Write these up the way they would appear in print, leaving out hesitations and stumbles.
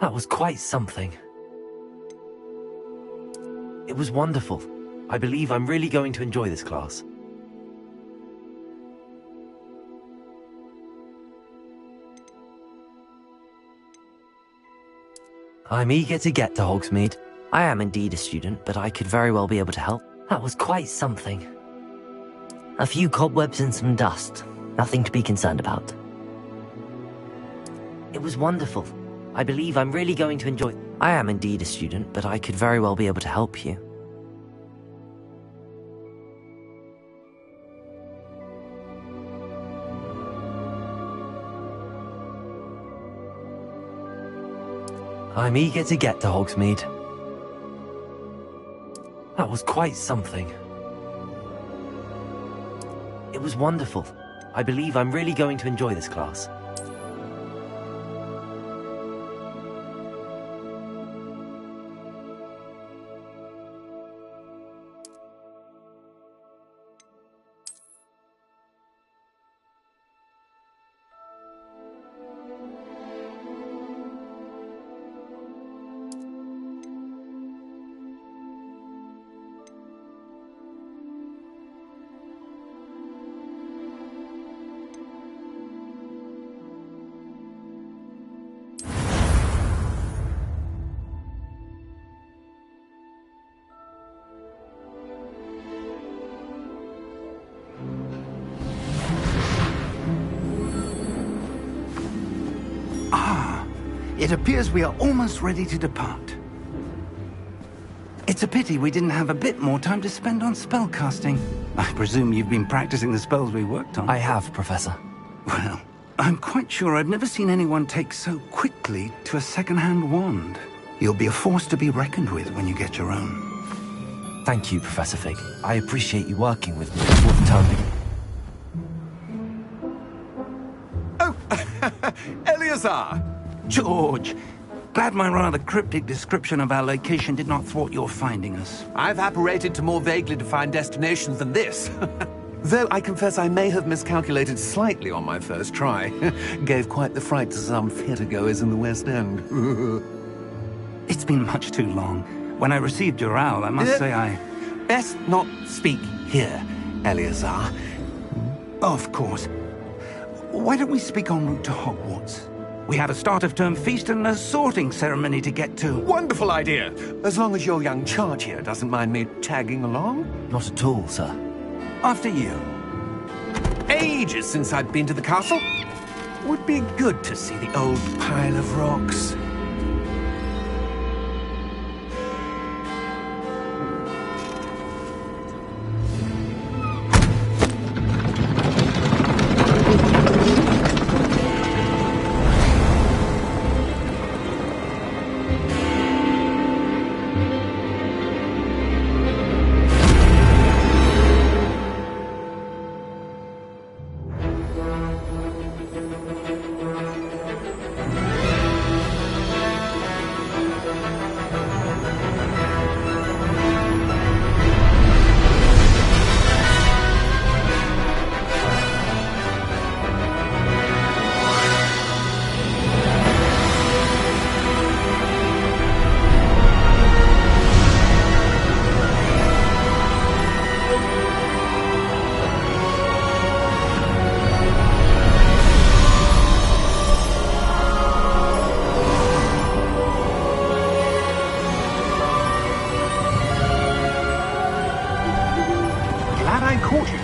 That was quite something. It was wonderful. I believe I'm really going to enjoy this class. I'm eager to get to Hogsmeade. I am indeed a student, but I could very well be able to help. That was quite something. A few cobwebs and some dust. Nothing to be concerned about. It was wonderful. I believe I'm really going to enjoy... I am indeed a student, but I could very well be able to help you. I'm eager to get to Hogsmeade. That was quite something. It was wonderful. I believe I'm really going to enjoy this class. It appears we are almost ready to depart. It's a pity we didn't have a bit more time to spend on spellcasting. I presume you've been practicing the spells we worked on. I have, Professor. Well, I'm quite sure I've never seen anyone take so quickly to a second-hand wand. You'll be a force to be reckoned with when you get your own. Thank you, Professor Fig. I appreciate you working with me before the term begins. Oh, Eleazar! George, glad my rather cryptic description of our location did not thwart your finding us. I've apparated to more vaguely defined destinations than this. Though I confess I may have miscalculated slightly on my first try. Gave quite the fright to some theatre-goers in the West End. It's been much too long. When I received your owl, I must say I... Best not speak here, Eleazar. Of course. Why don't we speak en route to Hogwarts? We have a start-of-term feast and a sorting ceremony to get to. Wonderful idea! As long as your young charge here doesn't mind me tagging along. Not at all, sir. After you. Ages since I've been to the castle. Would be good to see the old pile of rocks.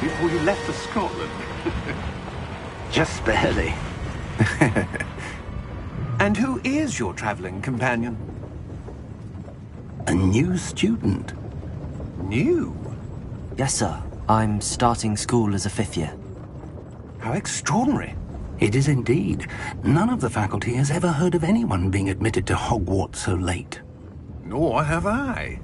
Before you left for Scotland. Just barely. And who is your traveling companion? A new student. New? Yes, sir. I'm starting school as a 5th year. How extraordinary. It is indeed. None of the faculty has ever heard of anyone being admitted to Hogwarts so late. Nor have I.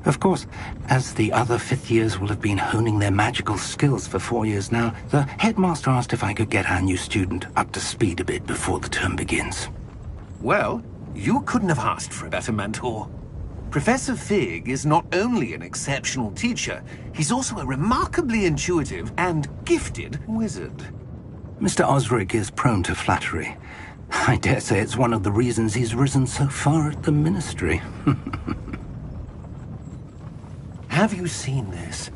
Of course, as the other 5th years will have been honing their magical skills for 4 years now, the headmaster asked if I could get our new student up to speed a bit before the term begins. Well, you couldn't have asked for a better mentor. Professor Fig is not only an exceptional teacher, he's also a remarkably intuitive and gifted wizard. Mr. Osric is prone to flattery, I dare say it's one of the reasons he's risen so far at the Ministry. Have you seen this?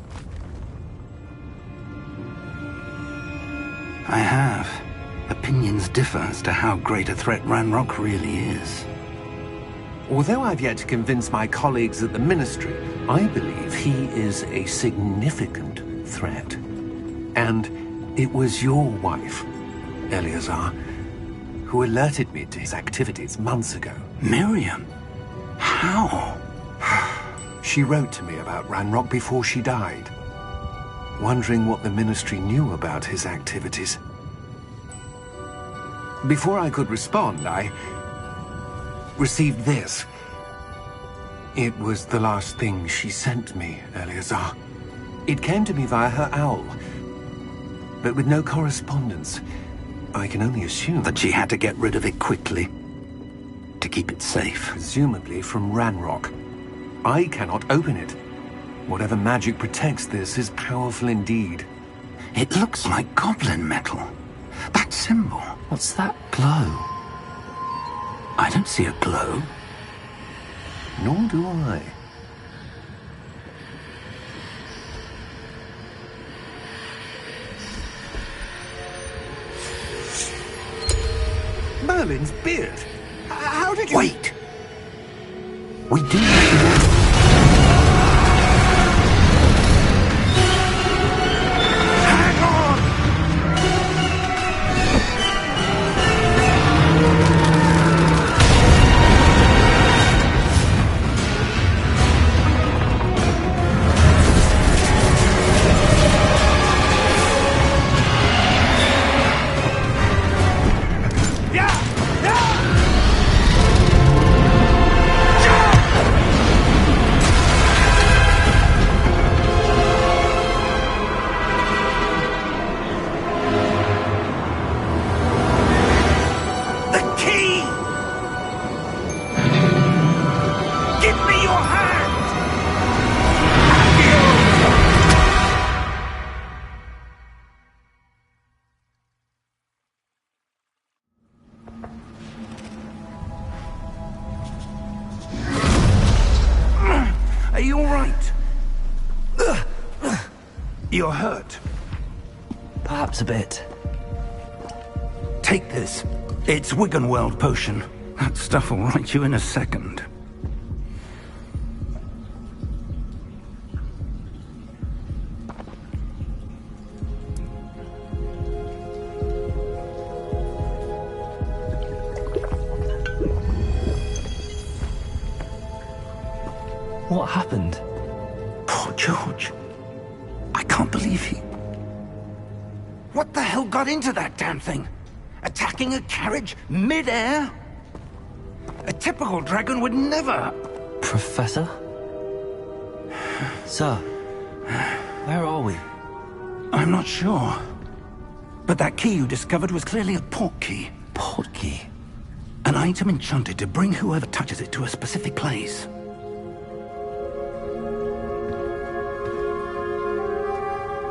I have. Opinions differ as to how great a threat Ranrock really is. Although I've yet to convince my colleagues at the Ministry, I believe he is a significant threat. And it was your wife, Eleazar, who alerted me to his activities months ago. Miriam? How? She wrote to me about Ranrock before she died, wondering what the Ministry knew about his activities. Before I could respond, I received this. It was the last thing she sent me, Eleazar. It came to me via her owl, but with no correspondence. I can only assume That she had to get rid of it quickly, to keep it safe. presumably from Ranrock. I cannot open it. Whatever magic protects this is powerful indeed. It looks like goblin metal. That symbol. What's that glow? I don't see a glow. Nor do I. Merlin's beard. How did you... Wait! We do recognize... Hang on! Are you all right? You're hurt. Perhaps a bit. Take this. It's Wiggenweld potion. That stuff will right you in a second. What happened? Poor George. I can't believe he... What the hell got into that damn thing? Attacking a carriage mid-air? A typical dragon would never... Professor? Sir, where are we? I'm not sure. But that key you discovered was clearly a port key. Port key? An item enchanted to bring whoever touches it to a specific place.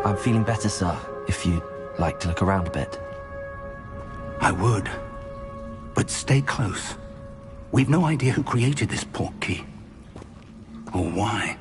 I'm feeling better, sir, if you'd like to look around a bit. I would. But stay close. We've no idea who created this port key. Or why.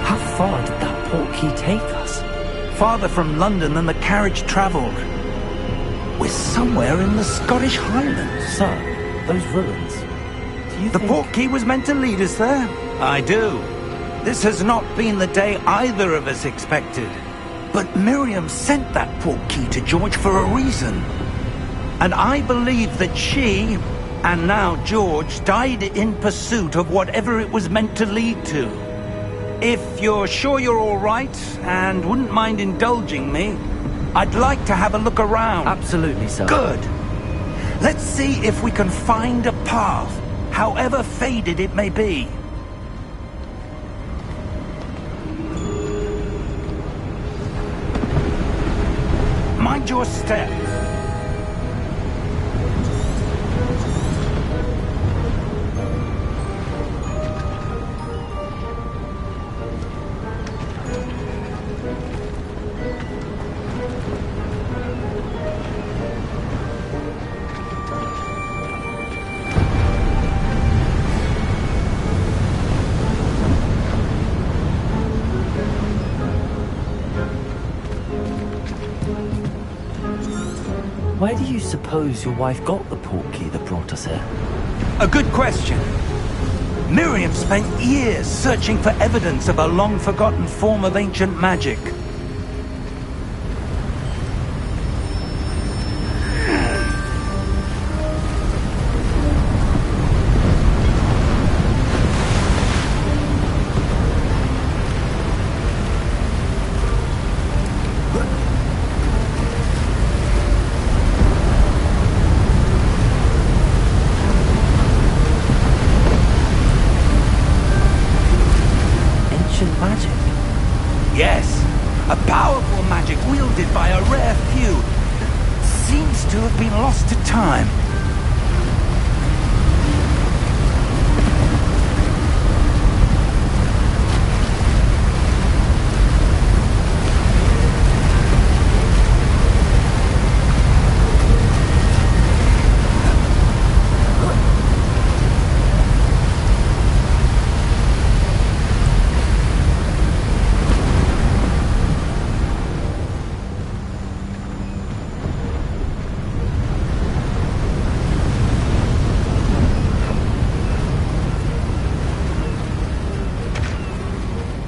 How far did that port key take us? Farther from London than the carriage travelled. We're somewhere in the Scottish Highlands. Sir, those ruins. Do you The think... port key was meant to lead us there? I do. This has not been the day either of us expected. But Miriam sent that port key to George for a reason. And I believe that she And now George died in pursuit of whatever it was meant to lead to. If you're sure you're all right and wouldn't mind indulging me, I'd like to have a look around. Absolutely, sir. Good. Let's see if we can find a path, however faded it may be. Mind your step. Where do you suppose your wife got the port key that brought us here? A good question. Miriam spent years searching for evidence of a long-forgotten form of ancient magic. Yes, a powerful magic wielded by a rare few. Seems to have been lost to time.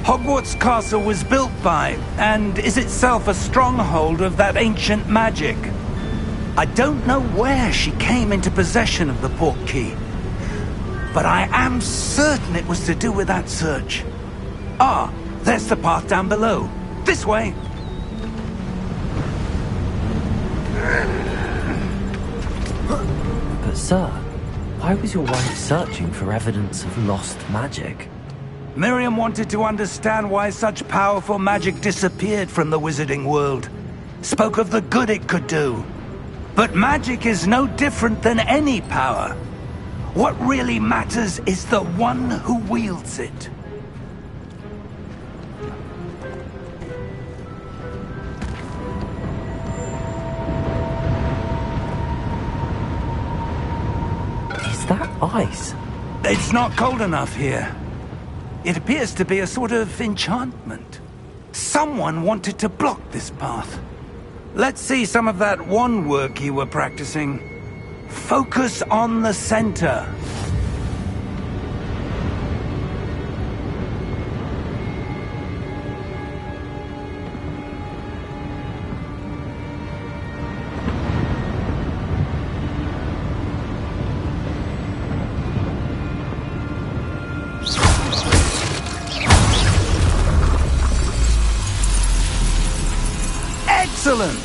Hogwarts Castle was built by, and is itself a stronghold of that ancient magic. I don't know where she came into possession of the port key, but I am certain it was to do with that search. Ah, there's the path down below. This way. But sir, why was your wife searching for evidence of lost magic? Miriam wanted to understand why such powerful magic disappeared from the wizarding world. Spoke of the good it could do. But magic is no different than any power. What really matters is the one who wields it. Is that ice? It's not cold enough here. It appears to be a sort of enchantment. Someone wanted to block this path. Let's see some of that wand work you were practicing. Focus on the center. Excellent!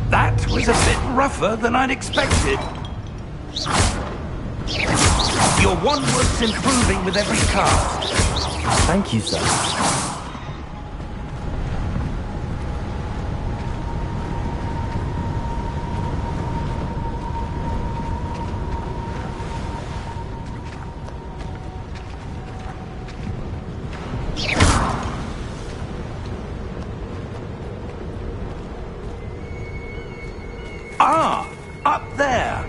That was a bit rougher than I'd expected. Your wand work's improving with every cast. Thank you, sir. Ah, up there.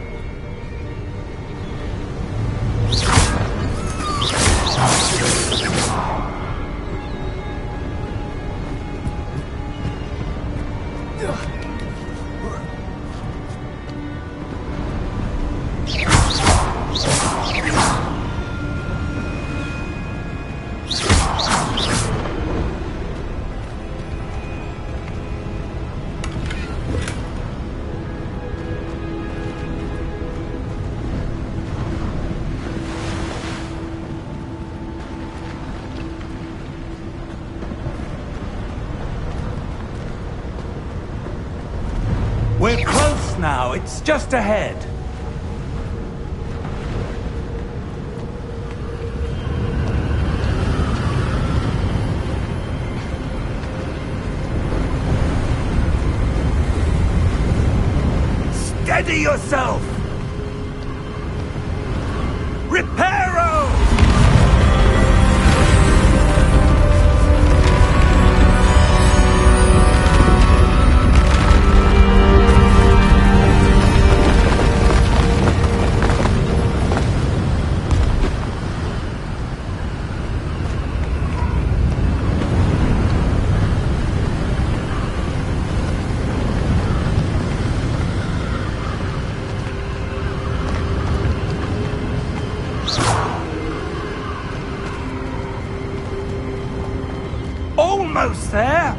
We're close now. It's just ahead. Steady yourself! Reparo! Almost there!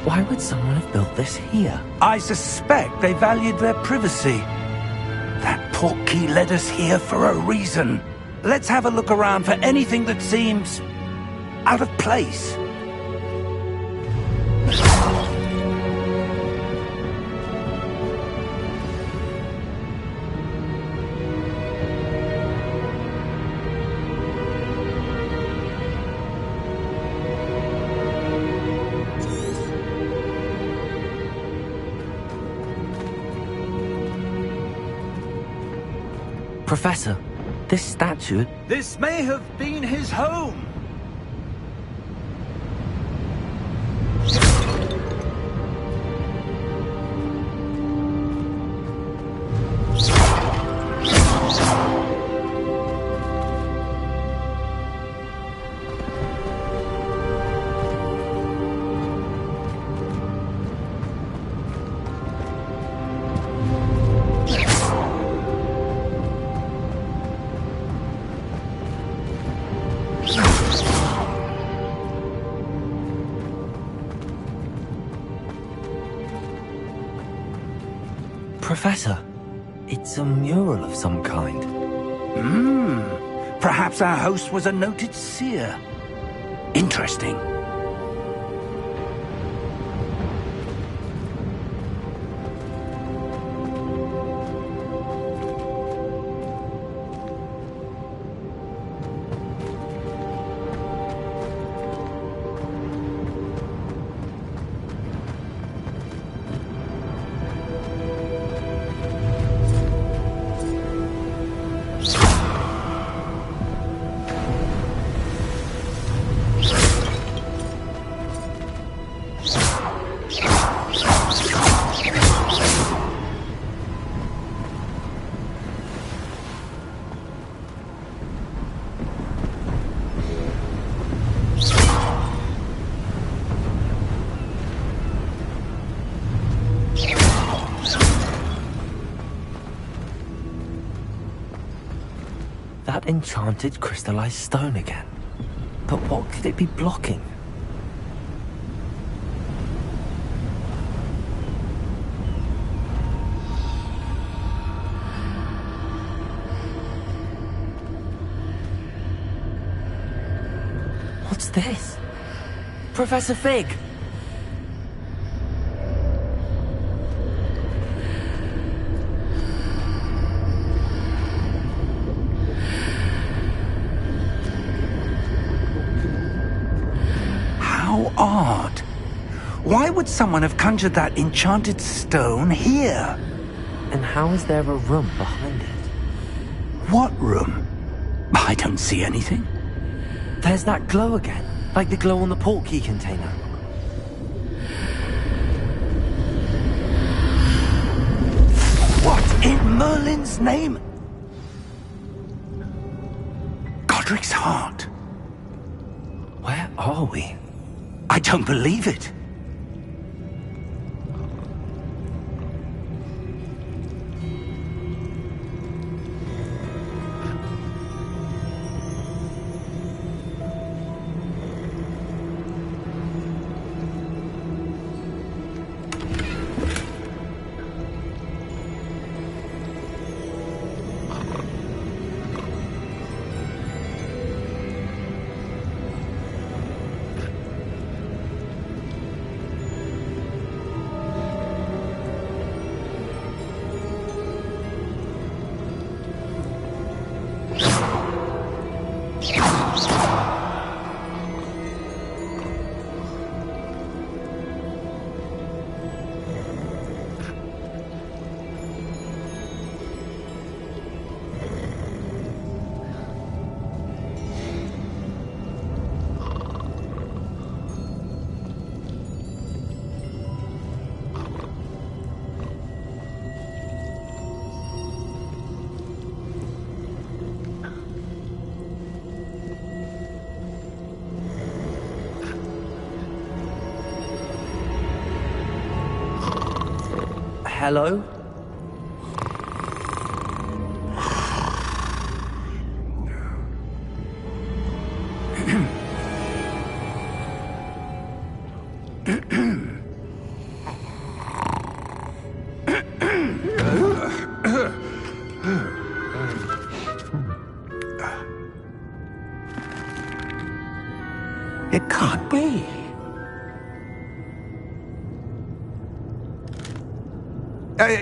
Why would someone have built this here? I suspect they valued their privacy. That portkey led us here for a reason. Let's have a look around for anything that seems out of place. Professor, this statue... This may have been his home. Professor, it's a mural of some kind. Perhaps our host was a noted seer. Interesting. That enchanted crystallized stone again. But what could it be blocking? What's this? Professor Fig! How odd. Why would someone have conjured that enchanted stone here? And how is there a room behind it? What room? I don't see anything. There's that glow again, like the glow on the portkey container. What in Merlin's name? God Cedric's heart. Where are we? I don't believe it. Hello? It can't be.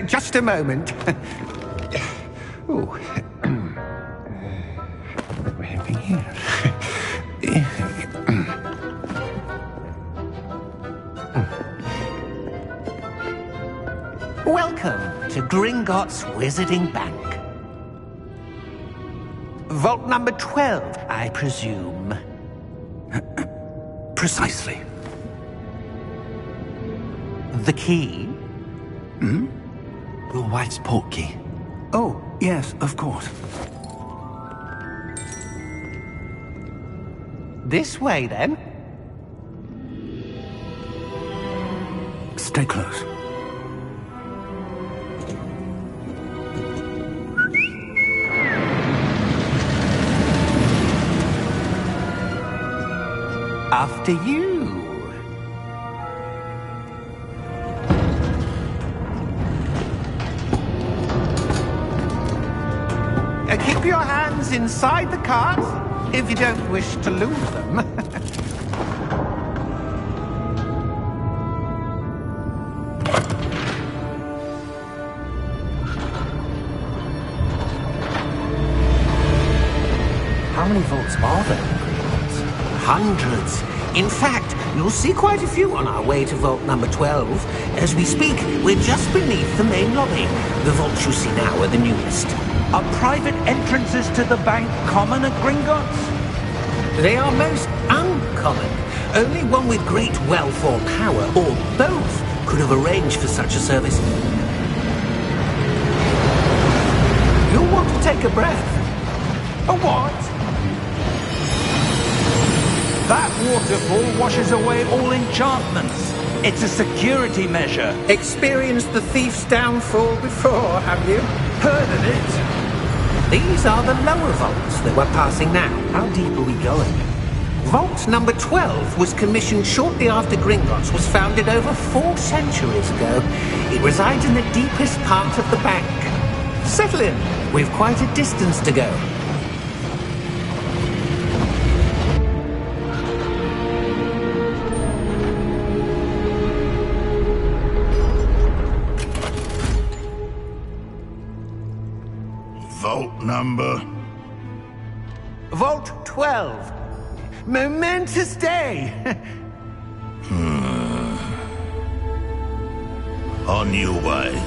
Just a moment. Oh. Anything here? Welcome to Gringotts Wizarding Bank. Vault number 12, I presume. Precisely. The key? Your wife's portkey. Oh, yes, of course. This way, then. Stay close. After you. Keep your hands inside the cart if you don't wish to lose them. How many vaults are there in Hogwarts? Hundreds. In fact, you'll see quite a few on our way to vault number 12. As we speak, we're just beneath the main lobby. The vaults you see now are the newest. Are private entrances to the bank common at Gringotts? They are most uncommon. Only one with great wealth or power, or both, could have arranged for such a service. You'll want to take a breath. A what? That waterfall washes away all enchantments. It's a security measure. Experienced the thief's downfall before, have you? Heard of it? These are the lower vaults that we're passing now. How deep are we going? Vault number 12 was commissioned shortly after Gringotts was founded over 4 centuries ago. It resides in the deepest part of the bank. Settle in. We've quite a distance to go. Vault number? Vault 12. Momentous day. On your way.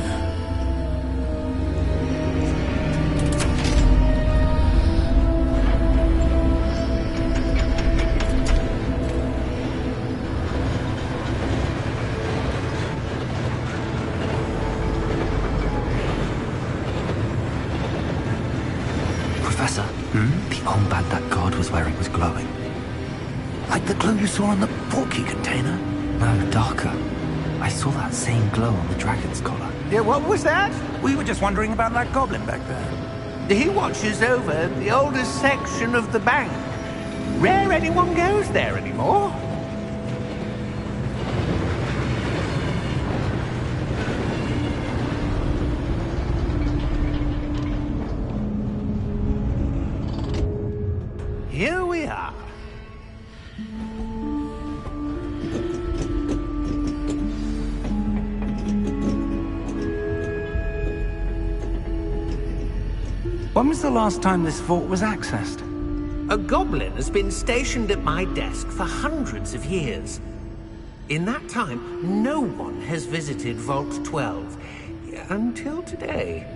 Professor, Bombad that god was where it was glowing. Like the glow you saw on the porky container? No, darker. I saw that same glow on the dragon's collar. Yeah, what was that? We were just wondering about that goblin back there. He watches over the oldest section of the bank. Rare anyone goes there anymore. Here we are. When was the last time this vault was accessed? A goblin has been stationed at my desk for hundreds of years. In that time, no one has visited Vault 12. Until today.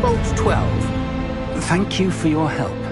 Vault 12. Thank you for your help.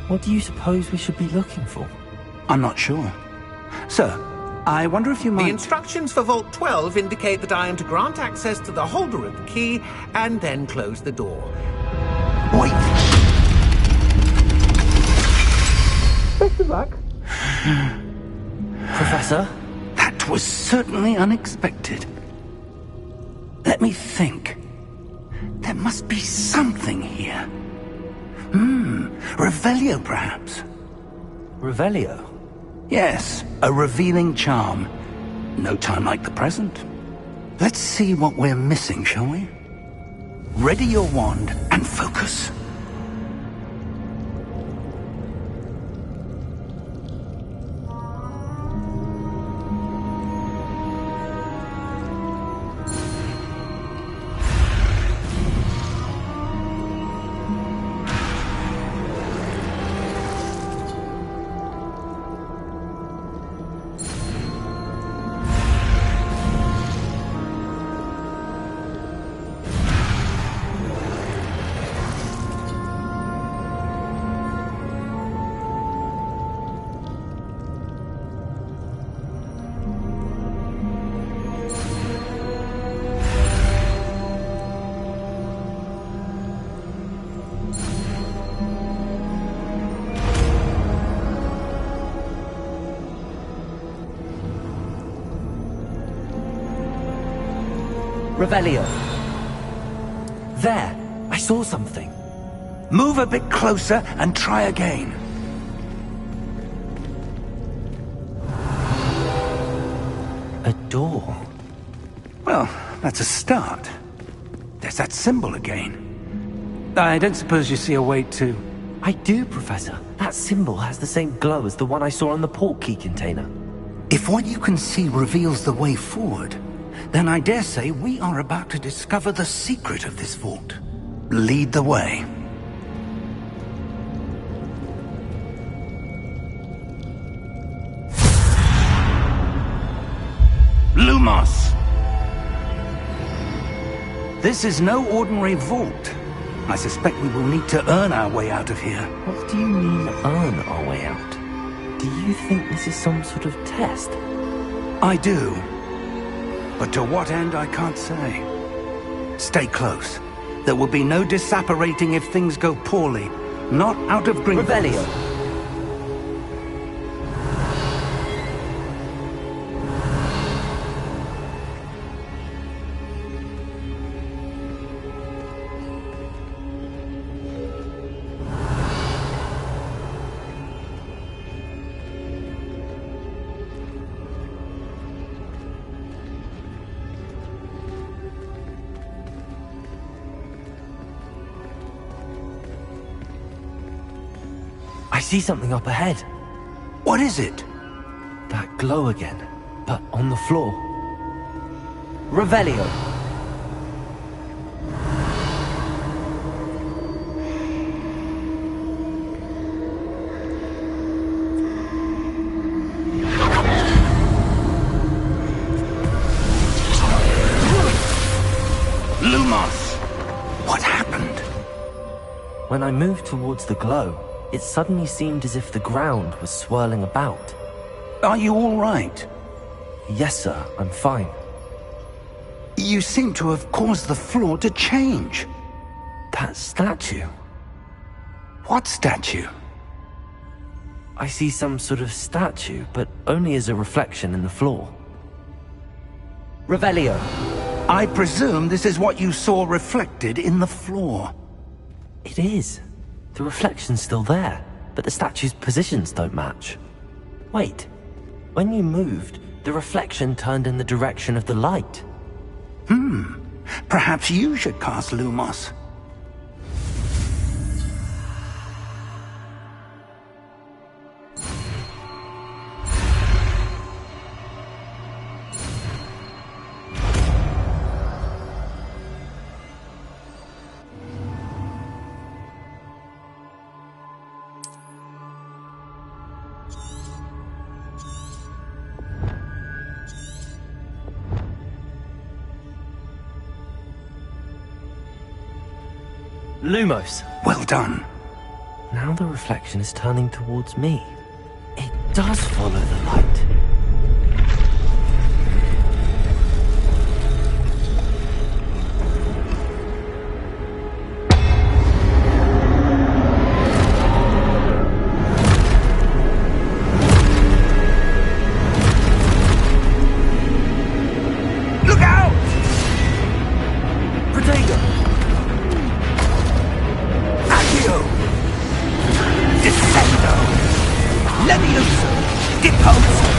What do you suppose we should be looking for? I'm not sure. Sir, I wonder if you might... The instructions for Vault 12 indicate that I am to grant access to the holder of the key and then close the door. Wait! Best of luck. Professor? That was certainly unexpected. Let me think. There must be something here. Revelio, perhaps? Revelio? Yes, a revealing charm. No time like the present. Let's see what we're missing, shall we? Ready your wand and focus. Revelio. There! I saw something. Move a bit closer and try again. A door. Well, that's a start. There's that symbol again. I don't suppose you see a way to... I do, Professor. That symbol has the same glow as the one I saw on the port key container. If what you can see reveals the way forward, then I dare say we are about to discover the secret of this vault. Lead the way. Lumos! This is no ordinary vault. I suspect we will need to earn our way out of here. What do you mean, earn our way out? Do you think this is some sort of test? I do. But to what end, I can't say. Stay close. There will be no disapparating if things go poorly. Not out of Gringotts. Revelio. I see something up ahead. What is it? That glow again, but on the floor. Revelio. Lumos! What happened? When I moved towards the glow, it suddenly seemed as if the ground was swirling about. Are you all right? Yes, sir, I'm fine. You seem to have caused the floor to change. That statue. What statue? I see some sort of statue, but only as a reflection in the floor. Revelio. I presume this is what you saw reflected in the floor. It is. The reflection's still there, but the statue's positions don't match. Wait. When you moved, the reflection turned in the direction of the light. Perhaps you should cast Lumos. Lumos. Well done. Now the reflection is turning towards me. It does follow the light. Levioso! Depose!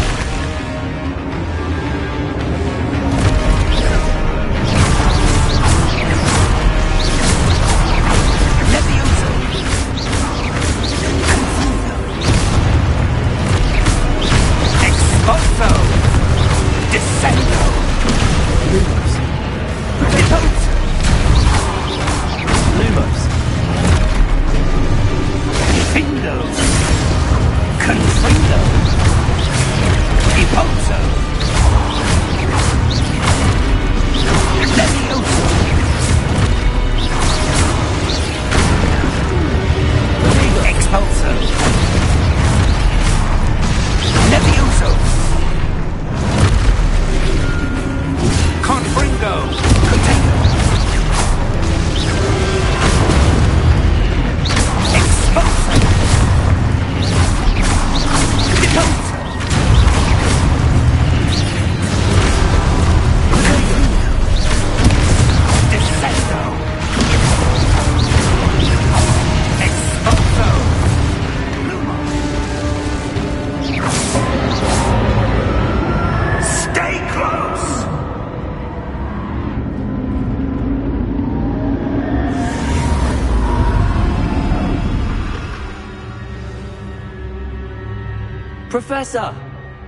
Professor!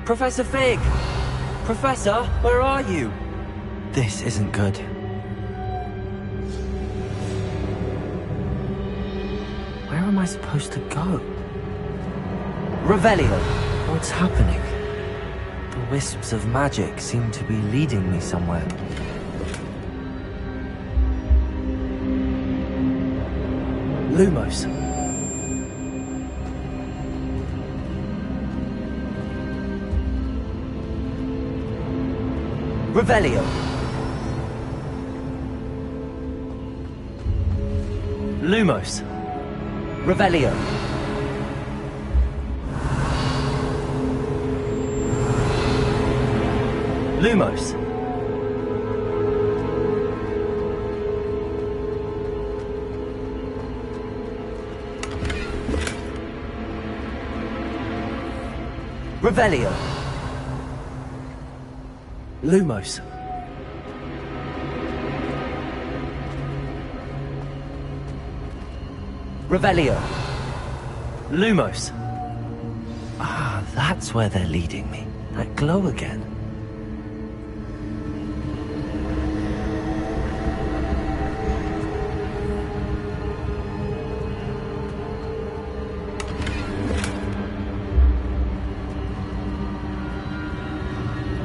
Professor Fig! Professor, where are you? This isn't good. Where am I supposed to go? Revelio! What's happening? The wisps of magic seem to be leading me somewhere. Lumos. Revelio. Lumos. Revelio. Lumos. Revelio. Lumos. Revelio. Lumos. Ah, that's where they're leading me. That glow again.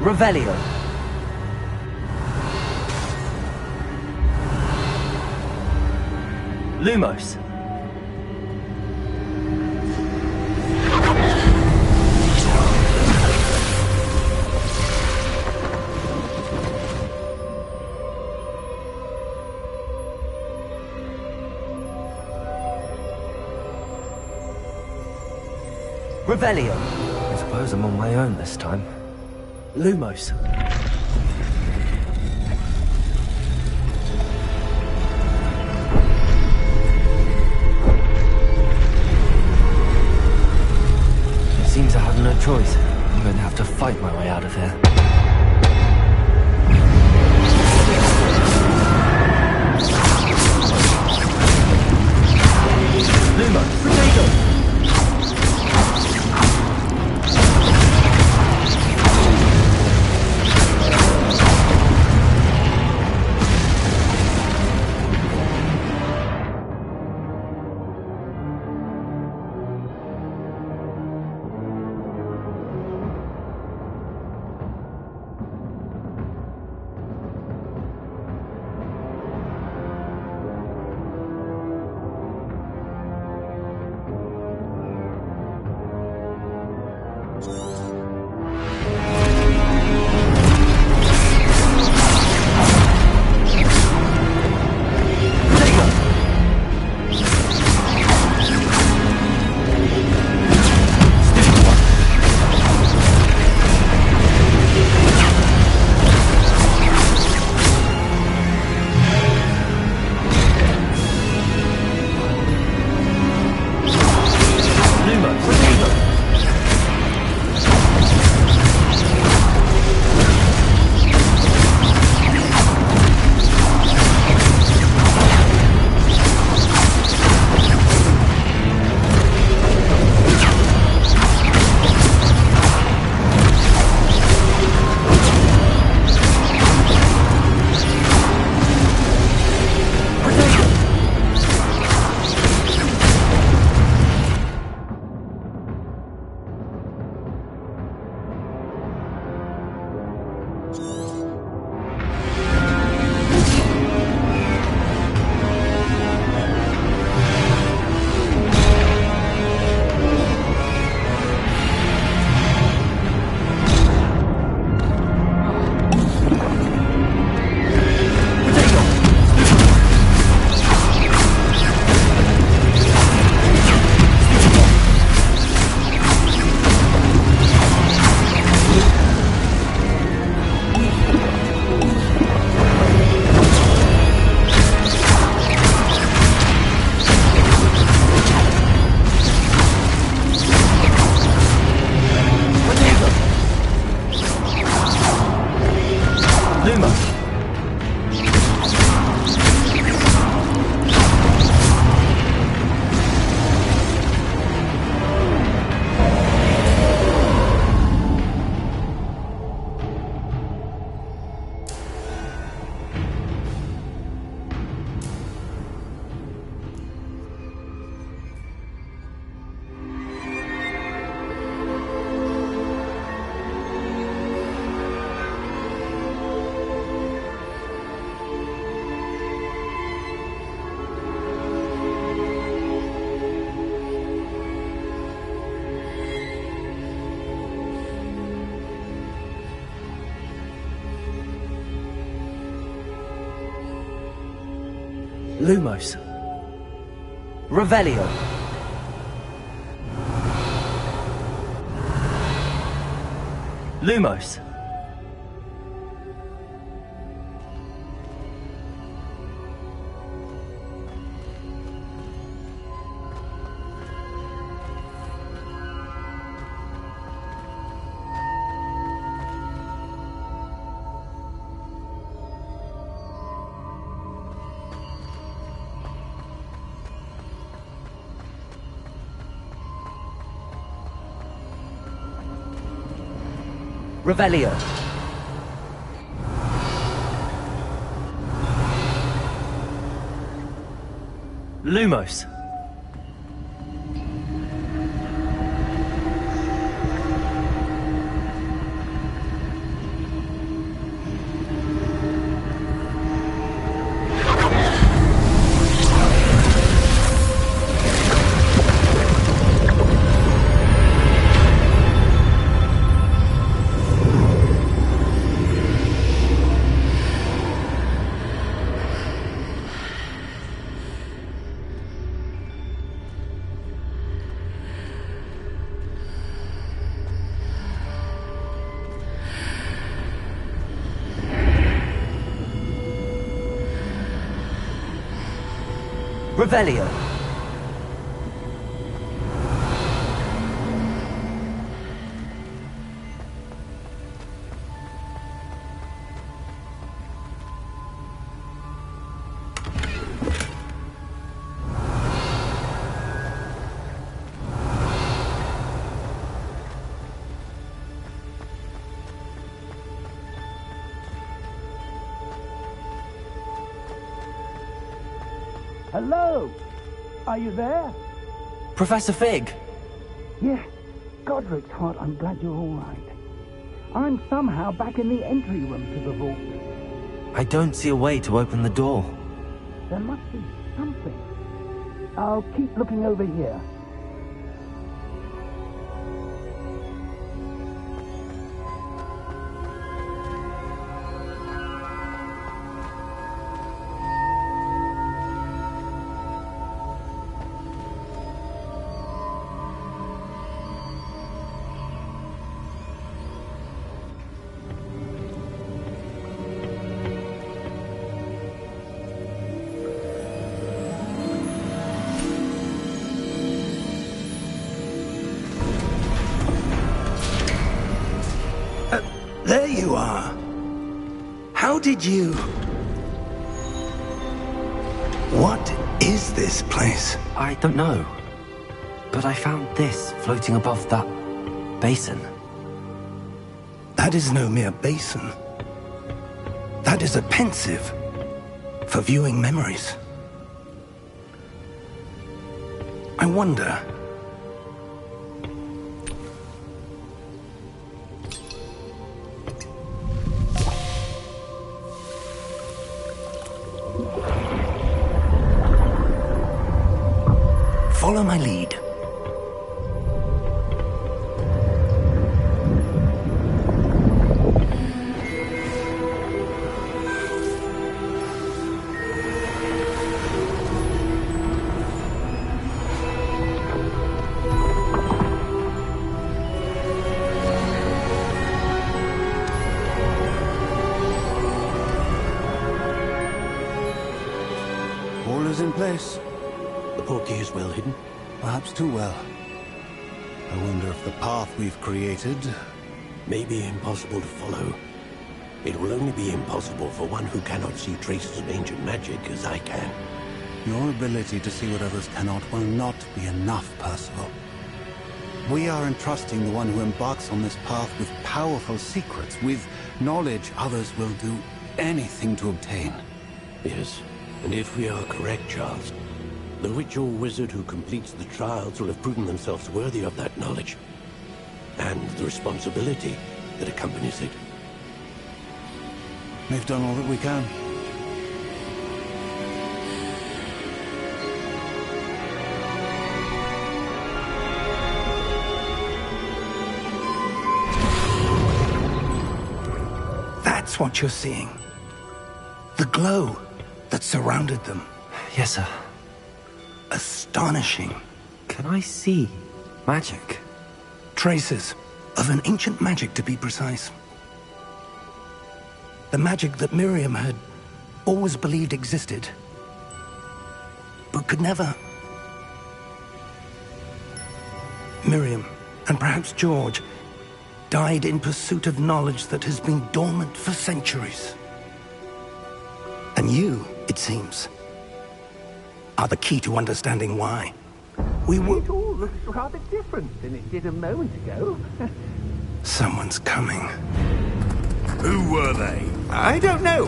Revelio. Lumos. Revelio. I suppose I'm on my own this time. Lumos. It seems I have no choice. I'm going to have to fight my way out of here. Lumos. Potato. Lumos. Revelio. Lumos. Revelio. Lumos. Revelio. Hello? Are you there? Professor Fig. Yes. Godric's heart, I'm glad you're all right. I'm somehow back in the entry room to the vault. I don't see a way to open the door. There must be something. I'll keep looking over here. There you are. How did you... What is this place? I don't know. But I found this floating above that basin. That is no mere basin. That is a pensive for viewing memories. I wonder... Follow my lead. All is in place. The portkey is well hidden. Perhaps too well. I wonder if the path we've created... May be impossible to follow. It will only be impossible for one who cannot see traces of ancient magic as I can. Your ability to see what others cannot will not be enough, Percival. We are entrusting the one who embarks on this path with powerful secrets, with knowledge others will do anything to obtain. Yes, and if we are correct, Charles, the witch or wizard who completes the trials will have proven themselves worthy of that knowledge, and the responsibility that accompanies it. We've done all that we can. That's what you're seeing. The glow that surrounded them. Yes, sir. Astonishing. Can I see magic? Traces of an ancient magic, to be precise. The magic that Miriam had always believed existed, but could never. Miriam, and perhaps George, died in pursuit of knowledge that has been dormant for centuries. And you, it seems, are the key to understanding why. We were... It all looks rather different than it did a moment ago. Someone's coming. Who were they? I don't know.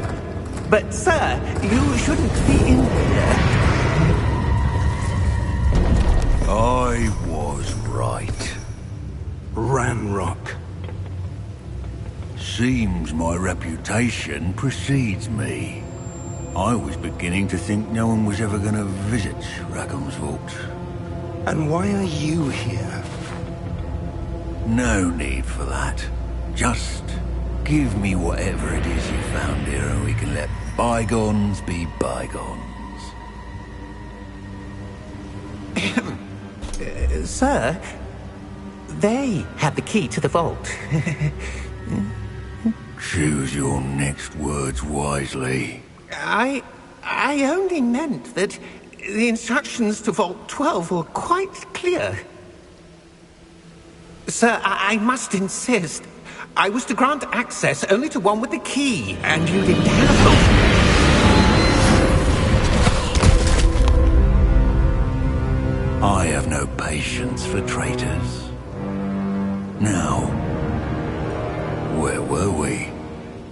But, sir, you shouldn't be in here. I was right. Ranrock. Seems my reputation precedes me. I was beginning to think no one was ever going to visit Rackham's vault. And why are you here? No need for that. Just give me whatever it is you found here and we can let bygones be bygones. Sir, they had the key to the vault. Choose your next words wisely. I only meant that the instructions to Vault 12 were quite clear. Sir, I must insist. I was to grant access only to one with the key, and you didn't have them. I have no patience for traitors. Now, where were we?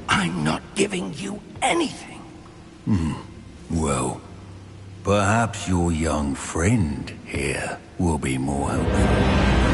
I'm not giving you anything. Well, perhaps your young friend here will be more helpful.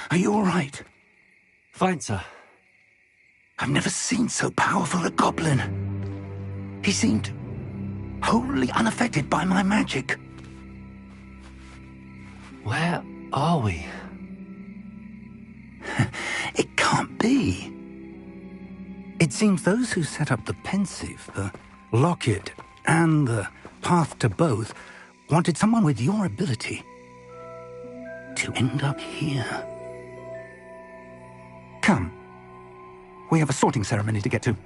Are you all right? Fine, sir. I've never seen so powerful a goblin. He seemed wholly unaffected by my magic. Where are we? It can't be. It seems those who set up the pensive, the locket, and the path to both wanted someone with your ability to end up here. Come. We have a sorting ceremony to get to.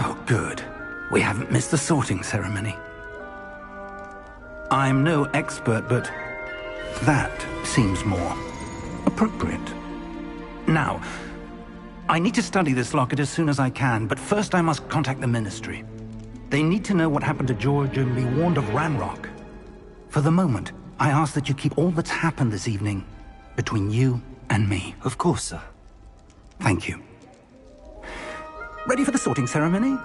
Oh, good. We haven't missed the sorting ceremony. I'm no expert, but that seems more appropriate. Now, I need to study this locket as soon as I can, but first I must contact the Ministry. They need to know what happened to George and be warned of Ranrock. For the moment, I ask that you keep all that's happened this evening between you and me. Of course, sir. Thank you. Ready for the sorting ceremony?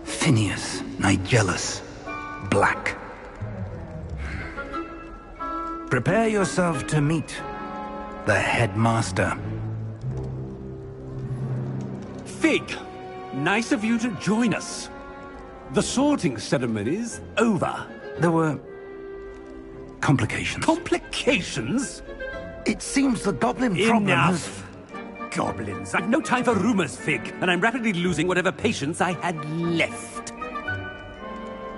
Phineas, Nigellus, Black. Prepare yourself to meet the headmaster. Fig, nice of you to join us. The sorting ceremony's over. There were complications. Complications? It seems the goblin problem has... Enough! Goblins. I've no time for rumors, Fig, and I'm rapidly losing whatever patience I had left.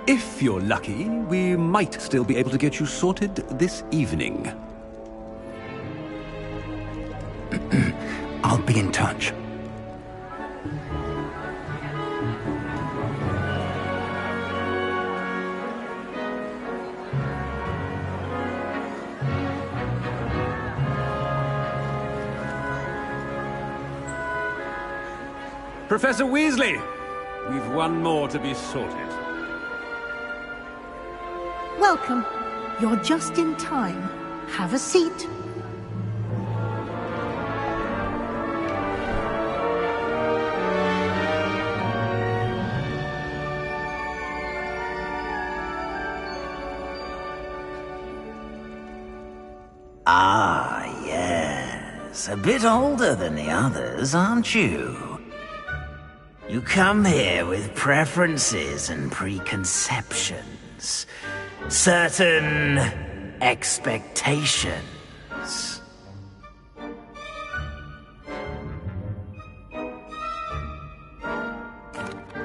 If you're lucky, we might still be able to get you sorted this evening. I'll be in touch. Professor Weasley, we've one more to be sorted. Welcome. You're just in time. Have a seat. Ah, yes. A bit older than the others, aren't you? You come here with preferences and preconceptions. Certain expectations.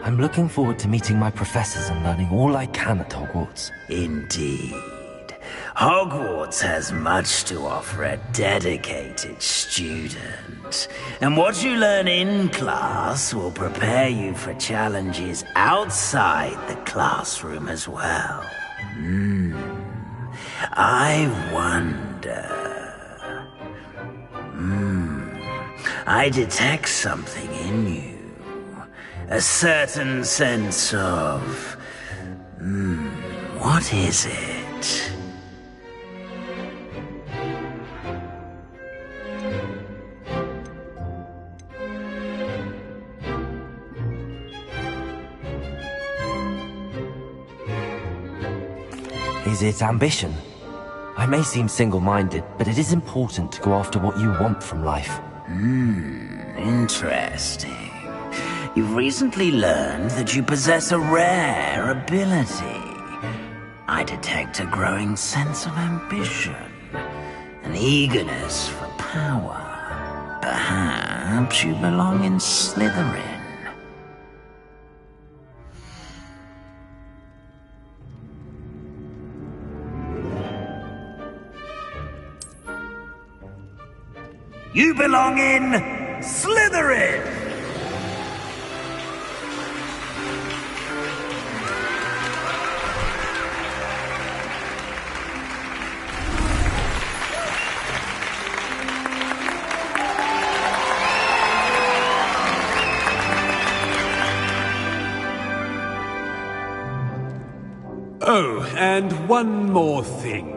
I'm looking forward to meeting my professors and learning all I can at Hogwarts. Indeed. Hogwarts has much to offer a dedicated student. And what you learn in class will prepare you for challenges outside the classroom as well. I wonder... I detect something in you. A certain sense of... what is it? Is it ambition? I may seem single-minded, but it is important to go after what you want from life. Interesting. You've recently learned that you possess a rare ability. I detect a growing sense of ambition, an eagerness for power. Perhaps you belong in Slytherin. You belong in Slytherin! Oh, and one more thing.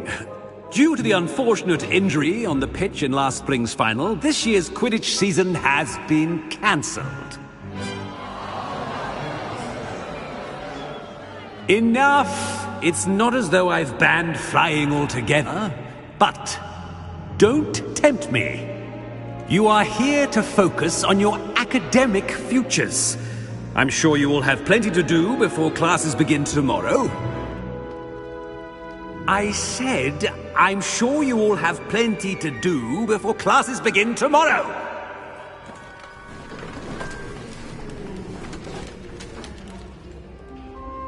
Due to the unfortunate injury on the pitch in last spring's final, this year's Quidditch season has been cancelled. Enough! It's not as though I've banned flying altogether, but don't tempt me. You are here to focus on your academic futures. I'm sure you will have plenty to do before classes begin tomorrow. I said, I'm sure you all have plenty to do before classes begin tomorrow.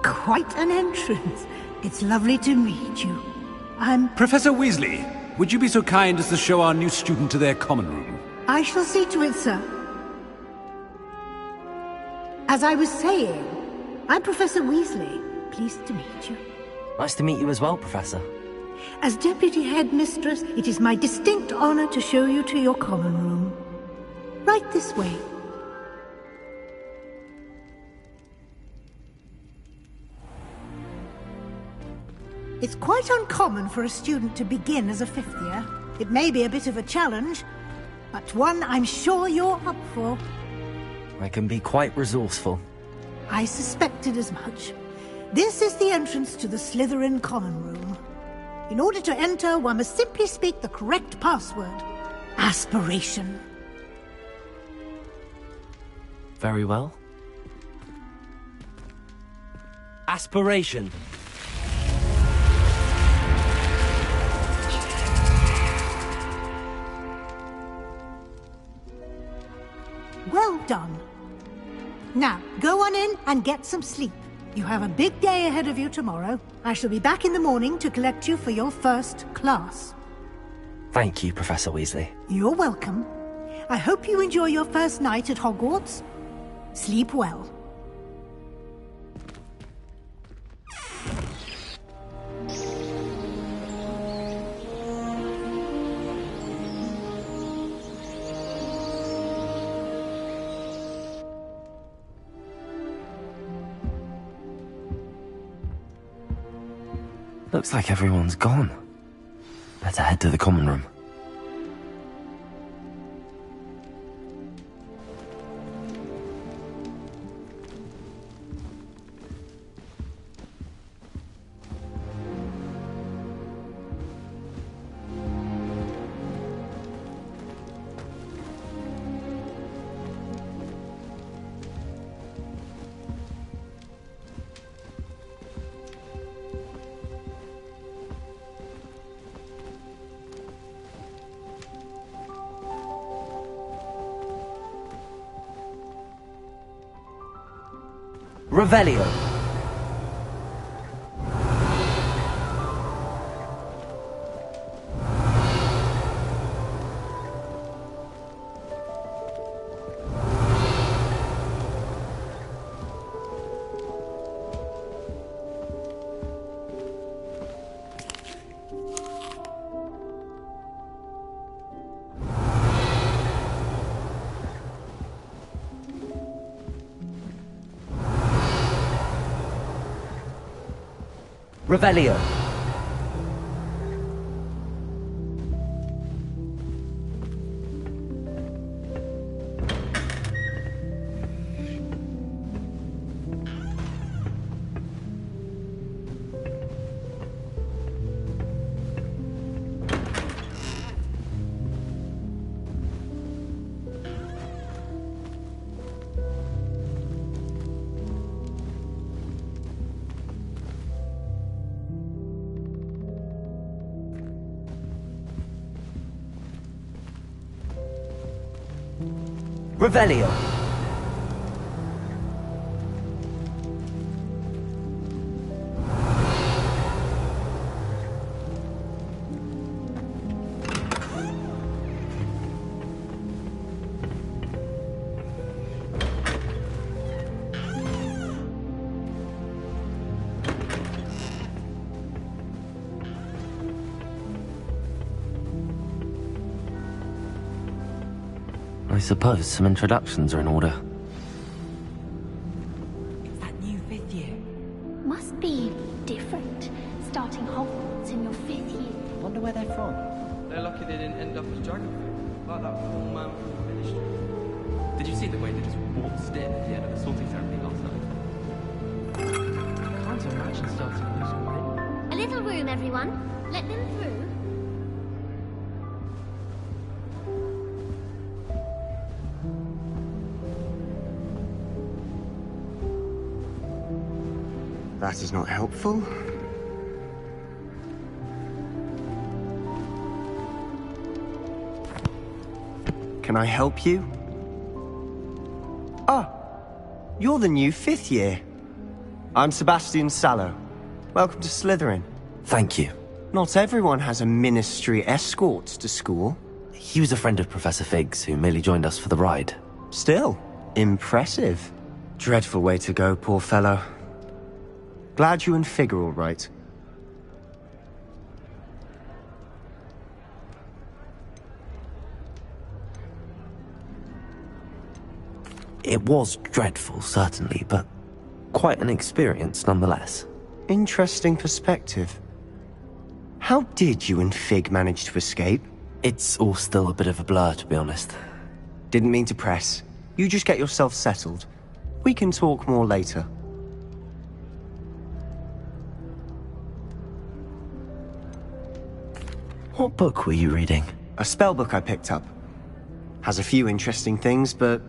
Quite an entrance. It's lovely to meet you. I'm... Professor Weasley, would you be so kind as to show our new student to their common room? I shall see to it, sir. As I was saying, I'm Professor Weasley. Pleased to meet you. Nice to meet you as well, Professor. As Deputy Headmistress, it is my distinct honor to show you to your common room. Right this way. It's quite uncommon for a student to begin as a fifth year. It may be a bit of a challenge, but one I'm sure you're up for. I can be quite resourceful. I suspected as much. This is the entrance to the Slytherin common room. In order to enter, one must simply speak the correct password. Aspiration. Very well. Aspiration. Well done. Now, go on in and get some sleep. You have a big day ahead of you tomorrow. I shall be back in the morning to collect you for your first class. Thank you, Professor Weasley. You're welcome. I hope you enjoy your first night at Hogwarts. Sleep well. Looks like everyone's gone. Better head to the common room. Revelio. Revelio. Revelio. I suppose some introductions are in order. It's that new fifth year. Must be different, starting Hogwarts in your fifth year. Wonder where they're from. They're lucky they didn't end up as geography, like that poor man from the ministry. Did you see the way they just waltzed in at the end of the sorting ceremony last night? Can't imagine starting a new school. A little room, everyone. Let them through. That is not helpful. Can I help you? Ah, you're the new 5th year. I'm Sebastian Sallow. Welcome to Slytherin. Thank you. Not everyone has a ministry escort to school. He was a friend of Professor Fig's who merely joined us for the ride. Still, impressive. Dreadful way to go, poor fellow. Glad you and Fig are all right. It was dreadful, certainly, but quite an experience nonetheless. Interesting perspective. How did you and Fig manage to escape? It's all still a bit of a blur, to be honest. Didn't mean to press. You just get yourself settled. We can talk more later. What book were you reading? A spell book I picked up. Has a few interesting things, but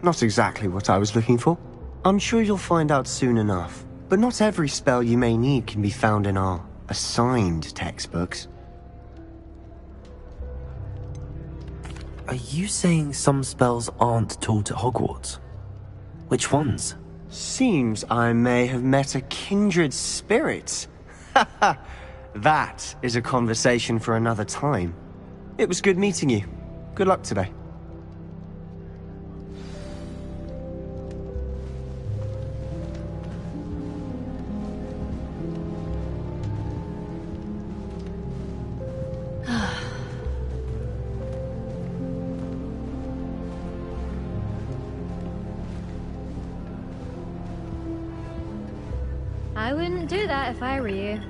not exactly what I was looking for. I'm sure you'll find out soon enough. But not every spell you may need can be found in our assigned textbooks. Are you saying some spells aren't taught at Hogwarts? Which ones? Seems I may have met a kindred spirit. Haha, that is a conversation for another time. It was good meeting you. Good luck today. I wouldn't do that if I were you.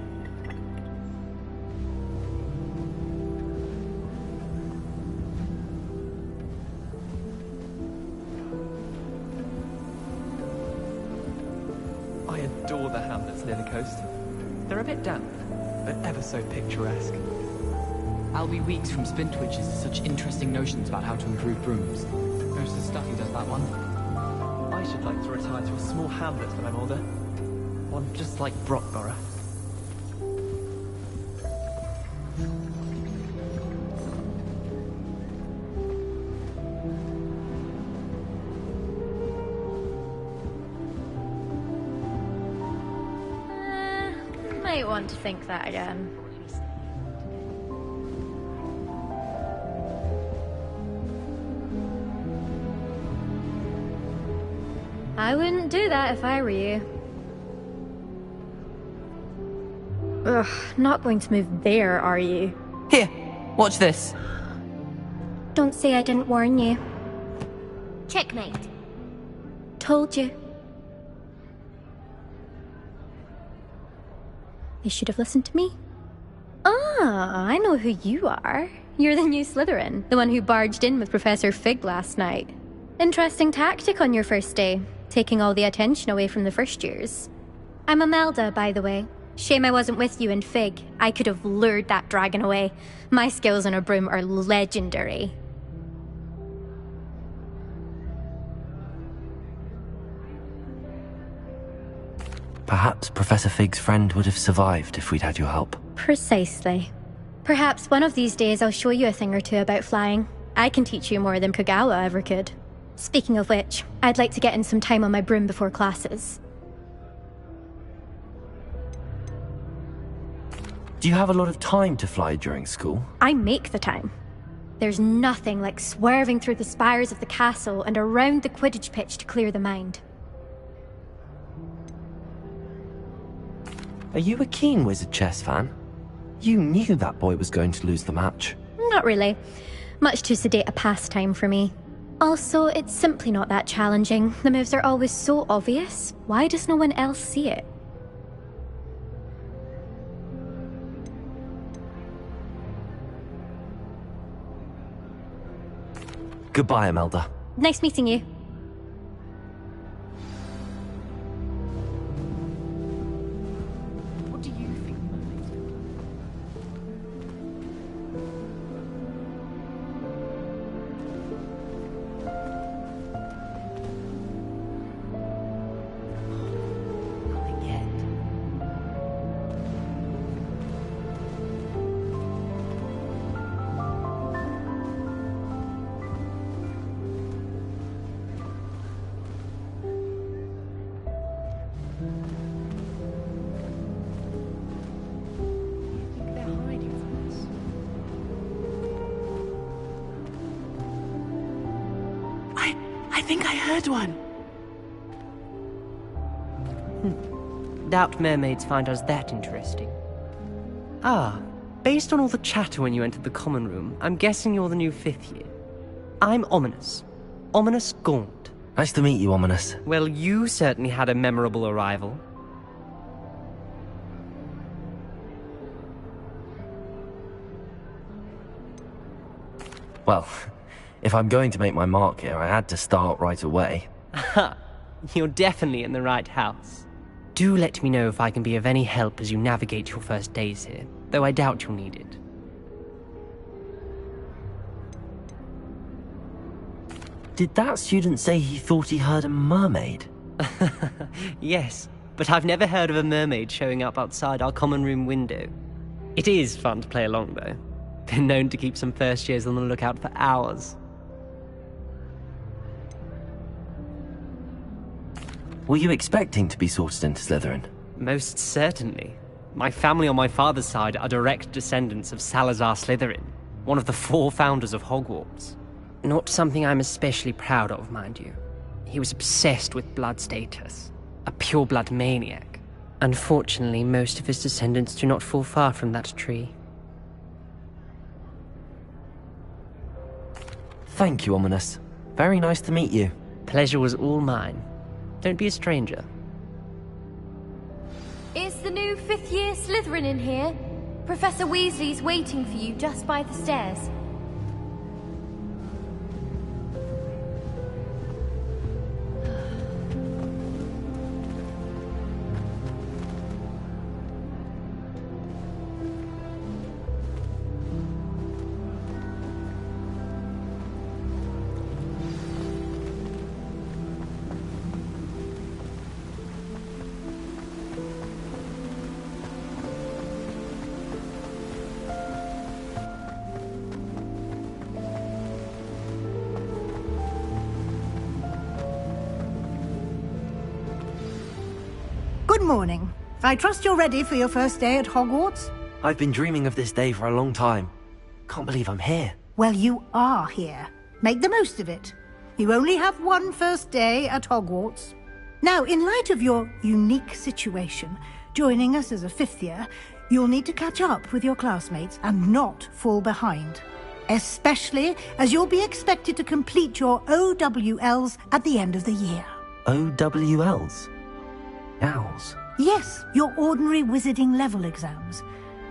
I adore the hamlets near the coast. They're a bit damp, but ever so picturesque. I'll be weeks from Spintwitches to such interesting notions about how to improve brooms. Most of the stuff he does that one. I should like to retire to a small hamlet when I'm older. One just like Brockborough. Might want to think that again. I wouldn't do that if I were you. Ugh, not going to move there, are you? Here, watch this. Don't say I didn't warn you. Checkmate. Told you. You should have listened to me. Ah, I know who you are. You're the new Slytherin, the one who barged in with Professor Fig last night. Interesting tactic on your first day, taking all the attention away from the first years. I'm Imelda, by the way. Shame I wasn't with you and Fig. I could have lured that dragon away. My skills on a broom are legendary. Perhaps Professor Fig's friend would have survived if we'd had your help. Precisely. Perhaps one of these days I'll show you a thing or two about flying. I can teach you more than Kagawa ever could. Speaking of which, I'd like to get in some time on my broom before classes. Do you have a lot of time to fly during school? I make the time. There's nothing like swerving through the spires of the castle and around the Quidditch pitch to clear the mind. Are you a keen Wizard chess fan? You knew that boy was going to lose the match. Not really. Much too sedate a pastime for me. Also, it's simply not that challenging. The moves are always so obvious. Why does no one else see it? Goodbye, Imelda. Nice meeting you. What do you think? Nothing yet. I think I heard one. Doubt mermaids find us that interesting. Ah, based on all the chatter when you entered the common room, I'm guessing you're the new 5th year. I'm Ominous. Ominous Gaunt. Nice to meet you, Ominous. Well, you certainly had a memorable arrival. Well, if I'm going to make my mark here, I had to start right away. Ha! You're definitely in the right house. Do let me know if I can be of any help as you navigate your first days here, though I doubt you'll need it. Did that student say he thought he heard a mermaid? Yes, but I've never heard of a mermaid showing up outside our common room window. It is fun to play along, though. Been known to keep some first years on the lookout for hours. Were you expecting to be sorted into Slytherin? Most certainly. My family on my father's side are direct descendants of Salazar Slytherin, one of the 4 founders of Hogwarts. Not something I'm especially proud of, mind you. He was obsessed with blood status, a pure-blood maniac. Unfortunately, most of his descendants do not fall far from that tree. Thank you, Ominous. Very nice to meet you. Pleasure was all mine. Don't be a stranger. Is the new 5th year Slytherin in here? Professor Weasley's waiting for you just by the stairs. Good morning. I trust you're ready for your first day at Hogwarts? I've been dreaming of this day for a long time. Can't believe I'm here. Well, you are here. Make the most of it. You only have one first day at Hogwarts. Now, in light of your unique situation, joining us as a 5th year, you'll need to catch up with your classmates and not fall behind. Especially as you'll be expected to complete your OWLs at the end of the year. OWLs? Owls? Yes, your ordinary wizarding level exams.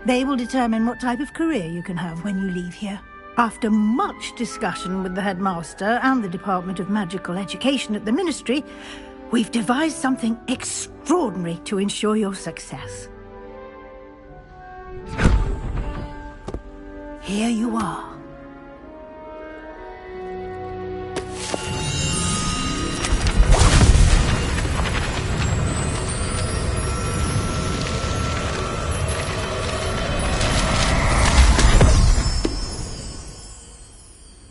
They will determine what type of career you can have when you leave here. After much discussion with the headmaster and the Department of Magical Education at the Ministry, we've devised something extraordinary to ensure your success. Here you are.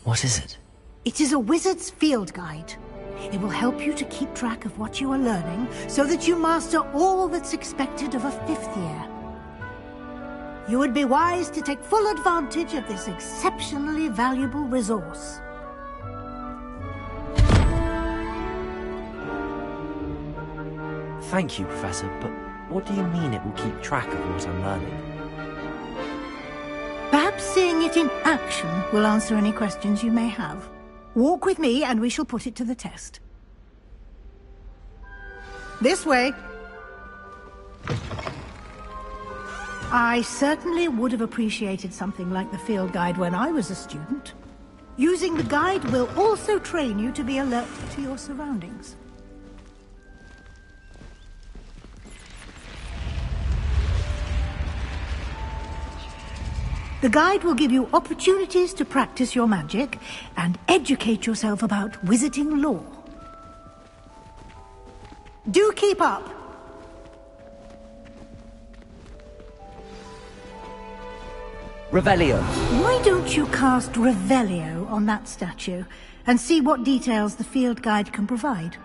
What is it? It is a wizard's field guide. It will help you to keep track of what you are learning so that you master all that's expected of a 5th year. You would be wise to take full advantage of this exceptionally valuable resource. Thank you, Professor, but what do you mean it will keep track of what I'm learning? Perhaps seeing it in action will answer any questions you may have. Walk with me and we shall put it to the test. This way. I certainly would have appreciated something like the field guide when I was a student. Using the guide will also train you to be alert to your surroundings. The guide will give you opportunities to practice your magic and educate yourself about wizarding lore. Do keep up! Revelio. Why don't you cast Revelio on that statue and see what details the field guide can provide?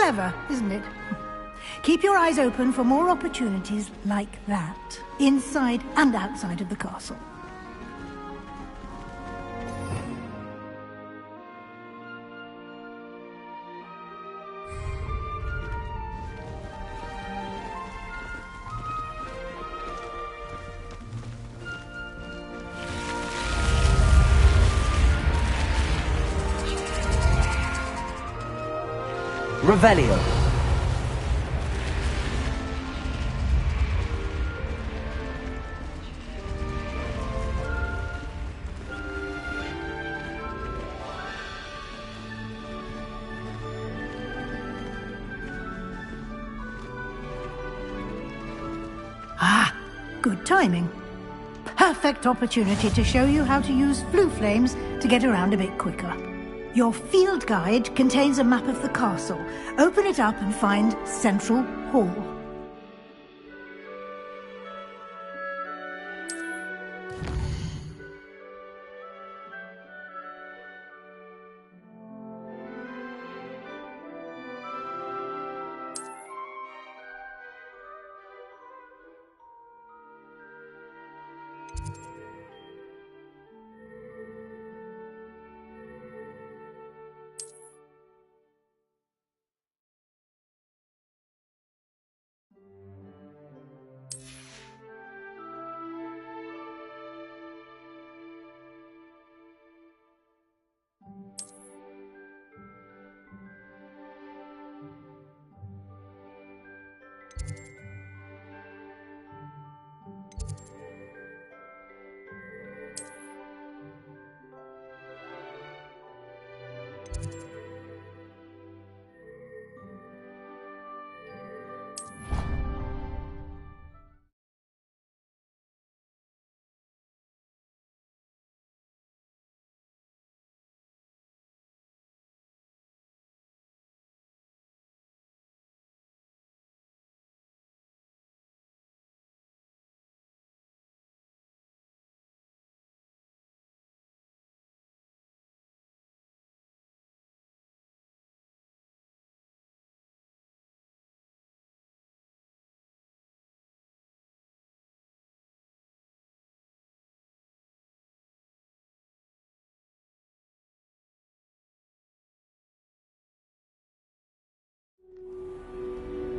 Clever, isn't it? Keep your eyes open for more opportunities like that, inside and outside of the castle. Revelio. Ah, good timing. Perfect opportunity to show you how to use flue flames to get around a bit quicker. Your field guide contains a map of the castle. Open it up and find Central Hall.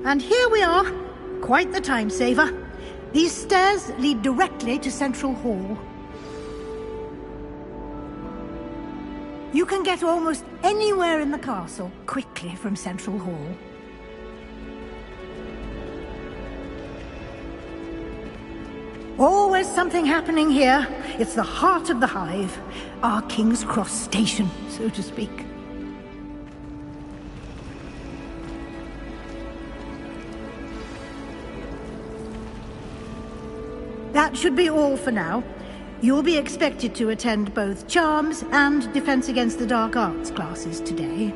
And here we are. Quite the time saver. These stairs lead directly to Central Hall. You can get almost anywhere in the castle quickly from Central Hall. Always something happening here. It's the heart of the hive. Our King's Cross station, so to speak. That should be all for now. You'll be expected to attend both Charms and Defense Against the Dark Arts classes today.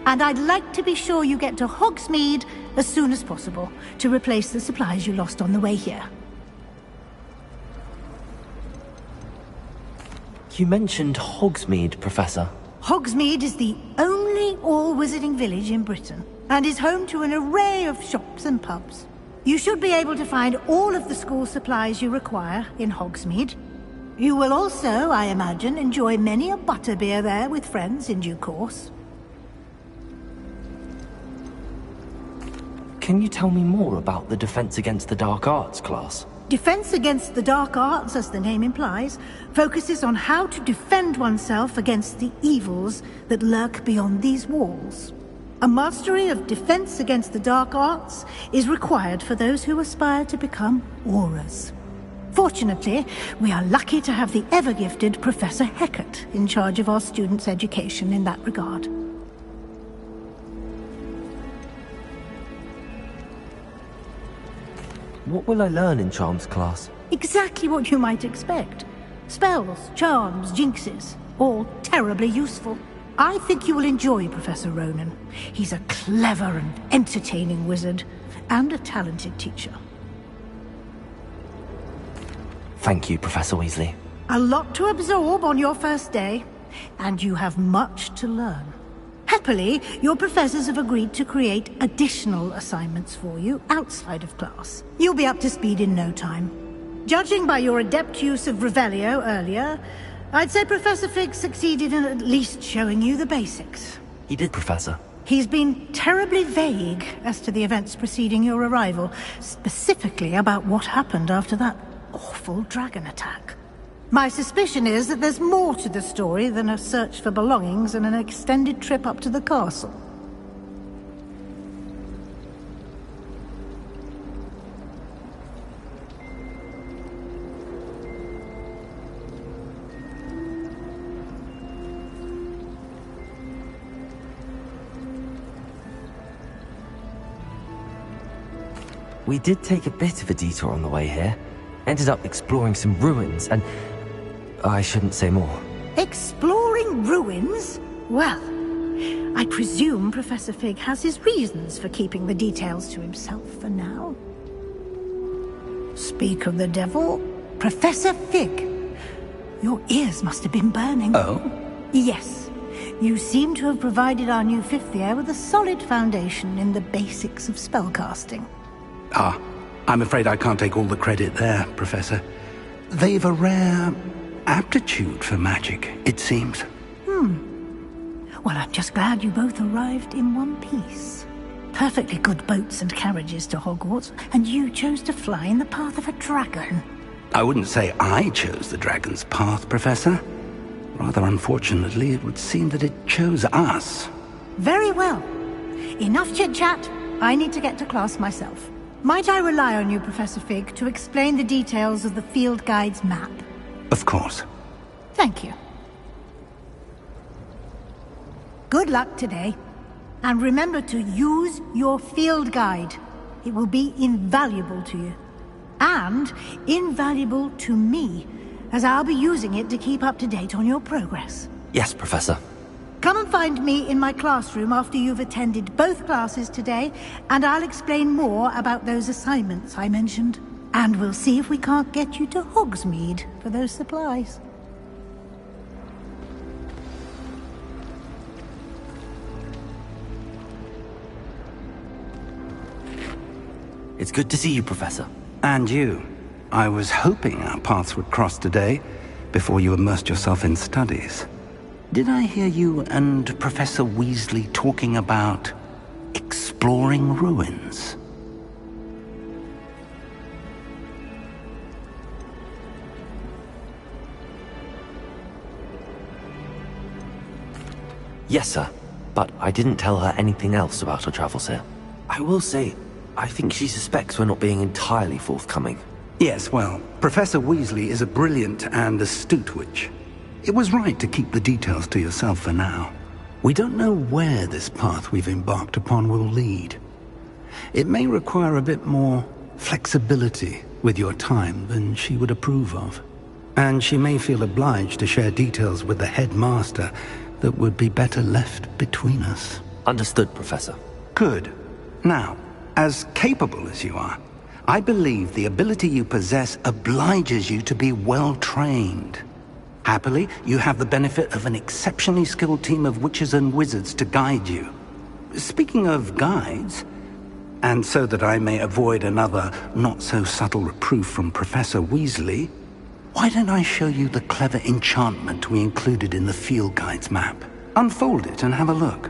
And I'd like to be sure you get to Hogsmeade as soon as possible to replace the supplies you lost on the way here. You mentioned Hogsmeade, Professor. Hogsmeade is the only all-wizarding village in Britain, and is home to an array of shops and pubs. You should be able to find all of the school supplies you require in Hogsmeade. You will also, I imagine, enjoy many a butterbeer there with friends in due course. Can you tell me more about the Defense Against the Dark Arts class? Defense Against the Dark Arts, as the name implies, focuses on how to defend oneself against the evils that lurk beyond these walls. A mastery of Defense Against the Dark Arts is required for those who aspire to become Aurors. Fortunately, we are lucky to have the ever-gifted Professor Hecat in charge of our students' education in that regard. What will I learn in Charms class? Exactly what you might expect. Spells, charms, jinxes, all terribly useful. I think you will enjoy Professor Ronan. He's a clever and entertaining wizard, and a talented teacher. Thank you, Professor Weasley. A lot to absorb on your first day, and you have much to learn. Happily, your professors have agreed to create additional assignments for you outside of class. You'll be up to speed in no time. Judging by your adept use of Revelio earlier, I'd say Professor Fig succeeded in at least showing you the basics. He did, Professor. He's been terribly vague as to the events preceding your arrival, specifically about what happened after that awful dragon attack. My suspicion is that there's more to the story than a search for belongings and an extended trip up to the castle. We did take a bit of a detour on the way here. Ended up exploring some ruins and... I shouldn't say more. Exploring ruins? Well, I presume Professor Fig has his reasons for keeping the details to himself for now. Speak of the devil, Professor Fig. Your ears must have been burning. Oh? Yes. You seem to have provided our new fifth year with a solid foundation in the basics of spellcasting. Ah, I'm afraid I can't take all the credit there, Professor. They've a rare aptitude for magic, it seems. Well, I'm just glad you both arrived in one piece. Perfectly good boats and carriages to Hogwarts, and you chose to fly in the path of a dragon. I wouldn't say I chose the dragon's path, Professor. Rather unfortunately, it would seem that it chose us. Very well. Enough chit-chat. I need to get to class myself. Might I rely on you, Professor Fig, to explain the details of the field guide's map? Of course. Thank you. Good luck today. And remember to use your field guide. It will be invaluable to you. And invaluable to me, as I'll be using it to keep up to date on your progress. Yes, Professor. Come and find me in my classroom after you've attended both classes today, and I'll explain more about those assignments I mentioned. And we'll see if we can't get you to Hogsmeade for those supplies. It's good to see you, Professor. And you. I was hoping our paths would cross today, before you immersed yourself in studies. Did I hear you and Professor Weasley talking about exploring ruins? Yes, sir. But I didn't tell her anything else about her travels here. I will say, I think she suspects we're not being entirely forthcoming. Yes, well, Professor Weasley is a brilliant and astute witch. It was right to keep the details to yourself for now. We don't know where this path we've embarked upon will lead. It may require a bit more flexibility with your time than she would approve of. And she may feel obliged to share details with the headmaster that would be better left between us. Understood, Professor. Good. Now, as capable as you are, I believe the ability you possess obliges you to be well trained. Happily, you have the benefit of an exceptionally skilled team of witches and wizards to guide you. Speaking of guides, and so that I may avoid another not-so-subtle reproof from Professor Weasley, why don't I show you the clever enchantment we included in the field guide's map? Unfold it and have a look.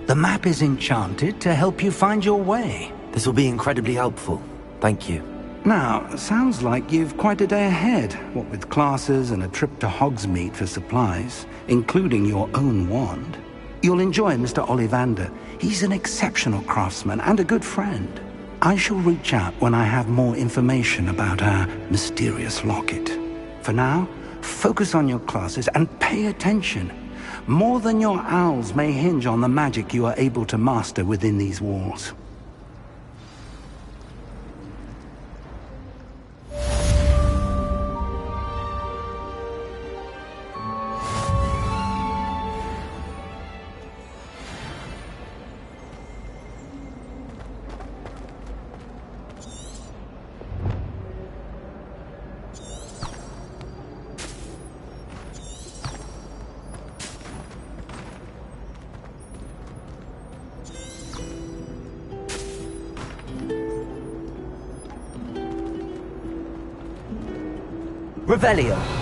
The map is enchanted to help you find your way. This will be incredibly helpful. Thank you. Now, sounds like you've quite a day ahead, what with classes and a trip to Hogsmeade for supplies, including your own wand. You'll enjoy Mr. Ollivander. He's an exceptional craftsman and a good friend. I shall reach out when I have more information about our mysterious locket. For now, focus on your classes and pay attention. More than your owls may hinge on the magic you are able to master within these walls. Revelio.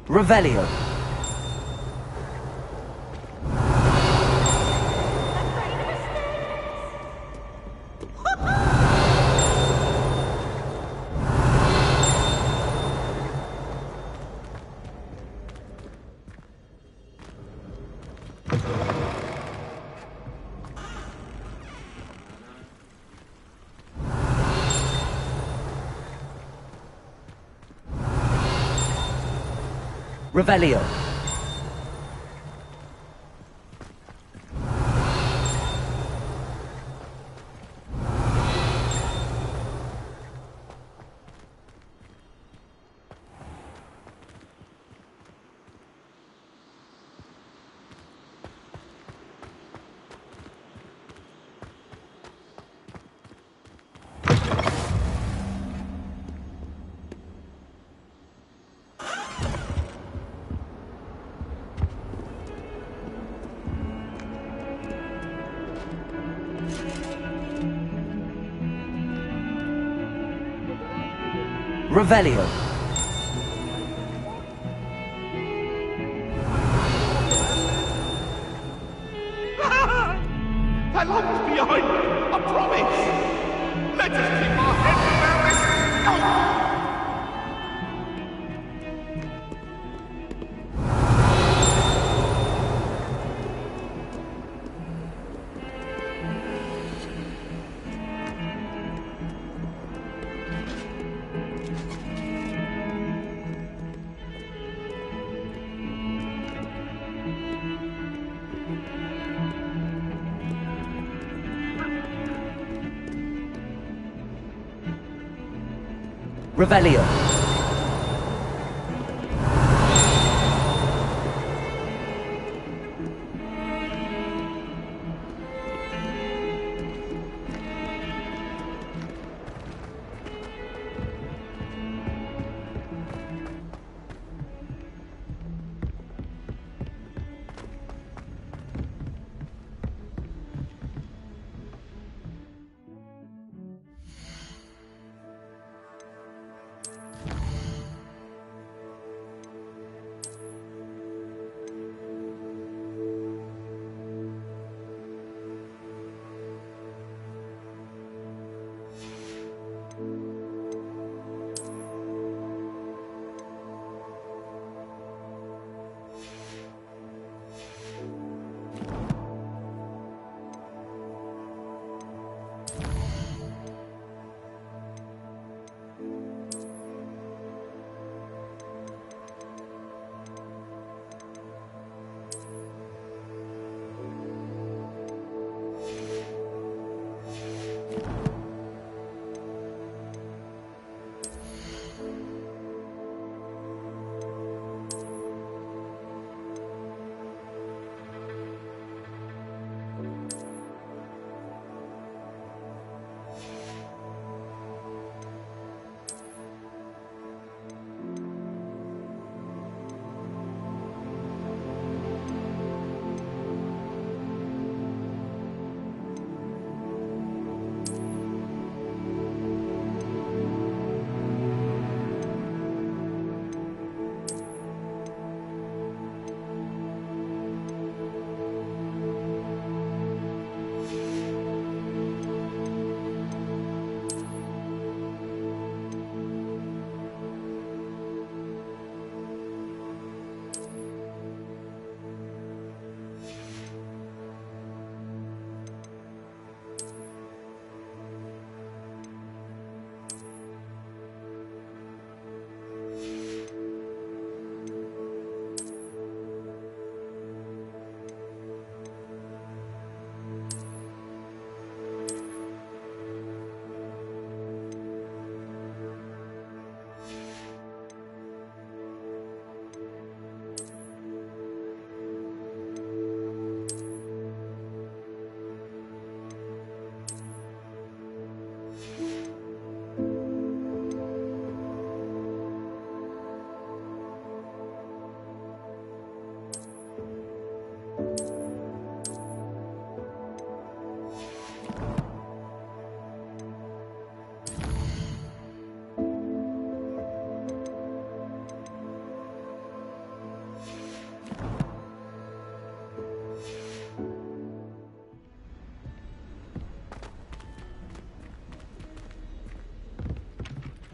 Revelio. Revelio. Revelio. That light was behind me, I promise! Let us keep our heads around this! Revelio.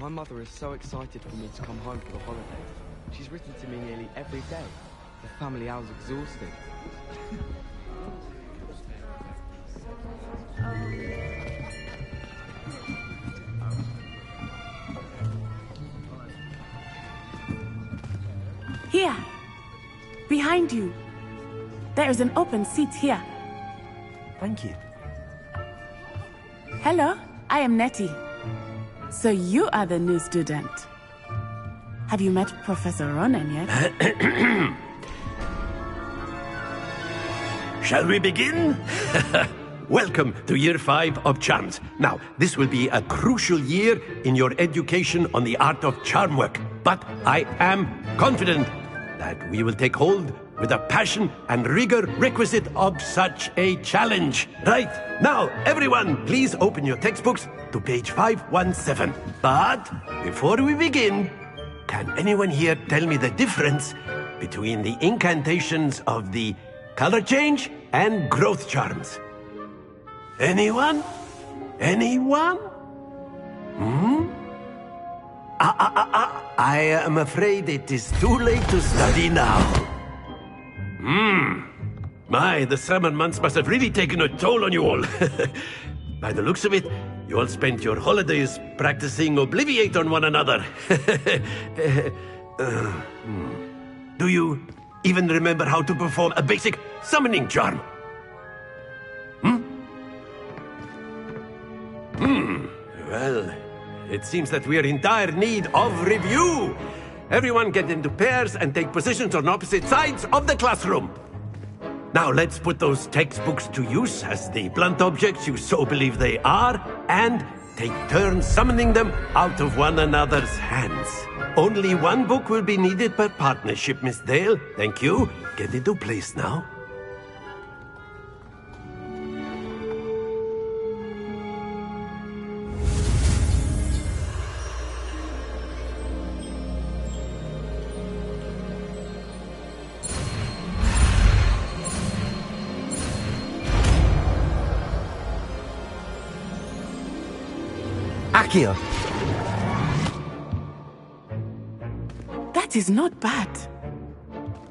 My mother is so excited for me to come home for the holidays. She's written to me nearly every day. The family hour's exhausted. Here. Behind you. There is an open seat here. Thank you. Hello, I am Nettie. So you are the new student. Have you met Professor Ronan yet? Shall we begin? Welcome to Year 5 of Charms. Now, this will be a crucial year in your education on the art of charm work. But I am confident that we will take hold with the passion and rigor requisite of such a challenge. Right, now, everyone, please open your textbooks to page 517. But before we begin, can anyone here tell me the difference between the incantations of the color change and growth charms? Anyone? Anyone? I am afraid it is too late to study now. My, the summer months must have really taken a toll on you all. By the looks of it, you all spent your holidays practicing Obliviate on one another. Do you even remember how to perform a basic summoning charm? Well, it seems that we are in dire need of review. Everyone get into pairs and take positions on opposite sides of the classroom. Now let's put those textbooks to use as the blunt objects you so believe they are, and take turns summoning them out of one another's hands. Only one book will be needed per partnership, Miss Dale. Thank you. Get into place now. Accio! That is not bad.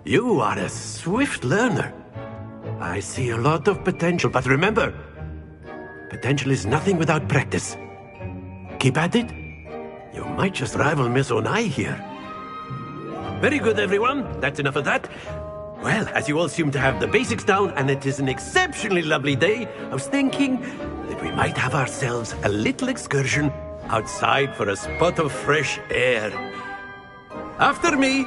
You are a swift learner. I see a lot of potential, but remember, potential is nothing without practice. Keep at it. You might just rival Miss Onai here. Very good, everyone. That's enough of that. Well, as you all seem to have the basics down, and it is an exceptionally lovely day, I was thinking that we might have ourselves a little excursion outside for a spot of fresh air. After me!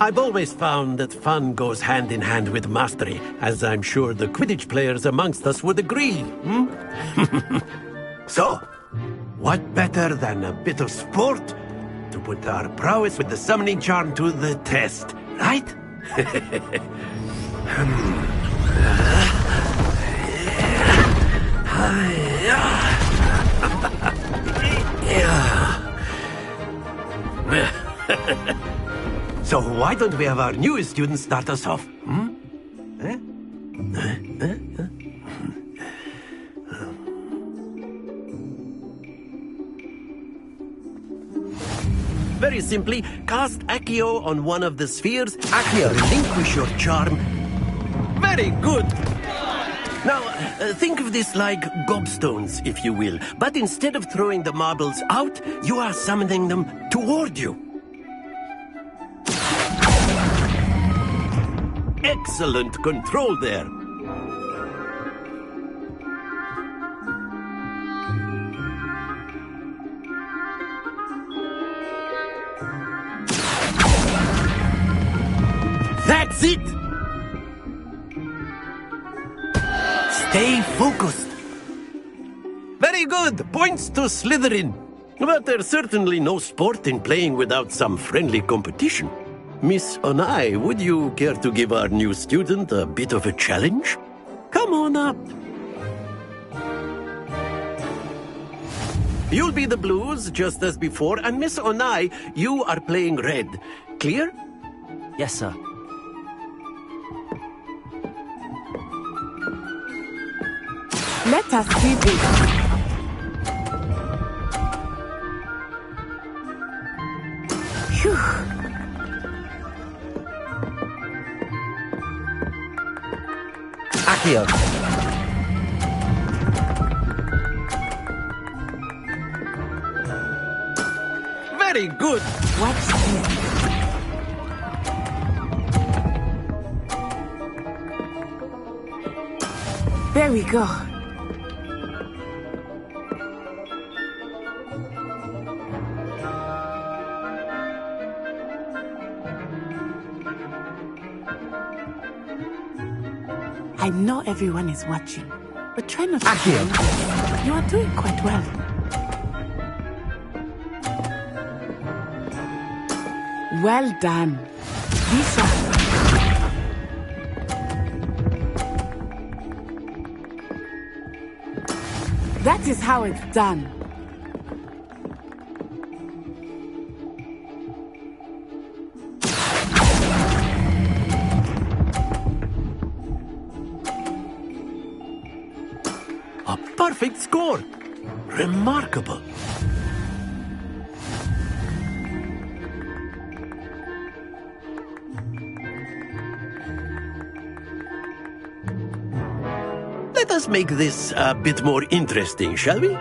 I've always found that fun goes hand in hand with mastery, as I'm sure the Quidditch players amongst us would agree. So, what better than a bit of sport to put our prowess with the summoning charm to the test, right? So why don't we have our newest student start us off? Very simply, cast Accio on one of the spheres. Accio, relinquish your charm. Very good. Now, think of this like gobstones, if you will. But instead of throwing the marbles out, you are summoning them toward you. Excellent control there. That's it! Stay focused. Very good. Points to Slytherin. But there's certainly no sport in playing without some friendly competition. Miss Onai, would you care to give our new student a bit of a challenge? Come on up. You'll be the blues, just as before, and Miss Onai, you are playing red. Clear? Yes, sir. Let us see this. Phew. Accio. Very good. Watch this. There we go. I know everyone is watching, but try not to. Accio. You are doing quite well. Well done. Be sharp. That is how it's done. A perfect score. Remarkable. Let us make this a bit more interesting, shall we?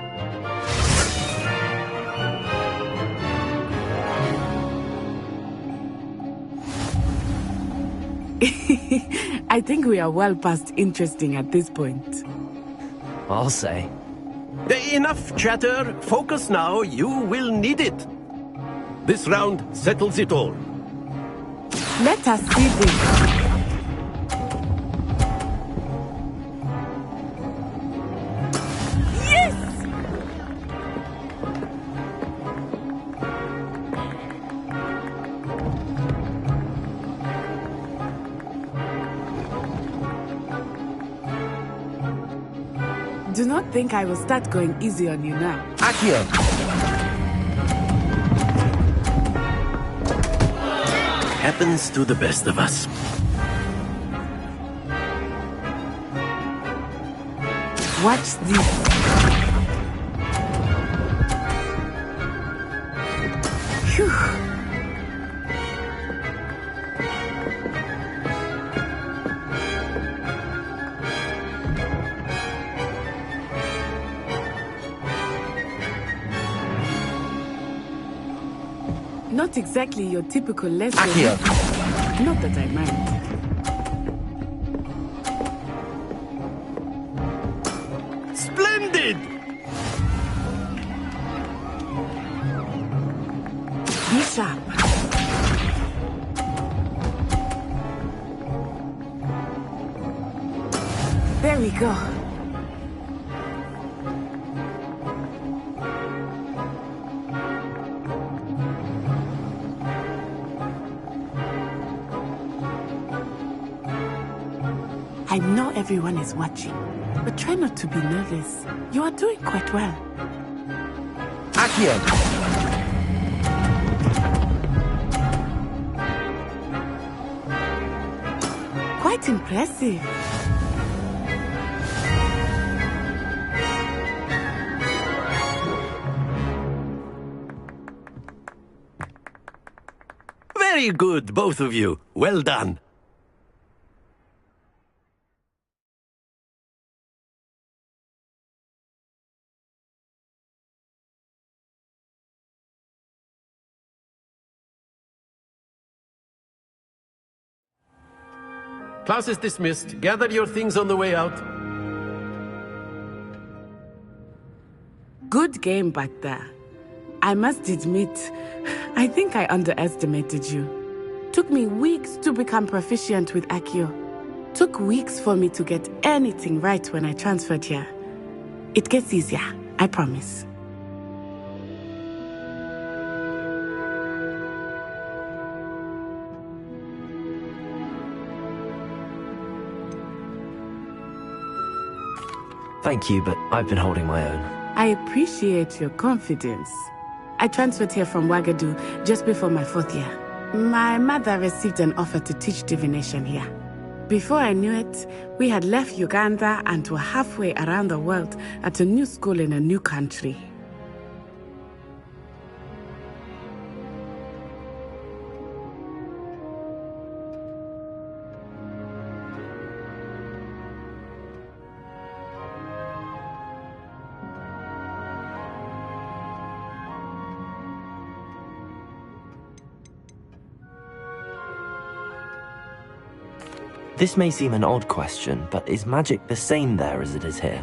I think we are well past interesting at this point. I'll say. Enough chatter. Focus now. You will need it. This round settles it all. Let us see this. Do not think I will start going easy on you now. Accio. Happens to the best of us. Watch this. Phew. Not exactly your typical lesson. Accio. Not that I mind. Splendid! Be sharp. There we go. I know everyone is watching, but try not to be nervous. You are doing quite well. Accio. Quite impressive. Very good, both of you. Well done. Class is dismissed. Gather your things on the way out. Good game back there. I must admit, I think I underestimated you. Took me weeks to become proficient with Accio. Took weeks for me to get anything right when I transferred here. It gets easier, I promise. Thank you, but I've been holding my own. I appreciate your confidence. I transferred here from Wagadu just before my 4th year. My mother received an offer to teach divination here. Before I knew it, we had left Uganda and were halfway around the world at a new school in a new country. This may seem an odd question, but is magic the same there as it is here?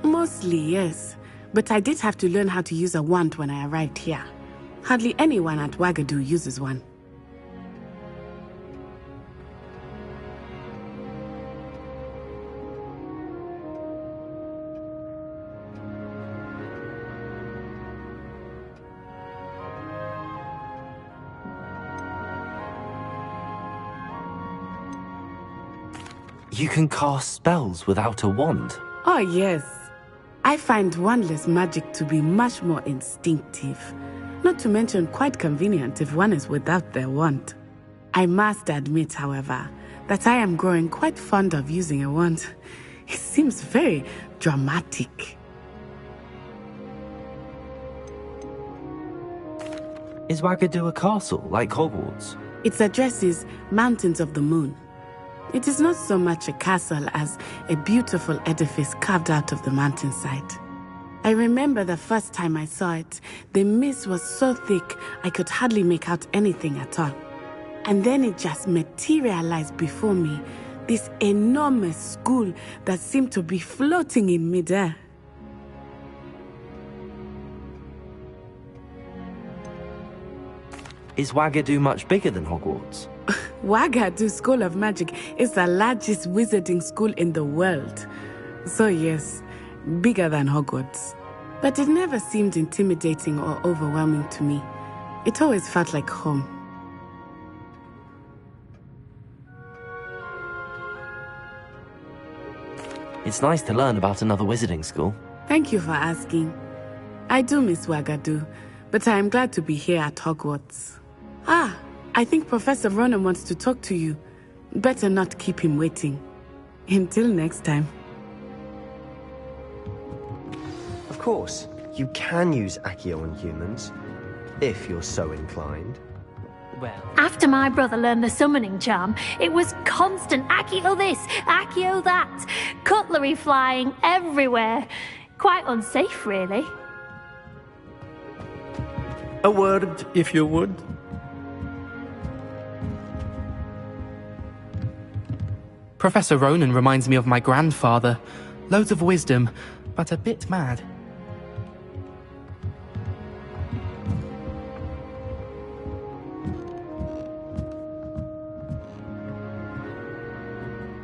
Mostly, yes. But I did have to learn how to use a wand when I arrived here. Hardly anyone at Wagadu uses one. You can cast spells without a wand? Oh, yes. I find wandless magic to be much more instinctive. Not to mention quite convenient if one is without their wand. I must admit, however, that I am growing quite fond of using a wand. It seems very dramatic. Is Wagadu a castle, like Hogwarts? Its address is Mountains of the Moon. It is not so much a castle as a beautiful edifice carved out of the mountainside. I remember the first time I saw it, the mist was so thick I could hardly make out anything at all. And then it just materialized before me, this enormous school that seemed to be floating in midair. Is Wagadu much bigger than Hogwarts? Wagadu School of Magic is the largest wizarding school in the world. So yes, bigger than Hogwarts. But it never seemed intimidating or overwhelming to me. It always felt like home. It's nice to learn about another wizarding school. Thank you for asking. I do miss Wagadu, but I am glad to be here at Hogwarts. I think Professor Ronan wants to talk to you. Better not keep him waiting. Until next time. Of course, you can use Accio on humans, if you're so inclined. Well, After my brother learned the summoning charm, it was constant Accio this, Accio that. Cutlery flying everywhere. Quite unsafe, really. A word, if you would. Professor Ronan reminds me of my grandfather. Loads of wisdom, but a bit mad.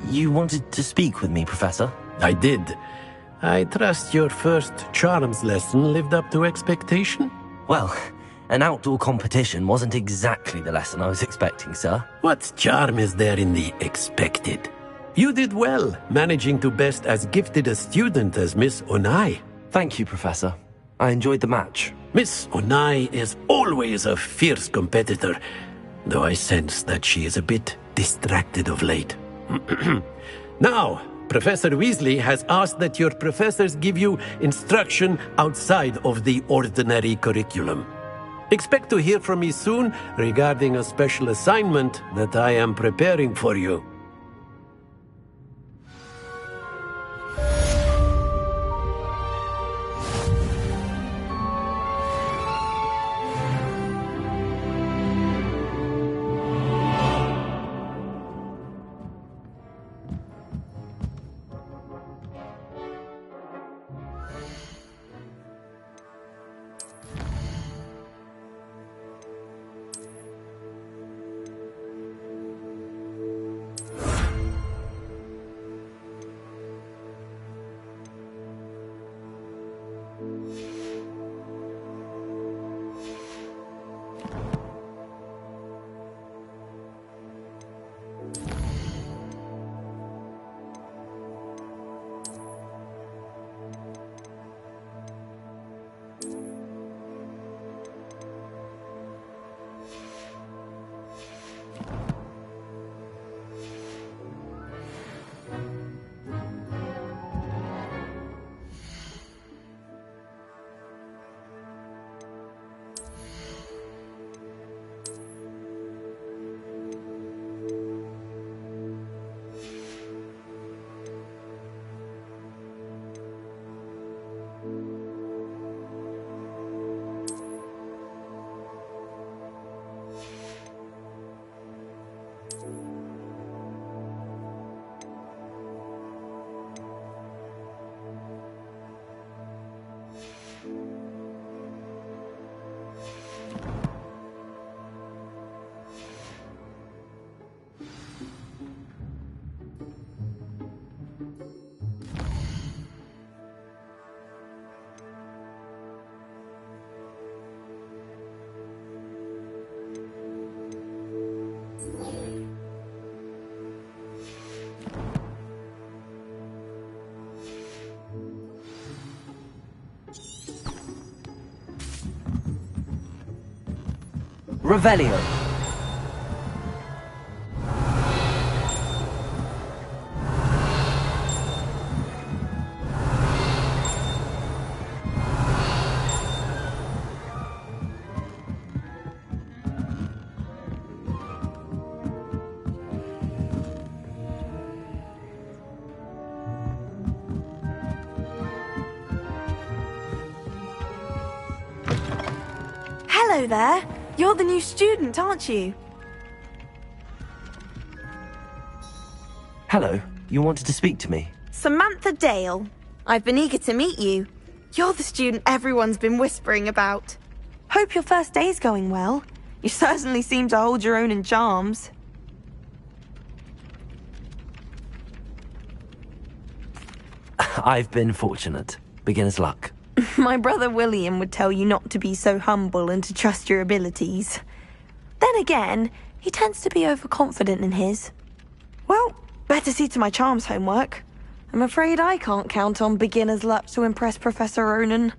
You wanted to speak with me, Professor? I did. I trust your first charms lesson lived up to expectation? Well, an outdoor competition wasn't exactly the lesson I was expecting, sir. What charm is there in the expected? You did well, managing to best as gifted a student as Miss Onai. Thank you, Professor. I enjoyed the match. Miss Onai is always a fierce competitor, though I sense that she is a bit distracted of late. Now, Professor Weasley has asked that your professors give you instruction outside of the ordinary curriculum. Expect to hear from me soon regarding a special assignment that I am preparing for you. Revelio. Hello there. You're the new student, aren't you? Hello. You wanted to speak to me? Samantha Dale. I've been eager to meet you. You're the student everyone's been whispering about. Hope your first day's going well. You certainly seem to hold your own in charms. I've been fortunate. Beginner's luck. My brother William would tell you not to be so humble and to trust your abilities. Then again, he tends to be overconfident in his. Well, better see to my charms homework. I'm afraid I can't count on beginner's luck to impress Professor Ronan.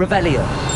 Revelio.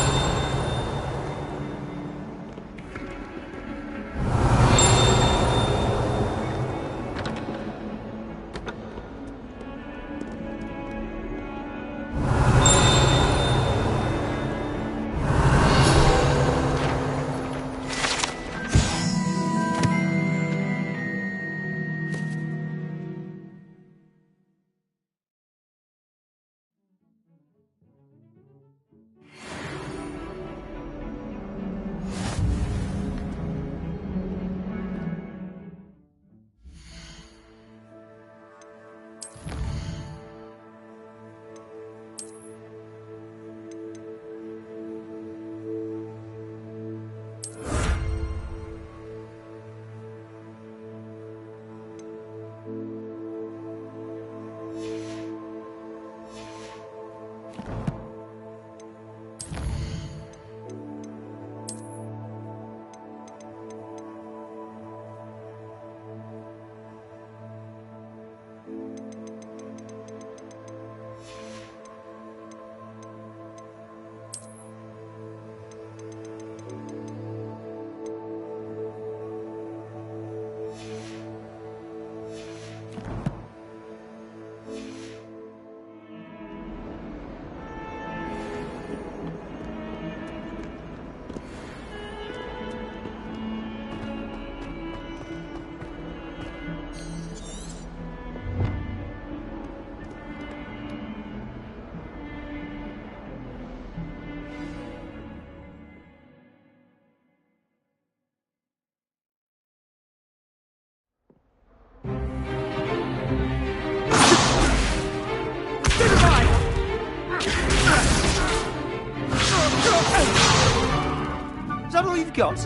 that all you've got?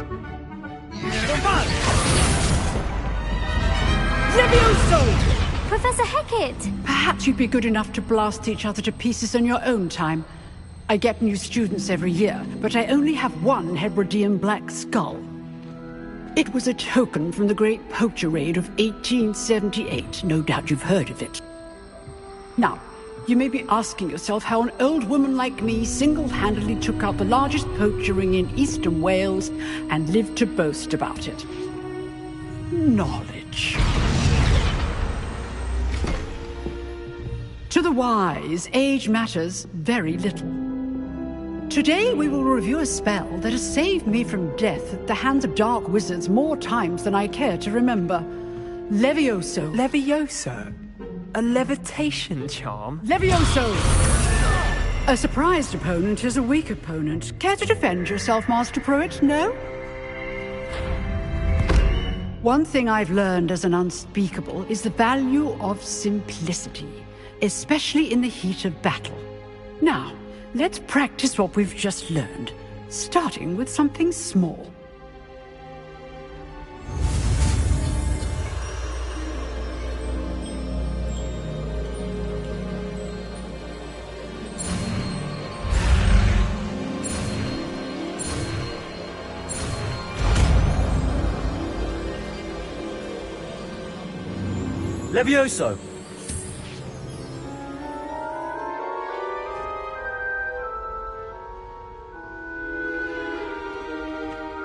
Levioso! Professor Hecat! Perhaps you'd be good enough to blast each other to pieces on your own time. I get new students every year, but I only have one Hebridean black skull. It was a token from the Great Poacher Raid of 1878. No doubt you've heard of it. Now, you may be asking yourself how an old woman like me single-handedly took out the largest poacher ring in eastern Wales and lived to boast about it. Knowledge. To the wise, age matters very little. Today we will review a spell that has saved me from death at the hands of dark wizards more times than I care to remember. Levioso. Levioso? A levitation charm? Levioso! A surprised opponent is a weak opponent. Care to defend yourself, Master Pruitt? No? One thing I've learned as an unspeakable is the value of simplicity, especially in the heat of battle. Now, let's practice what we've just learned, starting with something small. Levioso!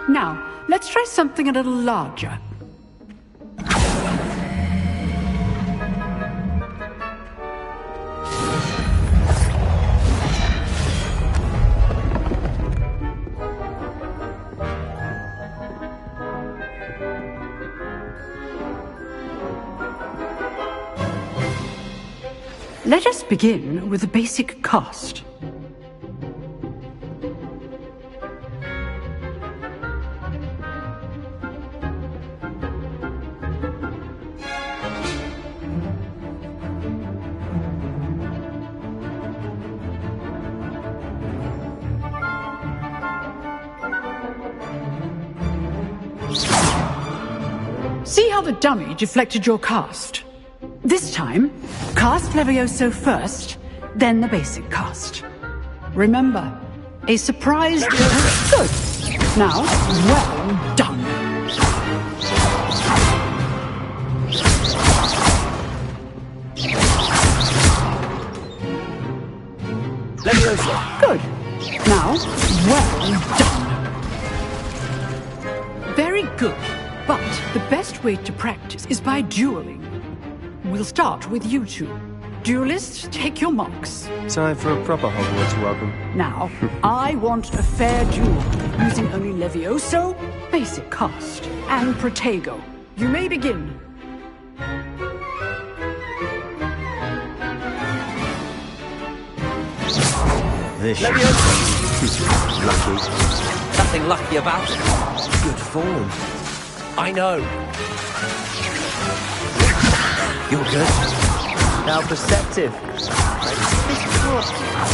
Now, let's try something a little larger. Let us begin with the basic cast. See how the dummy deflected your cast? This time, cast Levioso first, then the basic cast. Remember, a surprise... Good. Now, well done. Levioso! Good. Now, well done. Very good. But the best way to practice is by dueling. We'll start with you two. Duelists, take your marks. Time for a proper Hogwarts welcome. Now, I want a fair duel, using only Levioso, basic cast, and Protego. You may begin. This Lucky. Nothing lucky about it. Good form. I know. You're good. How perceptive.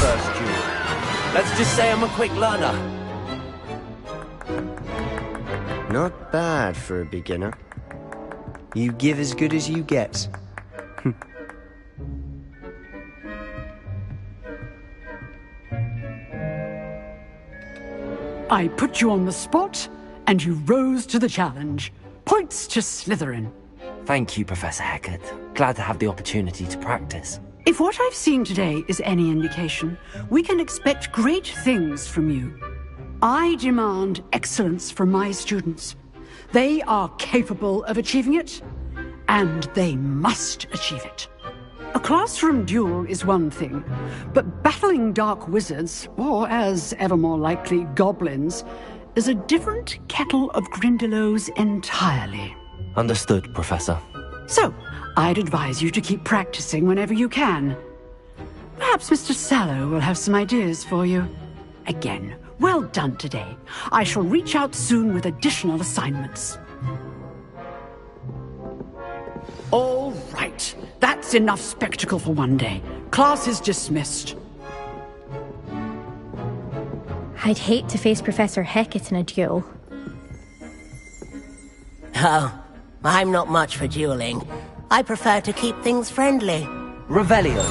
First duel. Let's just say I'm a quick learner. Not bad for a beginner. You give as good as you get. I put you on the spot, and you rose to the challenge. Points to Slytherin. Thank you, Professor Hecat. Glad to have the opportunity to practice. If what I've seen today is any indication, we can expect great things from you. I demand excellence from my students. They are capable of achieving it, and they must achieve it. A classroom duel is one thing, but battling dark wizards, or as ever more likely, goblins, is a different kettle of Grindylows entirely. Understood, Professor. So, I'd advise you to keep practicing whenever you can. Perhaps Mr. Sallow will have some ideas for you. Again, well done today. I shall reach out soon with additional assignments. All right. That's enough spectacle for one day. Class is dismissed. I'd hate to face Professor Hecat in a duel. Oh, I'm not much for dueling. I prefer to keep things friendly. Revelio.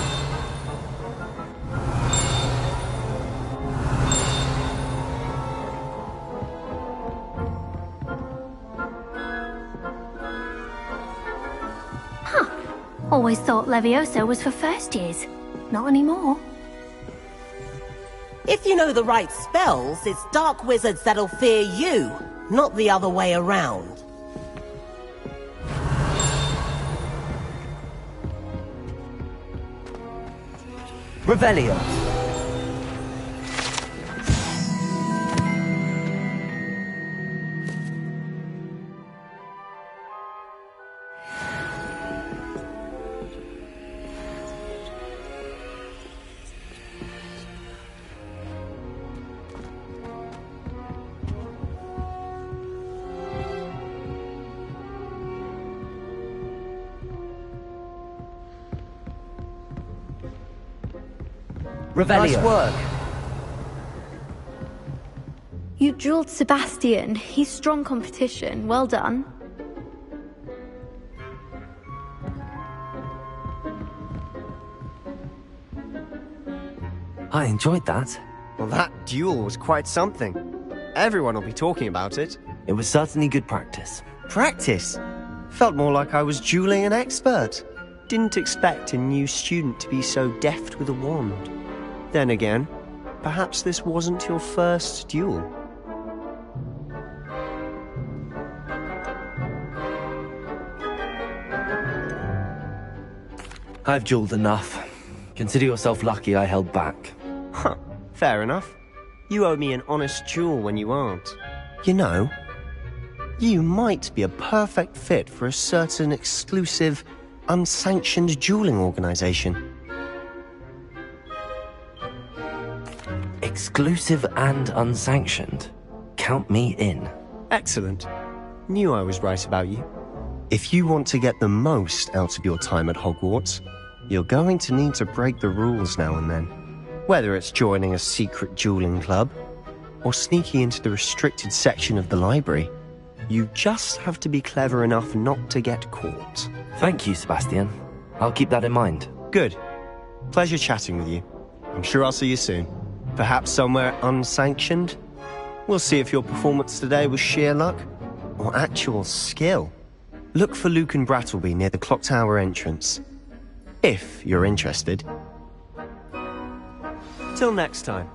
Always thought Levioso was for first years. Not anymore. If you know the right spells, it's dark wizards that'll fear you, not the other way around. Revelio. Nice work. You drilled Sebastian. He's strong competition. Well done. I enjoyed that. Well, that duel was quite something. Everyone will be talking about it. It was certainly good practice. Practice? Felt more like I was dueling an expert. Didn't expect a new student to be so deft with a wand. Then again, perhaps this wasn't your first duel. I've dueled enough. Consider yourself lucky I held back. Huh, fair enough. You owe me an honest duel when you aren't. You know, you might be a perfect fit for a certain exclusive, unsanctioned dueling organization. Exclusive and unsanctioned. Count me in. Excellent. Knew I was right about you. If you want to get the most out of your time at Hogwarts, you're going to need to break the rules now and then. Whether it's joining a secret dueling club, or sneaking into the restricted section of the library, you just have to be clever enough not to get caught. Thank you, Sebastian. I'll keep that in mind. Good. Pleasure chatting with you. I'm sure I'll see you soon. Perhaps somewhere unsanctioned? We'll see if your performance today was sheer luck or actual skill. Look for Luke and Brattleby near the clock tower entrance. If you're interested. Till next time.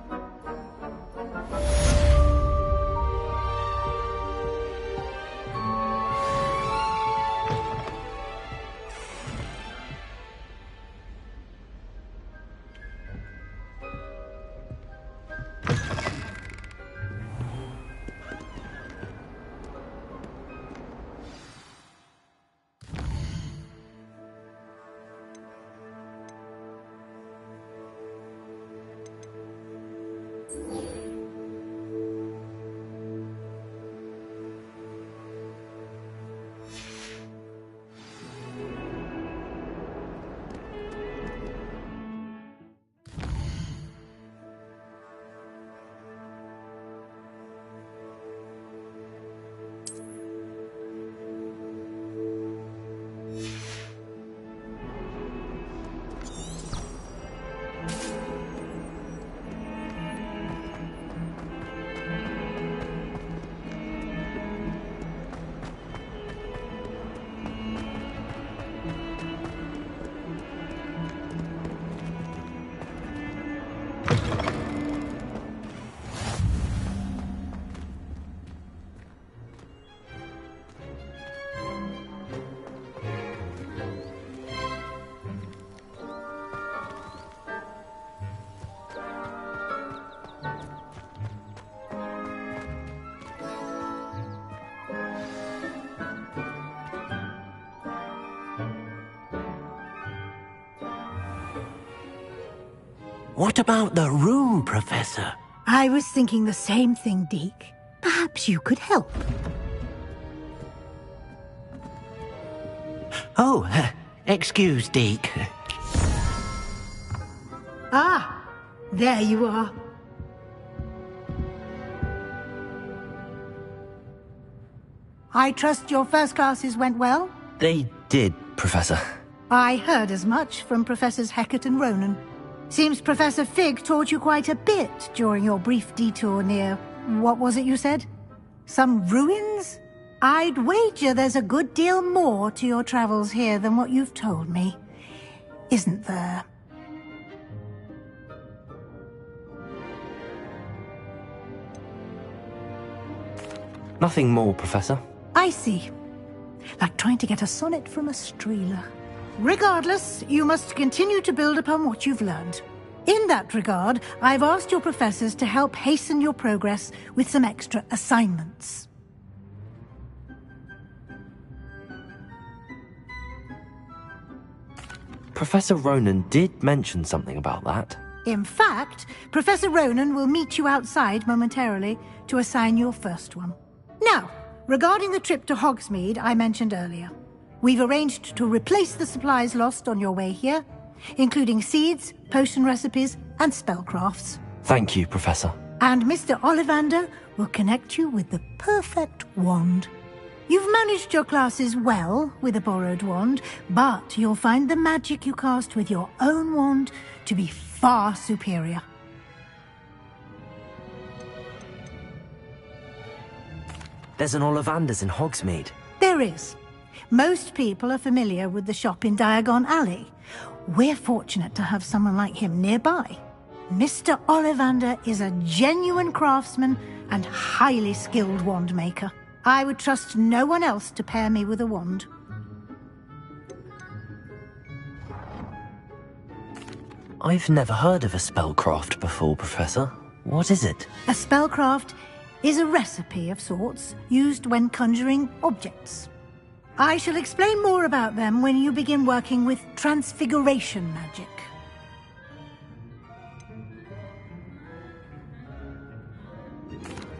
What about the room, Professor? I was thinking the same thing, Deke. Perhaps you could help. Oh, excuse, Deke. Ah, there you are. I trust your first classes went well? They did, Professor. I heard as much from Professors Hecat and Ronan. Seems Professor Fig taught you quite a bit during your brief detour near... what was it you said? Some ruins? I'd wager there's a good deal more to your travels here than what you've told me. Isn't there? Nothing more, Professor. I see. Like trying to get a sonnet from a streeler. Regardless, you must continue to build upon what you've learned. In that regard, I've asked your professors to help hasten your progress with some extra assignments. Professor Ronan did mention something about that. In fact, Professor Ronan will meet you outside momentarily to assign your first one. Now, regarding the trip to Hogsmeade I mentioned earlier, we've arranged to replace the supplies lost on your way here, including seeds, potion recipes, and spellcrafts. Thank you, Professor. And Mr. Ollivander will connect you with the perfect wand. You've managed your classes well with a borrowed wand, but you'll find the magic you cast with your own wand to be far superior. There's an Ollivander's in Hogsmeade. There is. Most people are familiar with the shop in Diagon Alley. We're fortunate to have someone like him nearby. Mr. Ollivander is a genuine craftsman and highly skilled wand maker. I would trust no one else to pair me with a wand. I've never heard of a spellcraft before, Professor. What is it? A spellcraft is a recipe of sorts used when conjuring objects. I shall explain more about them when you begin working with transfiguration magic.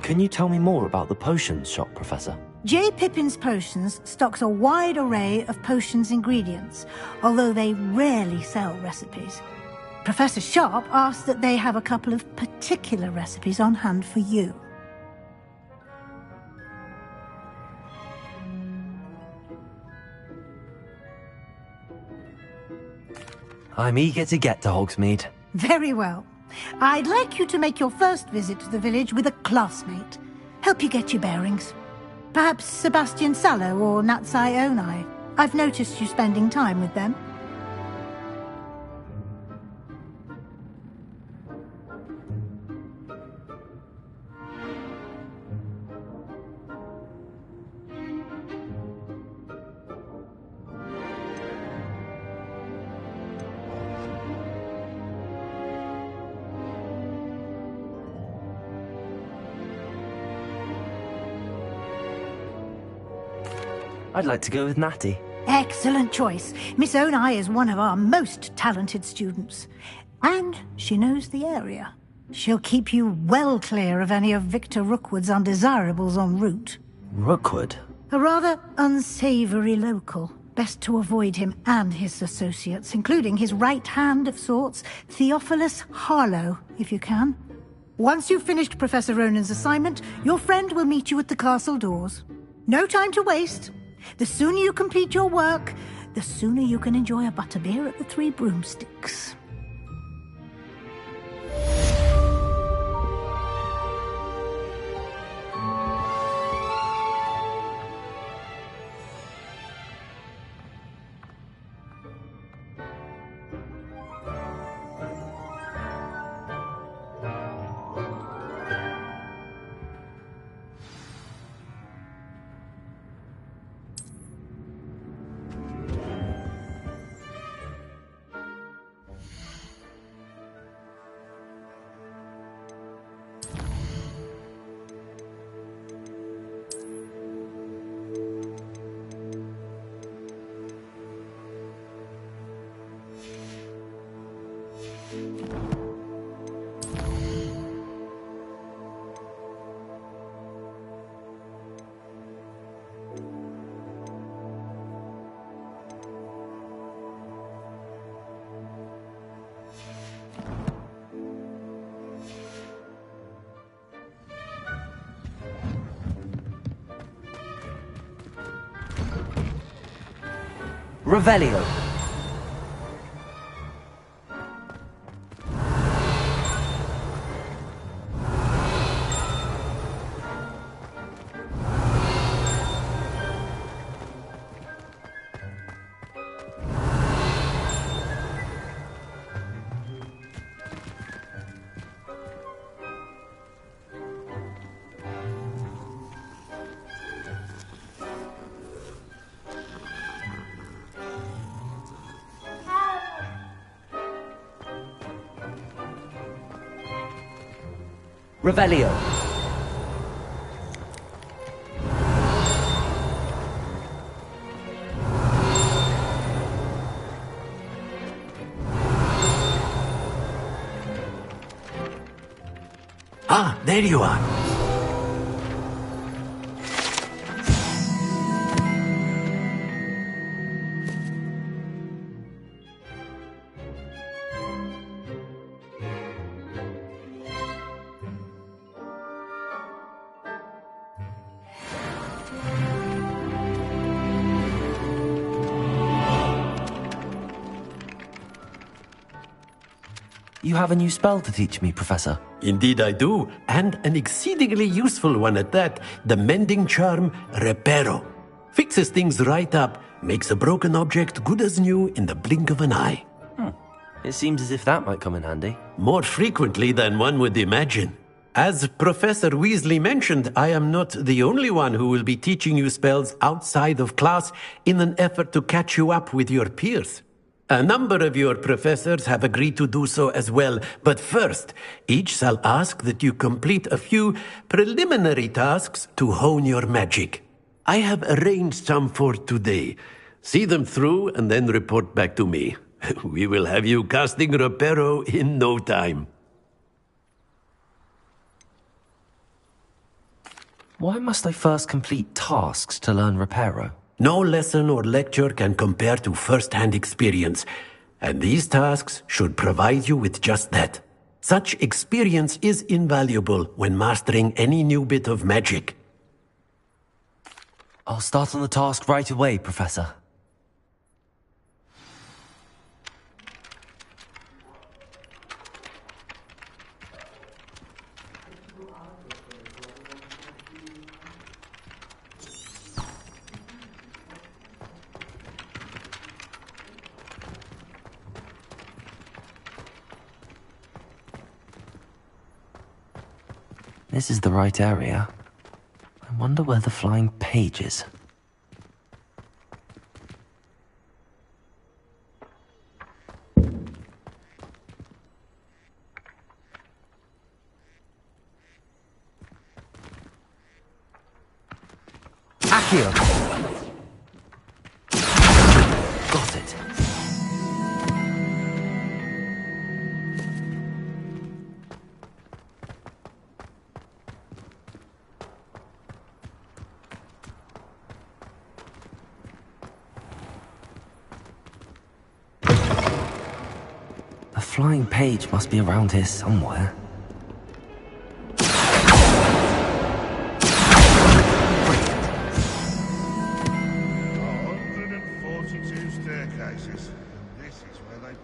Can you tell me more about the potions shop, Professor? J. Pippin's Potions stocks a wide array of potions ingredients, although they rarely sell recipes. Professor Sharp asked that they have a couple of particular recipes on hand for you. I'm eager to get to Hogsmeade. Very well. I'd like you to make your first visit to the village with a classmate. Help you get your bearings. Perhaps Sebastian Sallow or Natsai Onai. I've noticed you spending time with them. I'd like to go with Natty. Excellent choice. Miss Onai is one of our most talented students. And she knows the area. She'll keep you well clear of any of Victor Rookwood's undesirables en route. Rookwood? A rather unsavory local. Best to avoid him and his associates, including his right hand of sorts, Theophilus Harlow, if you can. Once you've finished Professor Ronan's assignment, your friend will meet you at the castle doors. No time to waste. The sooner you complete your work, the sooner you can enjoy a butterbeer at the Three Broomsticks. Revelio. Revelio. Ah, there you are. You have a new spell to teach me, Professor. Indeed I do, and an exceedingly useful one at that. The mending charm, Reparo. Fixes things right up, makes a broken object good as new in the blink of an eye. It seems as if that might come in handy. More frequently than one would imagine. As Professor Weasley mentioned, I am not the only one who will be teaching you spells outside of class in an effort to catch you up with your peers. A number of your professors have agreed to do so as well, but first, each shall ask that you complete a few preliminary tasks to hone your magic. I have arranged some for today. See them through and then report back to me. We will have you casting Reparo in no time. Why must I first complete tasks to learn Reparo? No lesson or lecture can compare to first-hand experience, and these tasks should provide you with just that. Such experience is invaluable when mastering any new bit of magic. I'll start on the task right away, Professor. This is the right area. I wonder where the flying page is. Accio! Got it. The flying page must be around here somewhere. 142 staircases. This is where they...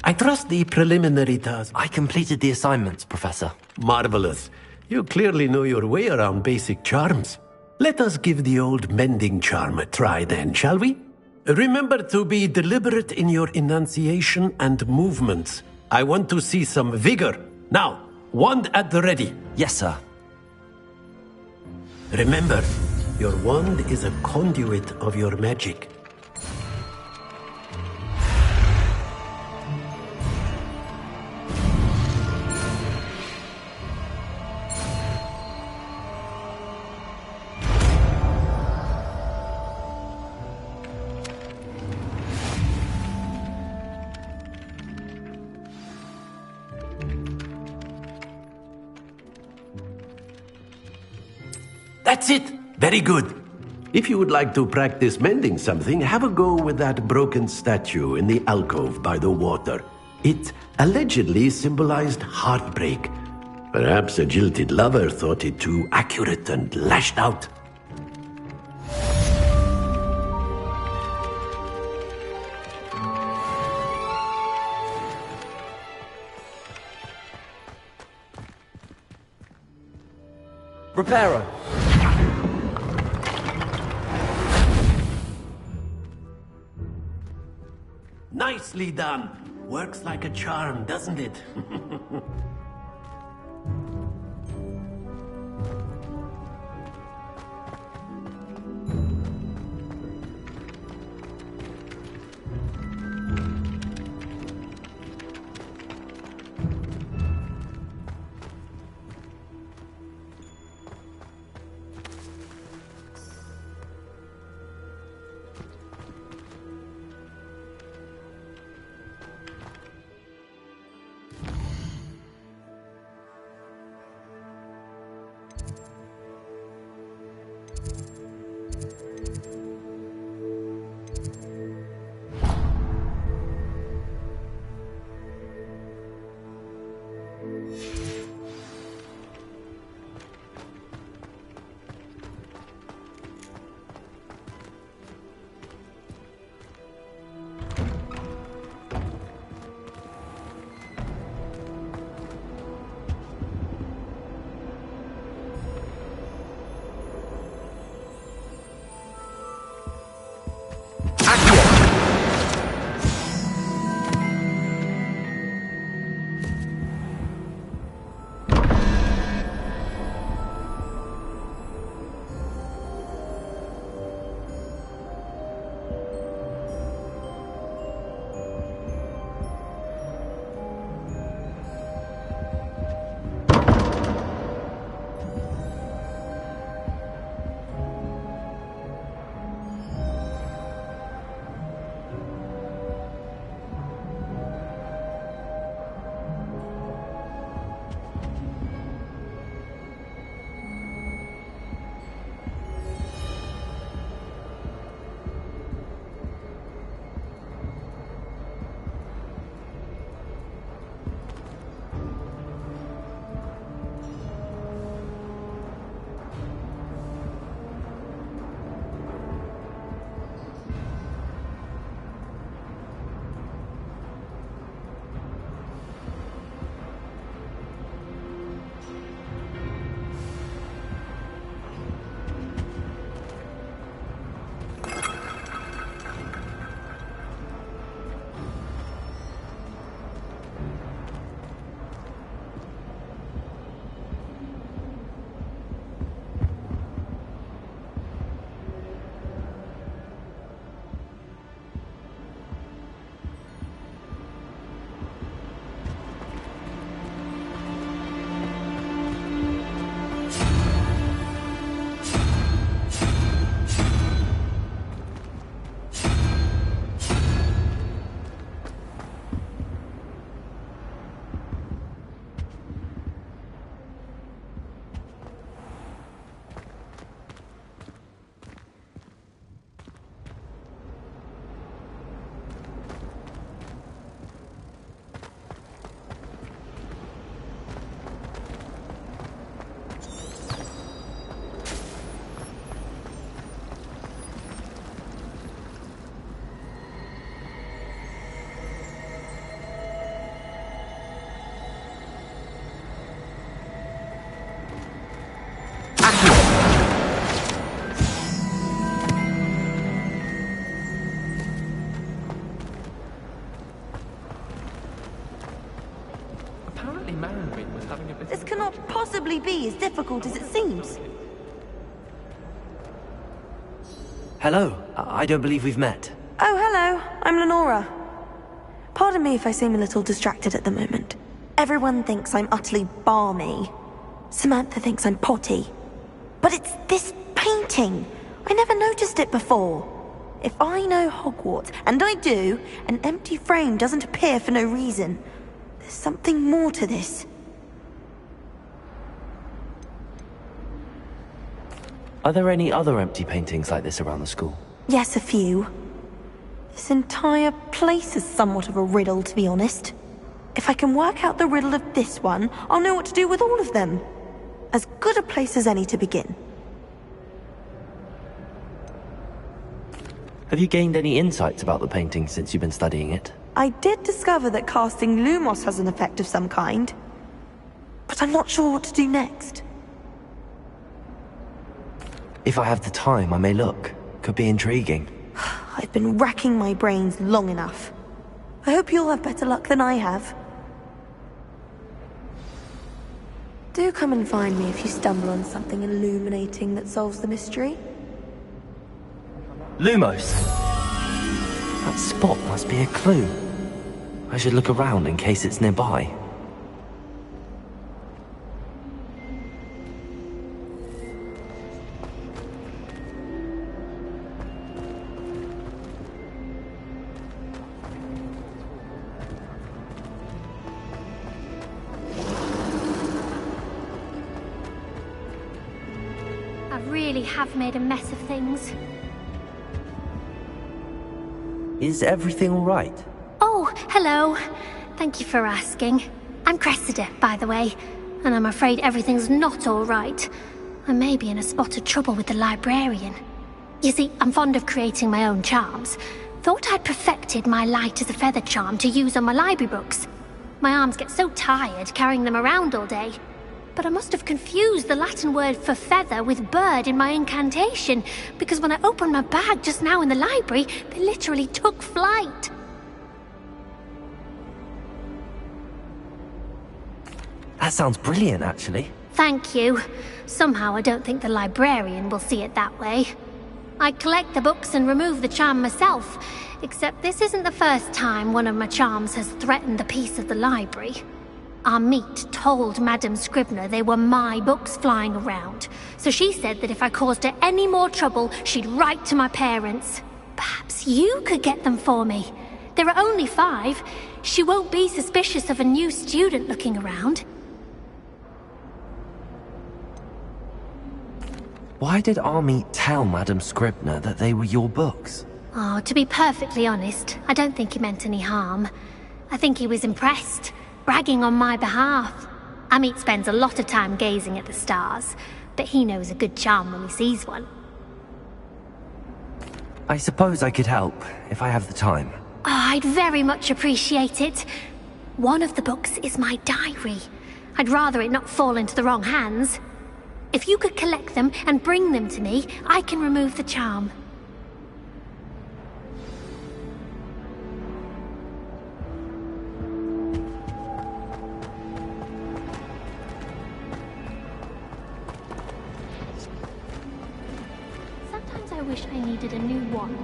I trust the preliminary task. I completed the assignments, Professor. Marvelous. You clearly know your way around basic charms. Let us give the old mending charm a try then, shall we? Remember to be deliberate in your enunciation and movements. I want to see some vigor. Now, wand at the ready. Yes, sir. Remember, your wand is a conduit of your magic. That's it! Very good. If you would like to practice mending something, have a go with that broken statue in the alcove by the water. It allegedly symbolized heartbreak. Perhaps a jilted lover thought it too accurate and lashed out. Reparo! Nicely done. Works like a charm, doesn't it? This cannot possibly be as difficult as it seems. Hello. I don't believe we've met. Oh, hello. I'm Lenora. Pardon me if I seem a little distracted at the moment. Everyone thinks I'm utterly balmy. Samantha thinks I'm potty. But it's this painting. I never noticed it before. If I know Hogwarts, and I do, an empty frame doesn't appear for no reason. There's something more to this. Are there any other empty paintings like this around the school? Yes, a few. This entire place is somewhat of a riddle, to be honest. If I can work out the riddle of this one, I'll know what to do with all of them. As good a place as any to begin. Have you gained any insights about the painting since you've been studying it? I did discover that casting Lumos has an effect of some kind, but I'm not sure what to do next. If I have the time, I may look. Could be intriguing. I've been racking my brains long enough. I hope you'll have better luck than I have. Do come and find me if you stumble on something illuminating that solves the mystery. Lumos! That spot must be a clue. I should look around in case it's nearby. I really have made a mess of things. Is everything all right? Oh, hello. Thank you for asking. I'm Cressida, by the way, and I'm afraid everything's not all right. I may be in a spot of trouble with the librarian. You see, I'm fond of creating my own charms. Thought I'd perfected my light as a feather charm to use on my library books. My arms get so tired carrying them around all day. But I must have confused the Latin word for feather with bird in my incantation, because when I opened my bag just now in the library, they literally took flight. That sounds brilliant, actually. Thank you. Somehow I don't think the librarian will see it that way. I collect the books and remove the charm myself, except this isn't the first time one of my charms has threatened the peace of the library. Amit told Madame Scribner they were my books flying around, so she said that if I caused her any more trouble, she'd write to my parents. Perhaps you could get them for me. There are only 5. She won't be suspicious of a new student looking around. Why did Amit tell Madame Scribner that they were your books? Oh, to be perfectly honest, I don't think he meant any harm. I think he was impressed, bragging on my behalf. Amit spends a lot of time gazing at the stars, but he knows a good charm when he sees one. I suppose I could help, if I have the time. Oh, I'd very much appreciate it. One of the books is my diary. I'd rather it not fall into the wrong hands. If you could collect them and bring them to me, I can remove the charm. Sometimes I wish I needed a new wand.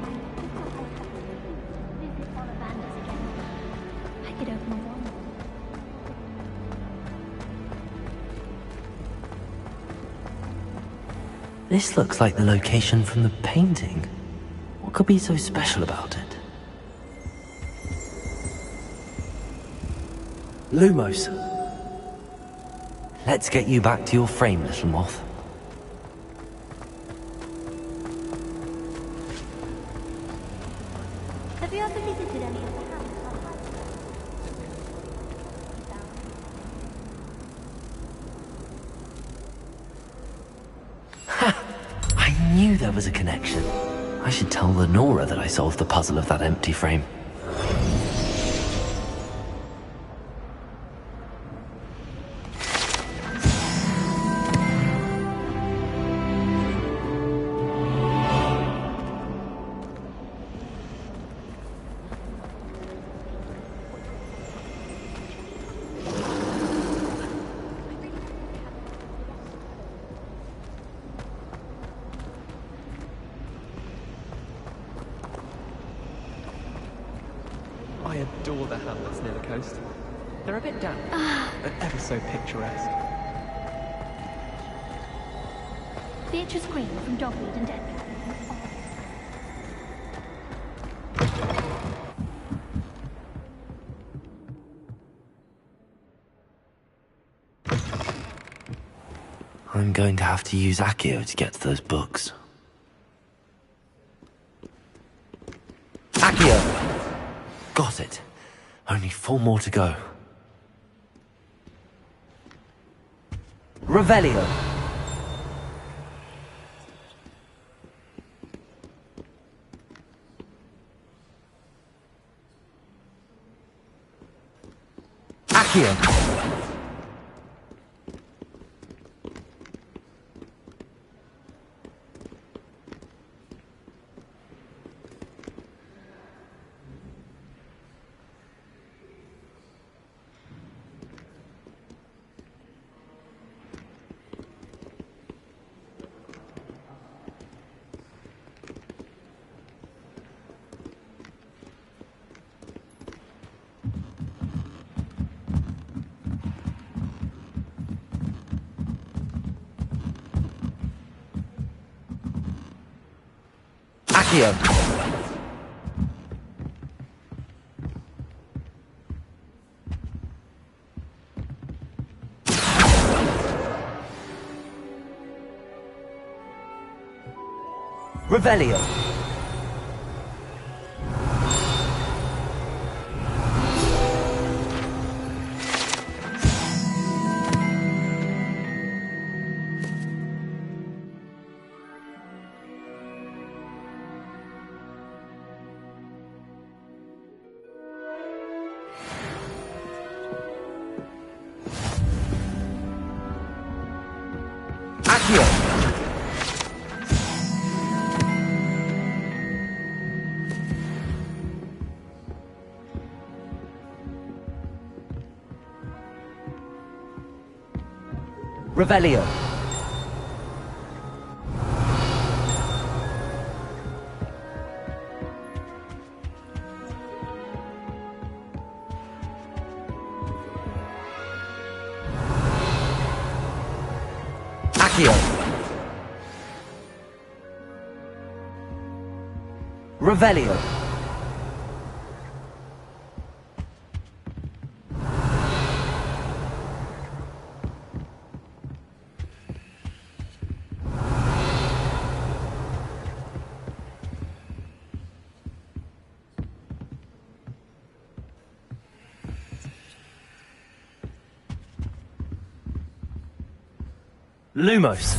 Visit Ollivanders again. I could open a wand. This looks like the location from the painting. What could be so special about it? Lumos. Let's get you back to your frame, little moth. Have you ever visited any of the houses? I knew there was a connection. I should tell Lenora that I solved the puzzle of that empty frame. I adore the hamlets near the coast. They're a bit damp, but ever so picturesque. Beatrice Green from Dogwood and Denver. I'm going to have to use Accio to get to those books. Accio! Got it. Only 4 more to go. Revelio. Accio. Accio. Revelio. Accio. Revelio. Accio. Revelio. Lumos.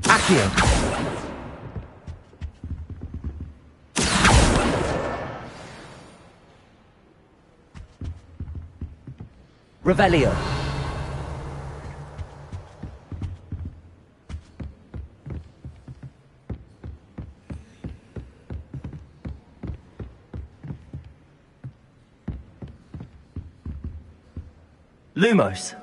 Accio. Revelio. Lumos.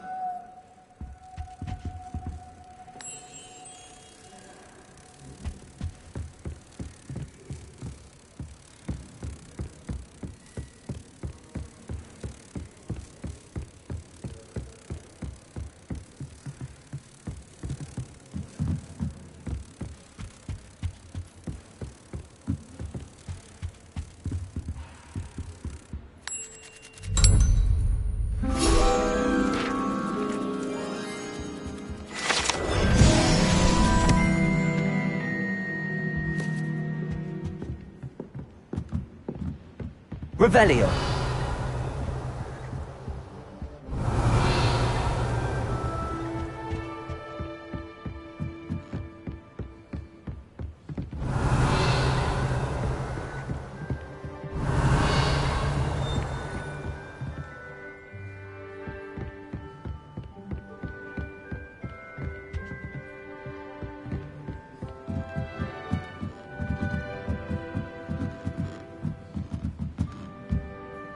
Revelio.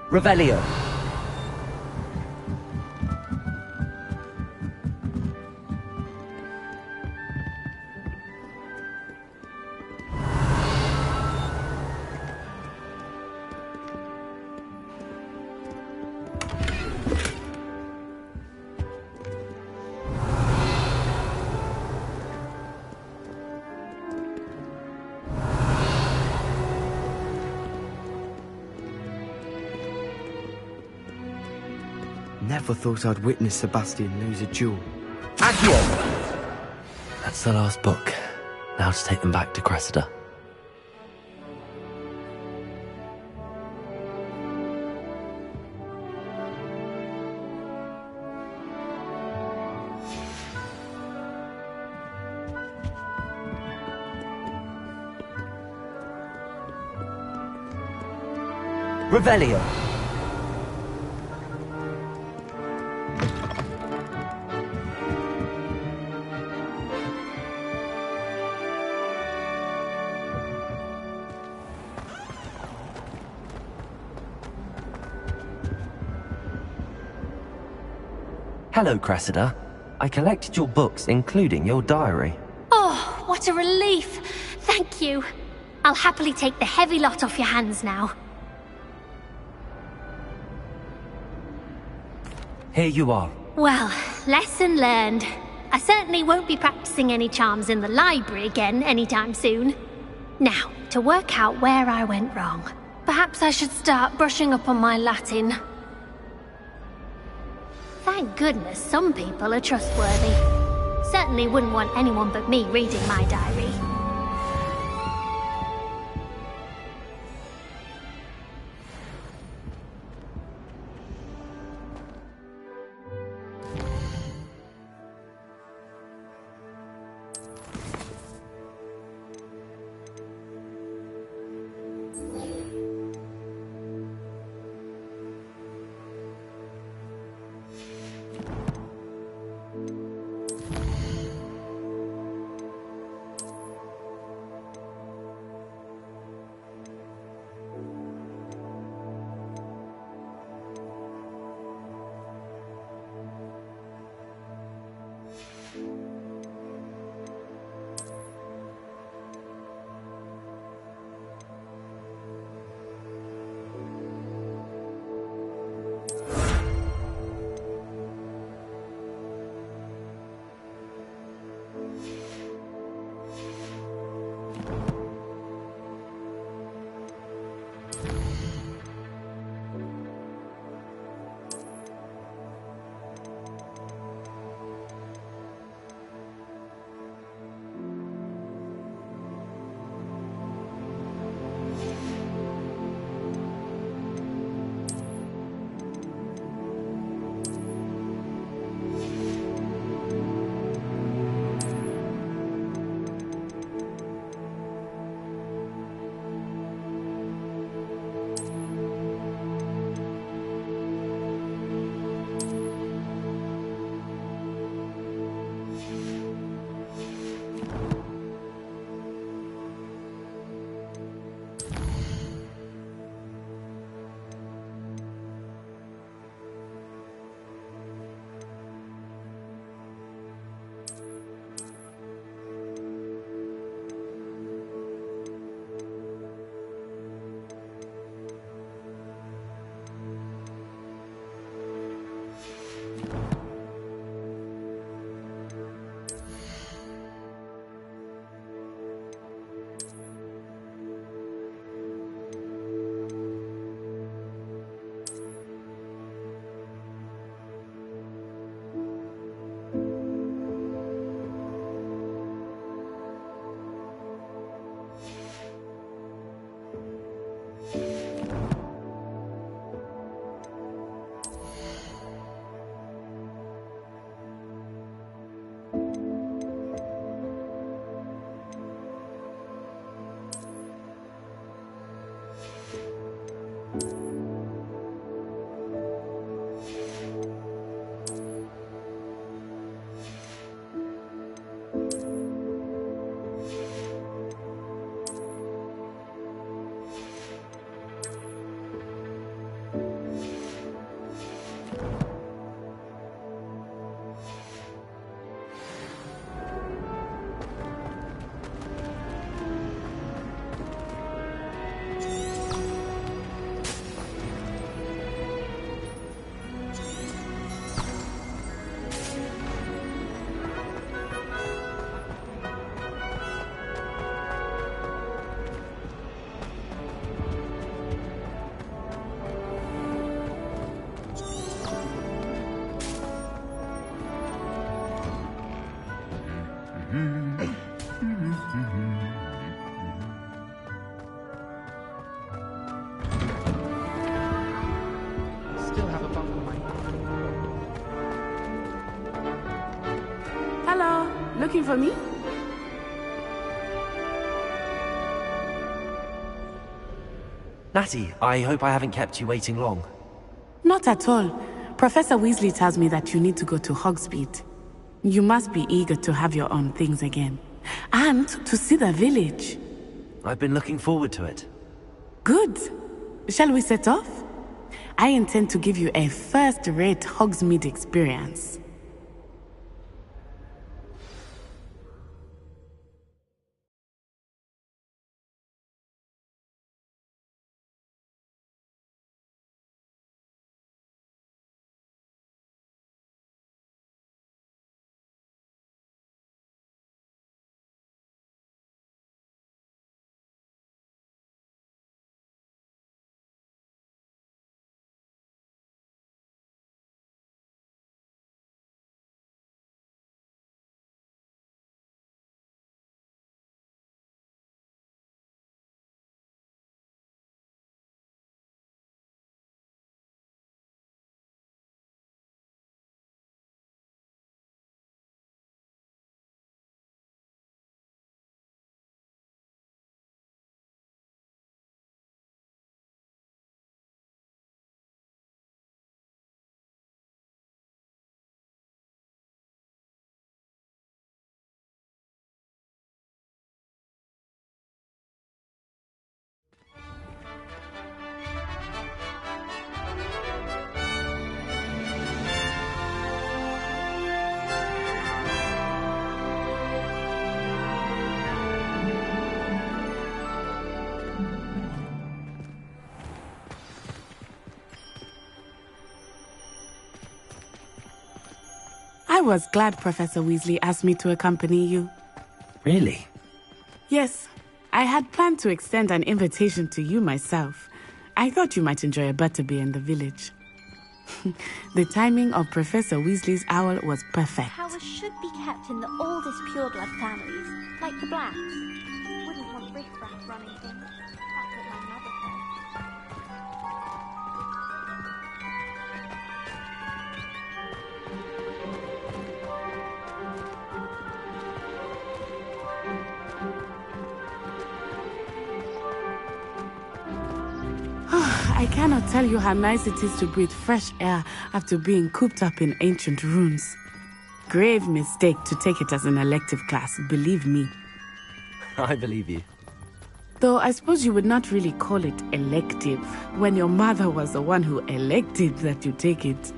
Revelio. Never thought I'd witness Sebastian lose a duel. Accio! That's the last book. Now to take them back to Cressida. Revelio. Hello, Cressida. I collected your books, including your diary. Oh, what a relief. Thank you. I'll happily take the heavy lot off your hands now. Here you are. Well, lesson learned. I certainly won't be practicing any charms in the library again anytime soon. Now, to work out where I went wrong. Perhaps I should start brushing up on my Latin. Thank goodness some people are trustworthy. Certainly wouldn't want anyone but me reading my diary. for me? Natty, I hope I haven't kept you waiting long. Not at all. Professor Weasley tells me that you need to go to Hogsmeade. You must be eager to have your own things again. And to see the village. I've been looking forward to it. Good. Shall we set off? I intend to give you a first-rate Hogsmeade experience. I was glad Professor Weasley asked me to accompany you. Really? Yes. I had planned to extend an invitation to you myself. I thought you might enjoy a butterbeer in the village. The timing of Professor Weasley's owl was perfect. Powers should be kept in the oldest pureblood families, like the Blacks. Wouldn't want riffraff running things. That's what my mother said. I cannot tell you how nice it is to breathe fresh air after being cooped up in ancient ruins. Grave mistake to take it as an elective class, believe me. I believe you. Though I suppose you would not really call it elective when your mother was the one who elected that you take it.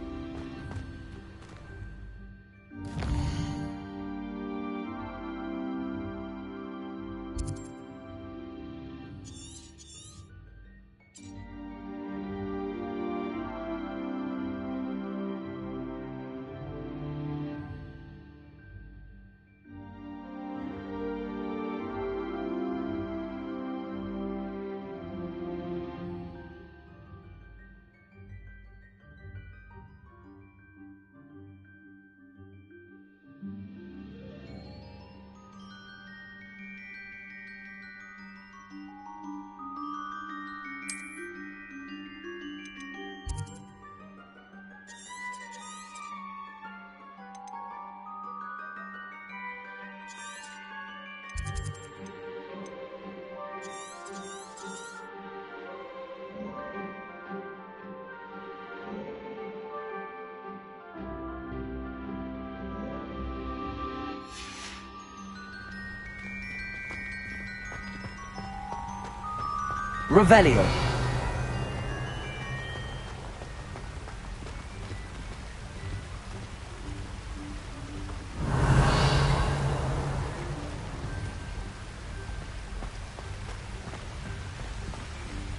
Revelio.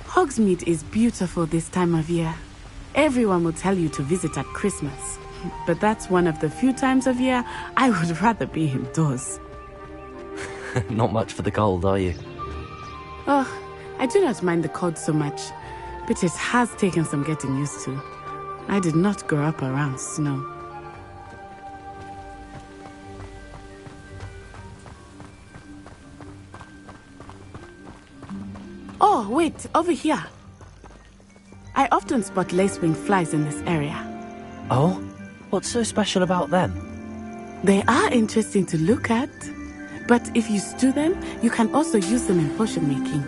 Hogsmeade is beautiful this time of year. Everyone will tell you to visit at Christmas. But that's one of the few times of year I would rather be indoors. Not much for the cold, are you? Oh, I do not mind the cold so much, but it has taken some getting used to. I did not grow up around snow. Oh, wait, over here. I often spot lacewing flies in this area. Oh? What's so special about them? They are interesting to look at, but if you stew them, you can also use them in potion making.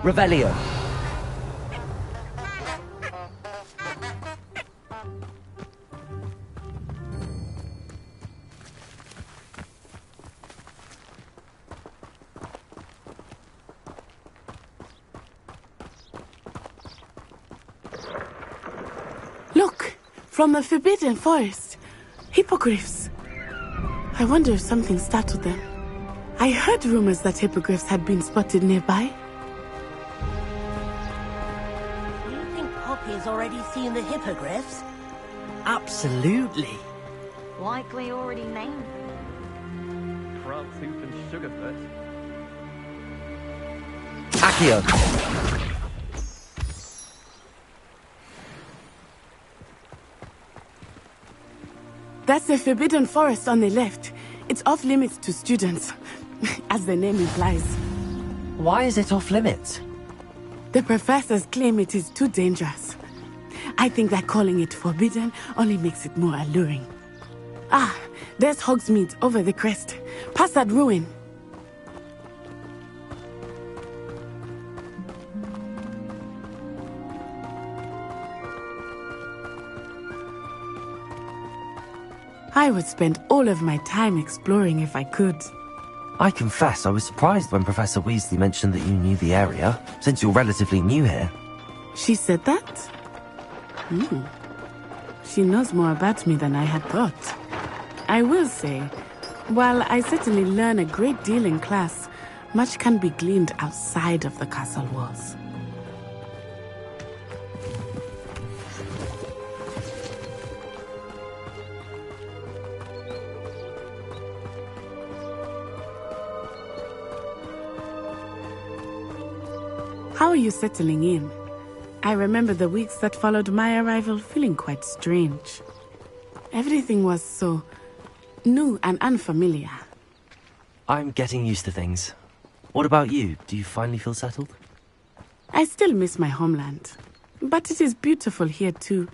Revelio. Look! From the Forbidden Forest. Hippogriffs. I wonder if something startled them. I heard rumors that hippogriffs had been spotted nearby. Do you think Poppy's already seen the hippogriffs? Absolutely. Likely already named. Frog soup and sugarfoot. Accio. That's the Forbidden Forest on the left. It's off limits to students, as the name implies. Why is it off limits? The professors claim it is too dangerous. I think that calling it forbidden only makes it more alluring. Ah, there's Hogsmeade over the crest. Past that ruin. I would spend all of my time exploring if I could. I confess I was surprised when Professor Weasley mentioned that you knew the area, since you're relatively new here. She said that? She knows more about me than I had thought. I will say, while I certainly learn a great deal in class, much can be gleaned outside of the castle walls. How are you settling in? I remember the weeks that followed my arrival feeling quite strange. Everything was so new and unfamiliar. I'm getting used to things. What about you? Do you finally feel settled? I still miss my homeland, but it is beautiful here too.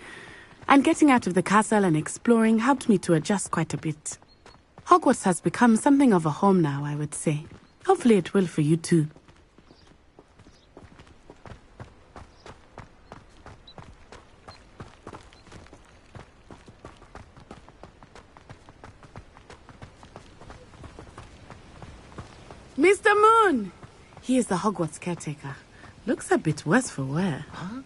And getting out of the castle and exploring helped me to adjust quite a bit. Hogwarts has become something of a home now, I would say. Hopefully it will for you too. Mr. Moon! He is the Hogwarts caretaker. Looks a bit worse for wear. Huh?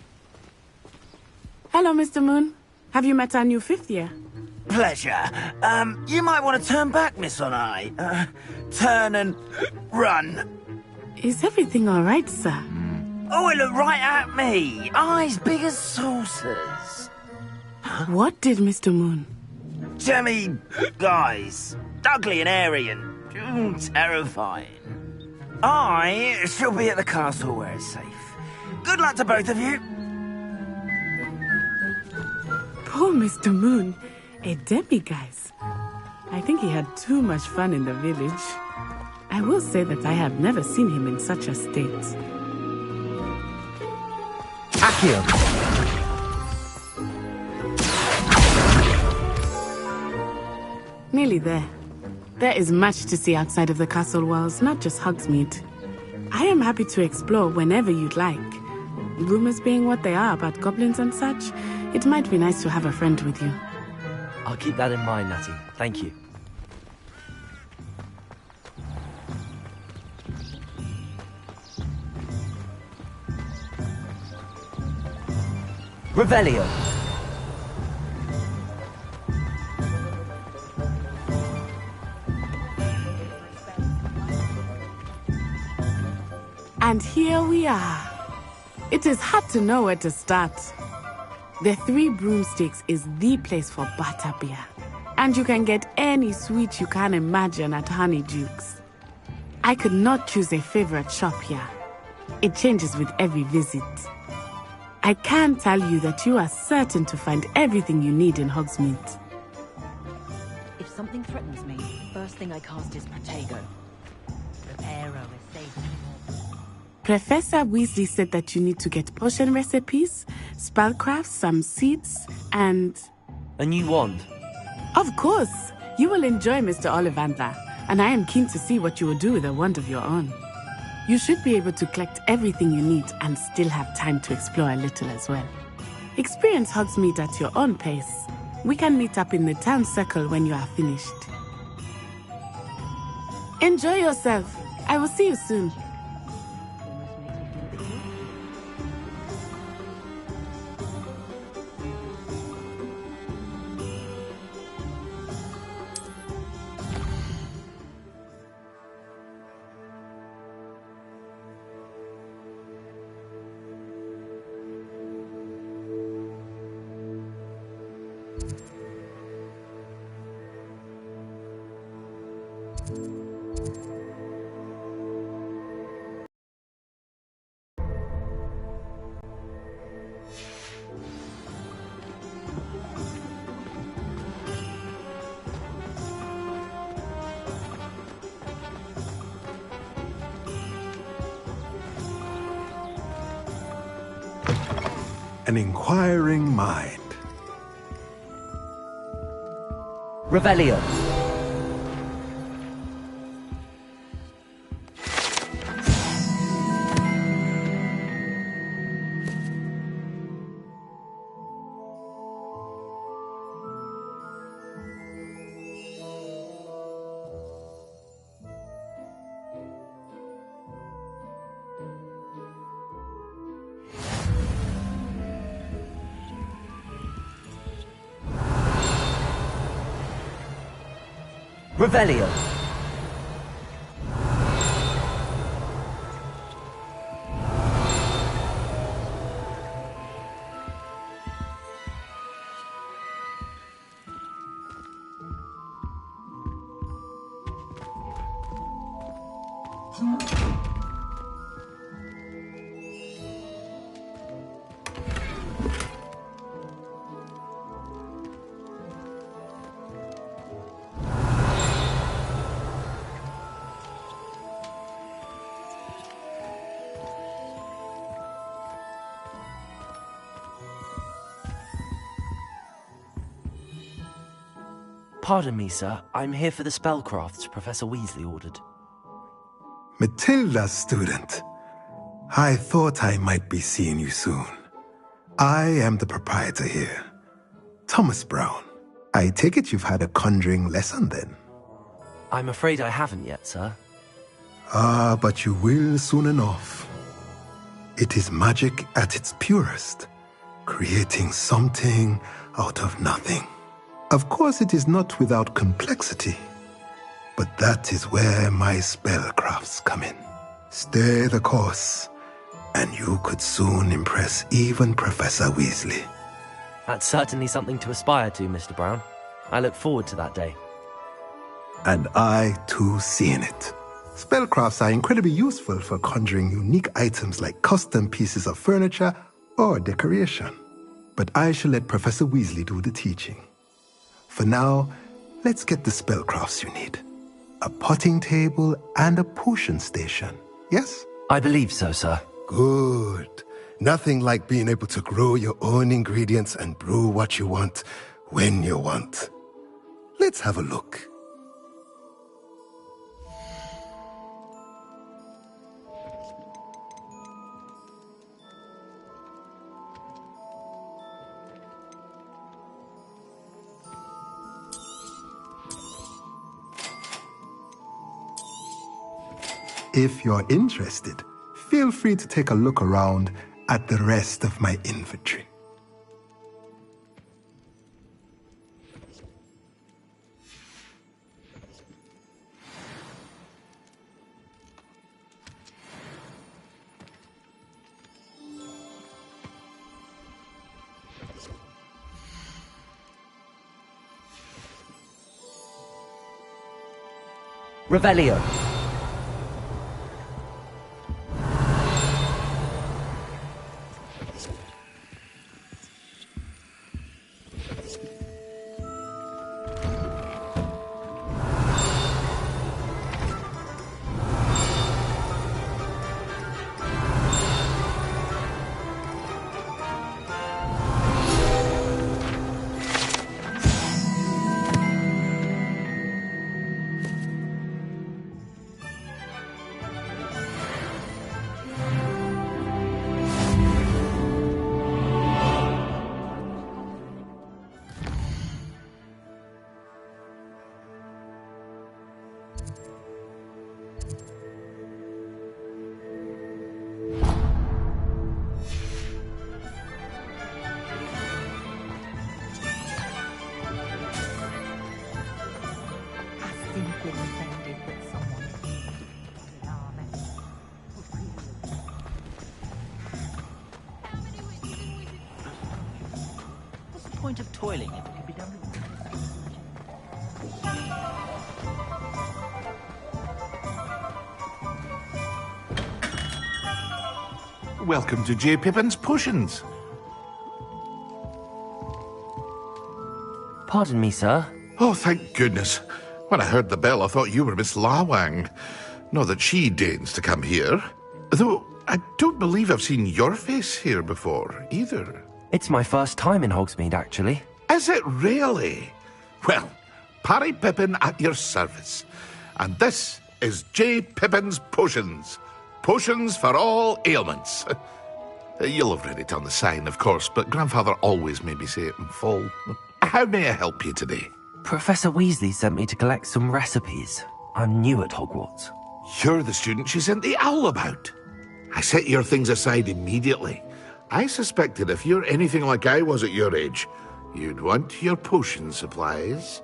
Hello, Mr. Moon. Have you met our new fifth year? Pleasure. You might want to turn back, Miss Onai. Turn and run. Is everything all right, sir? Oh, it looked right at me. Eyes big as saucers. What did Mr. Moon? Jemmy guys. Ugly and airy and terrifying. I shall be at the castle where it's safe. Good luck to both of you. Poor Mr. Moon. A demiguise. I think he had too much fun in the village. I will say that I have never seen him in such a state. Accio. Nearly there. There is much to see outside of the castle walls, not just Hogsmeade. I am happy to explore whenever you'd like. Rumors being what they are about goblins and such, it might be nice to have a friend with you. I'll keep that in mind, Natty. Thank you. Revelio. And here we are. It is hard to know where to start. The Three Broomsticks is the place for butterbeer. And you can get any sweet you can imagine at Honeydukes. I could not choose a favorite shop here. It changes with every visit. I can tell you that you are certain to find everything you need in Hogsmeade. If something threatens me, first thing I cast is Protego. The arrow is safe anymore. Professor Weasley said that you need to get potion recipes, spellcrafts, some seeds, and... A new wand? Of course! You will enjoy Mr. Ollivander, and I am keen to see what you will do with a wand of your own. You should be able to collect everything you need and still have time to explore a little as well. Experience Hogsmeade at your own pace. We can meet up in the town circle when you are finished. Enjoy yourself. I will see you soon. An inquiring mind. Revelio. Revelio. Pardon me, sir. I'm here for the spellcrafts Professor Weasley ordered. Matilda, student. I thought I might be seeing you soon. I am the proprietor here, Thomas Brown. I take it you've had a conjuring lesson then? I'm afraid I haven't yet, sir. Ah, but you will soon enough. It is magic at its purest, creating something out of nothing. Of course, it is not without complexity, but that is where my spellcrafts come in. Stay the course, and you could soon impress even Professor Weasley. That's certainly something to aspire to, Mr. Brown. I look forward to that day. And I, too, seeing it. Spellcrafts are incredibly useful for conjuring unique items like custom pieces of furniture or decoration. But I shall let Professor Weasley do the teaching. For now, let's get the spellcrafts you need. A potting table and a potion station, yes? I believe so, sir. Good. Nothing like being able to grow your own ingredients and brew what you want when you want. Let's have a look. If you're interested, feel free to take a look around at the rest of my inventory. Revelio. point of toiling if it could be done with... Welcome to J. Pippin's Potions. Pardon me, sir. Oh, thank goodness. When I heard the bell, I thought you were Miss Lawang. Not that she deigns to come here. Though, I don't believe I've seen your face here before, either. It's my first time in Hogsmeade, actually. Is it really? Well, Parry Pippin at your service. And this is J. Pippin's Potions. Potions for all ailments. You'll have read it on the sign, of course, but Grandfather always made me say it in full. How may I help you today? Professor Weasley sent me to collect some recipes. I'm new at Hogwarts. You're the student she sent the owl about. I set your things aside immediately. I suspected if you're anything like I was at your age, you'd want your potion supplies.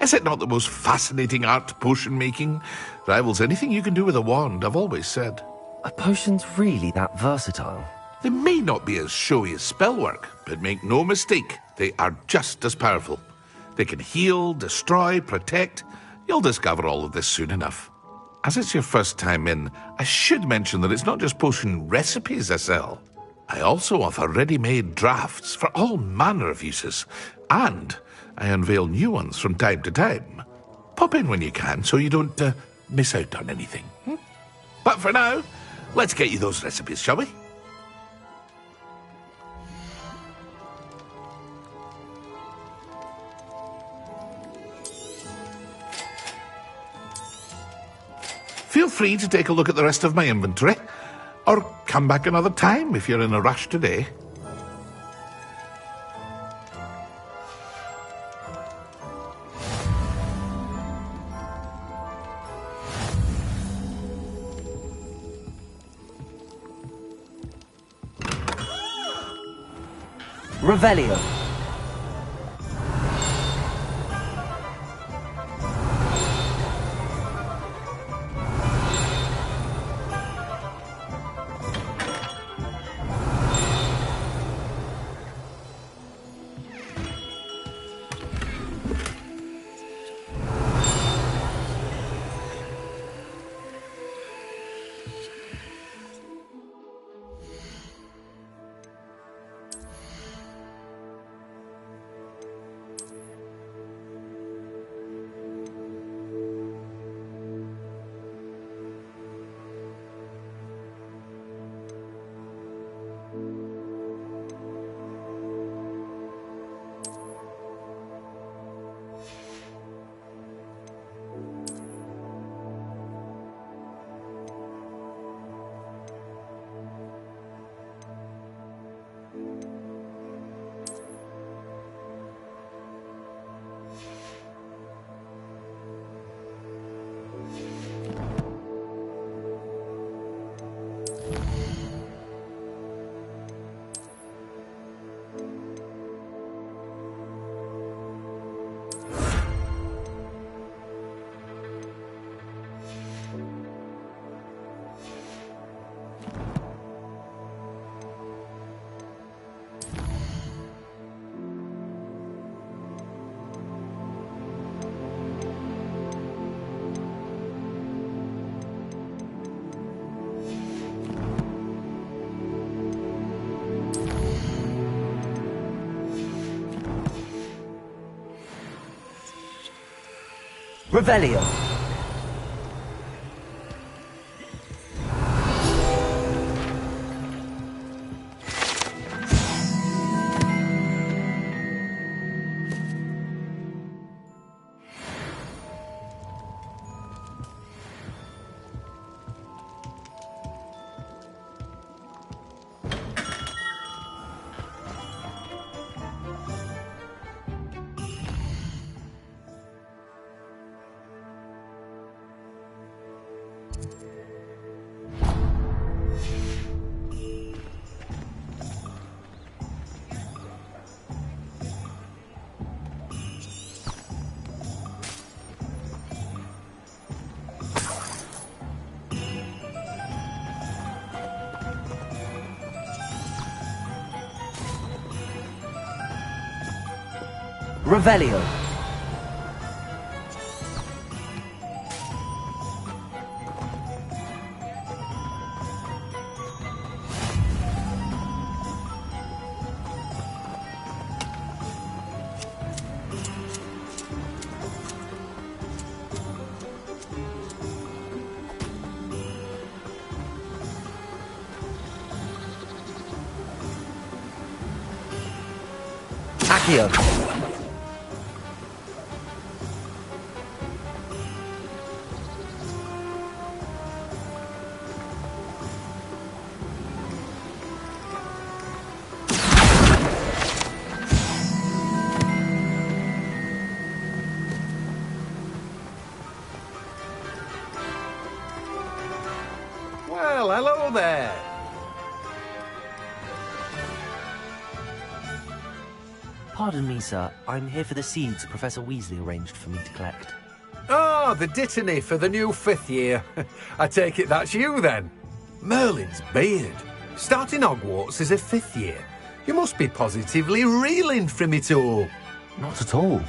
Is it not the most fascinating art, potion making? Rivals anything you can do with a wand, I've always said. Are potions really that versatile? They may not be as showy as spellwork, but make no mistake, they are just as powerful. They can heal, destroy, protect. You'll discover all of this soon enough. As it's your first time in, I should mention that it's not just potion recipes I sell. I also offer ready-made drafts for all manner of uses, and I unveil new ones from time to time. Pop in when you can so you don't miss out on anything. But for now, let's get you those recipes, shall we? Feel free to take a look at the rest of my inventory, or come back another time if you're in a rush today. Revelio. Revelio. Revelio. Accio. Well, hello there. Pardon me, sir. I'm here for the seeds Professor Weasley arranged for me to collect. Oh, the dittany for the new 5th year. I take it that's you, then. Merlin's beard. Starting Hogwarts as a 5th year. You must be positively reeling from it all. Not at all.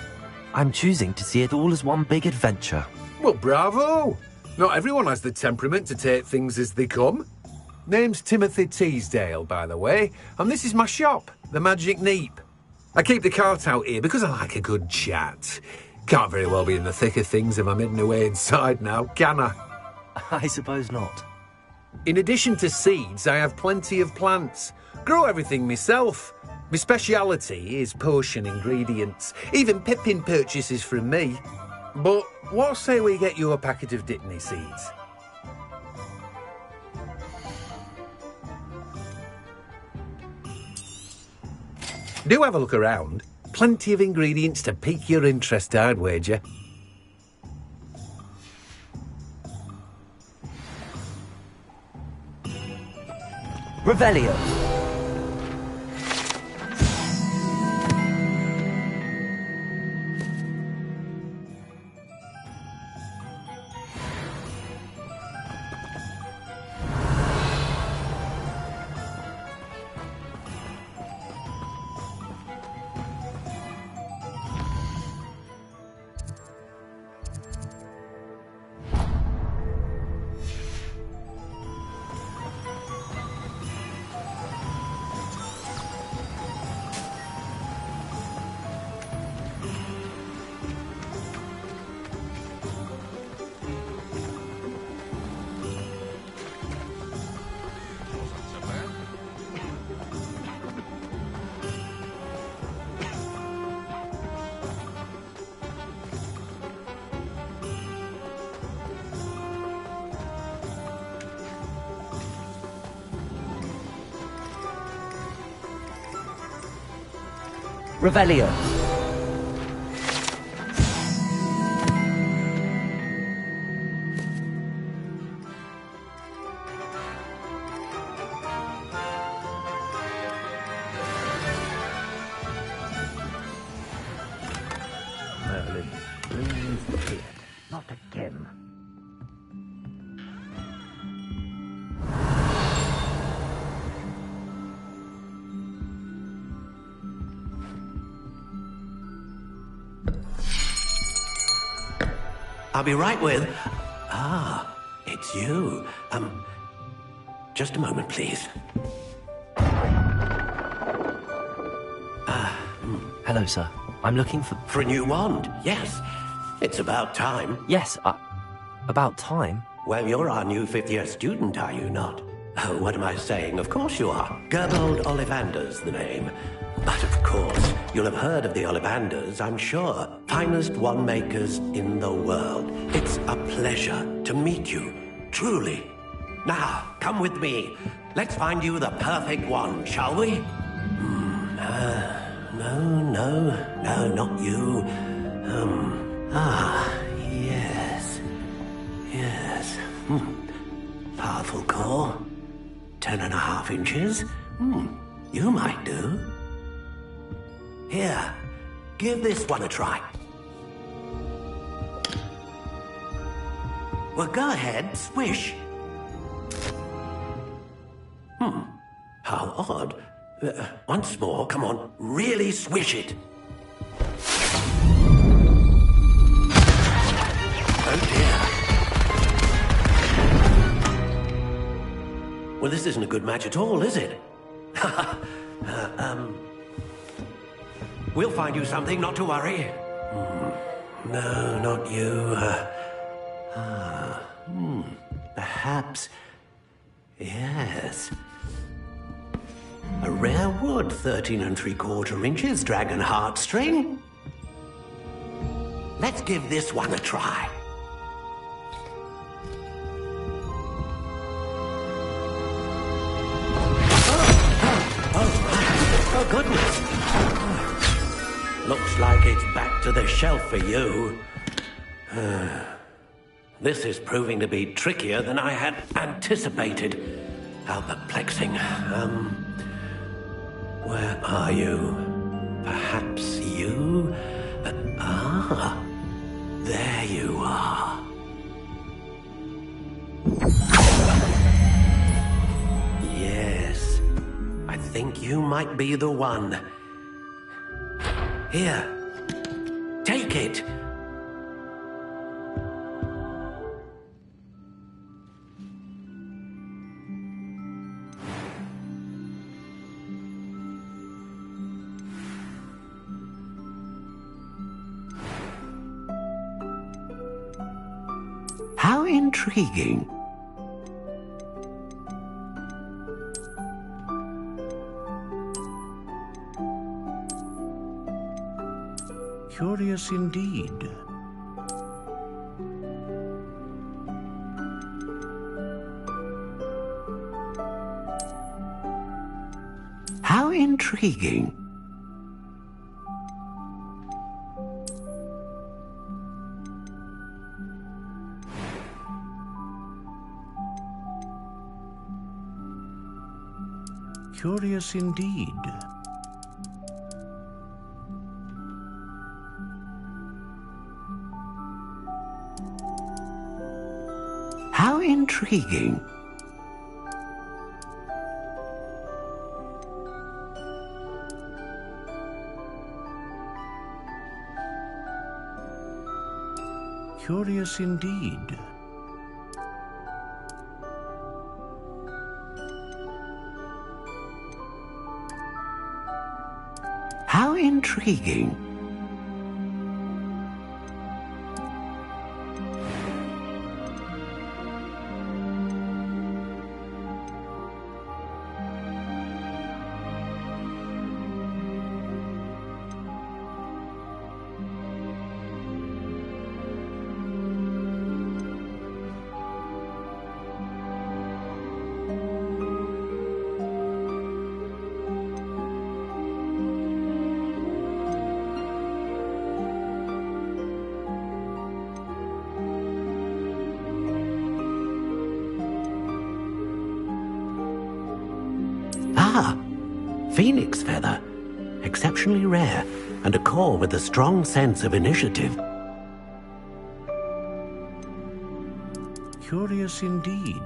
I'm choosing to see it all as one big adventure. Well, bravo. Not everyone has the temperament to take things as they come. Name's Timothy Teasdale, by the way, and this is my shop, the Magic Neep. I keep the cart out here because I like a good chat. Can't very well be in the thick of things if I'm hidden away inside now, can I? I suppose not. In addition to seeds, I have plenty of plants. Grow everything myself. My speciality is potion ingredients. Even Pippin purchases from me. But what say we get you a packet of Dittany seeds? Do have a look around. Plenty of ingredients to pique your interest, I'd wager. Revelio. Revelio. Merlin, please, not again. I'll be right with... Ah, it's you. Just a moment, please. Hello, sir. I'm looking for... For a new wand, yes. It's about time. Yes, about time? Well, you're our new 5th-year student, are you not? Oh, what am I saying? Of course you are. Gerbold Ollivander's the name. But of course, you'll have heard of the Ollivanders, I'm sure. Finest wand makers in the world. It's a pleasure to meet you, truly. Now, come with me. Let's find you the perfect wand, shall we? No, not you. Yes. Powerful core. 10.5 inches. You might do. Here, give this one a try. Well, go ahead, swish. How odd. Once more, come on, really swish it. Well, this isn't a good match at all, is it? We'll find you something, not to worry. No, not you. Perhaps... Yes. A rare wood, 13 3/4 inches, dragon heartstring. Let's give this one a try. Oh, goodness. Looks like it's back to the shelf for you. This is proving to be trickier than I had anticipated. How perplexing. Where are you? Perhaps you? There you are. Yes, I think you might be the one. Here, take it. How intriguing. Curious indeed. How intriguing. Curious indeed. How intriguing. Curious indeed. How intriguing. Phoenix feather. Exceptionally rare, and a core with a strong sense of initiative. Curious indeed.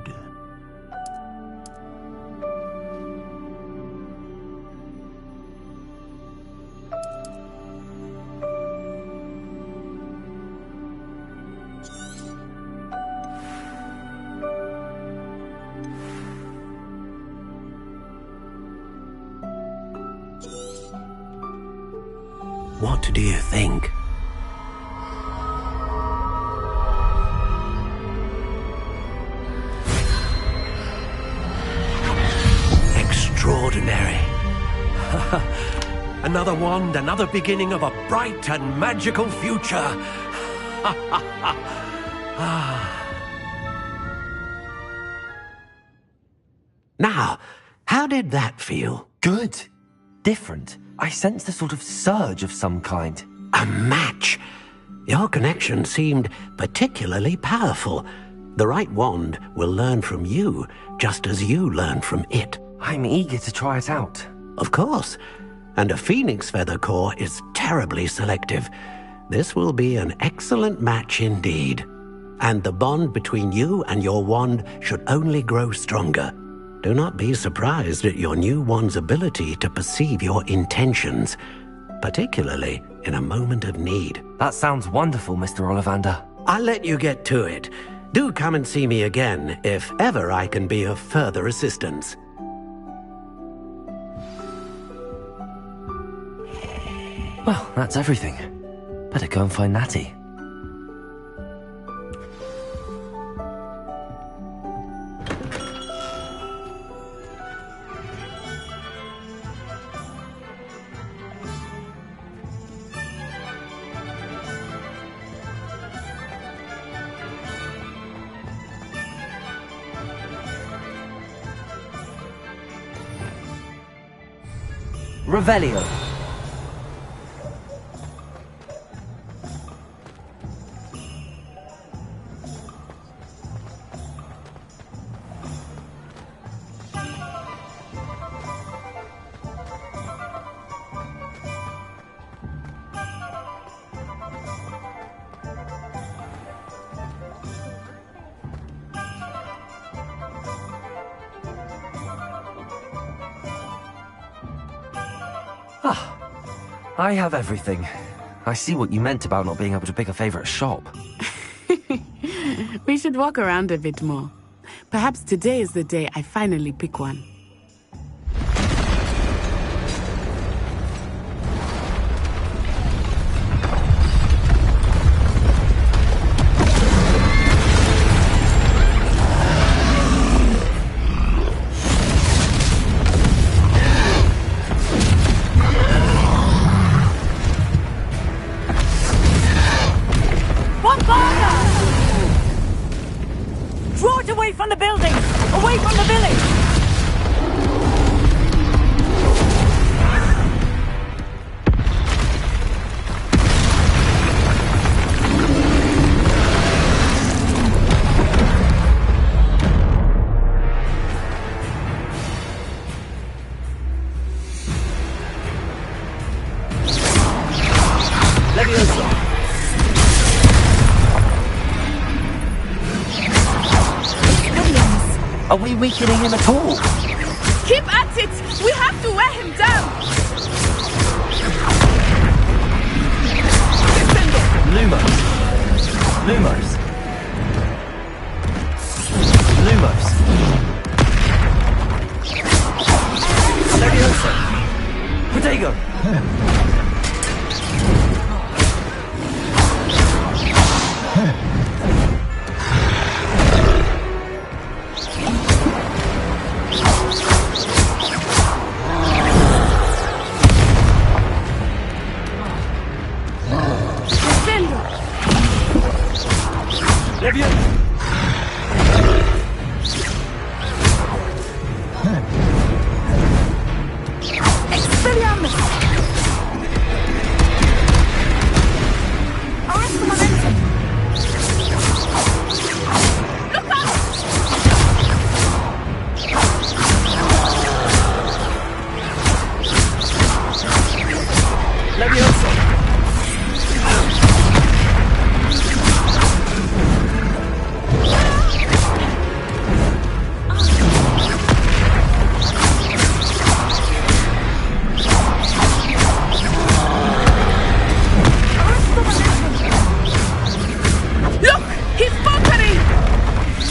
What do you think? Extraordinary. Another wand, another beginning of a bright and magical future. Now, how did that feel? Good. Different. I sensed a sort of surge of some kind. A match. Your connection seemed particularly powerful. The right wand will learn from you, just as you learn from it. I'm eager to try it out. Of course. And a phoenix feather core is terribly selective. This will be an excellent match indeed. And the bond between you and your wand should only grow stronger. Do not be surprised at your new wand's ability to perceive your intentions, particularly in a moment of need. That sounds wonderful, Mr. Ollivander. I'll let you get to it. Do come and see me again if ever I can be of further assistance. Well, that's everything. Better go and find Natty. Revelio. I have everything. I see what you meant about not being able to pick a favorite shop. We should walk around a bit more. Perhaps today is the day I finally pick one. Are we weakening him at all? Keep at it! We have to wear him down! Lumos. Lumos. Lumos. Leviosa. Protego.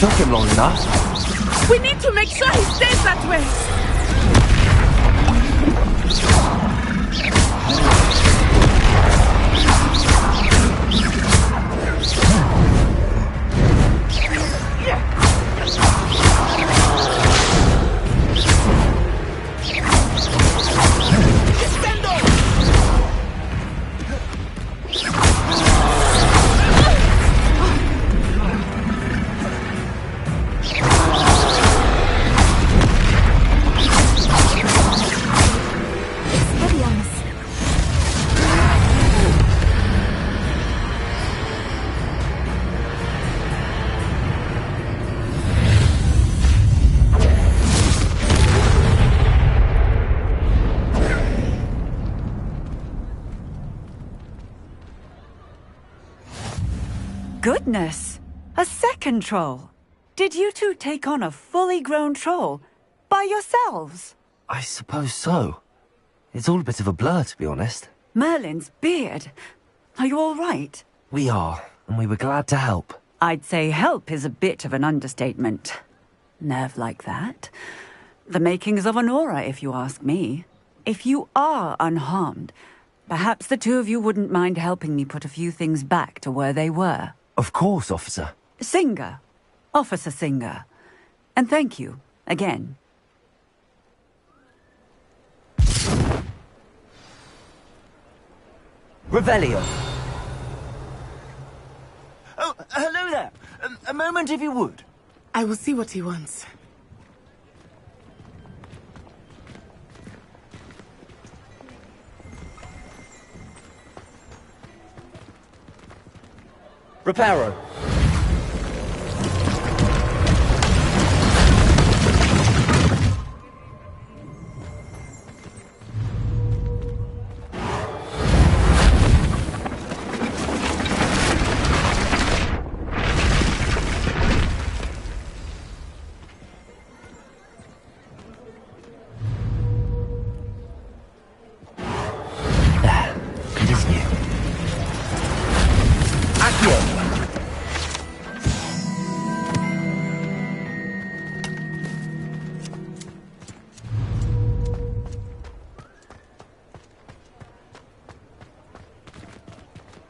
Took him long enough. We need to make sure he stays that way. Goodness! A second troll! Did you two take on a fully grown troll by yourselves? I suppose so. It's all a bit of a blur, to be honest. Merlin's beard. Are you all right? We are, and we were glad to help. I'd say help is a bit of an understatement. Nerve like that. The makings of an aura, if you ask me. If you are unharmed, perhaps the two of you wouldn't mind helping me put a few things back to where they were. Of course, officer. Singer. Officer Singer. And thank you, again. Revelio. Oh, hello there. A moment if you would. I will see what he wants. Reparo.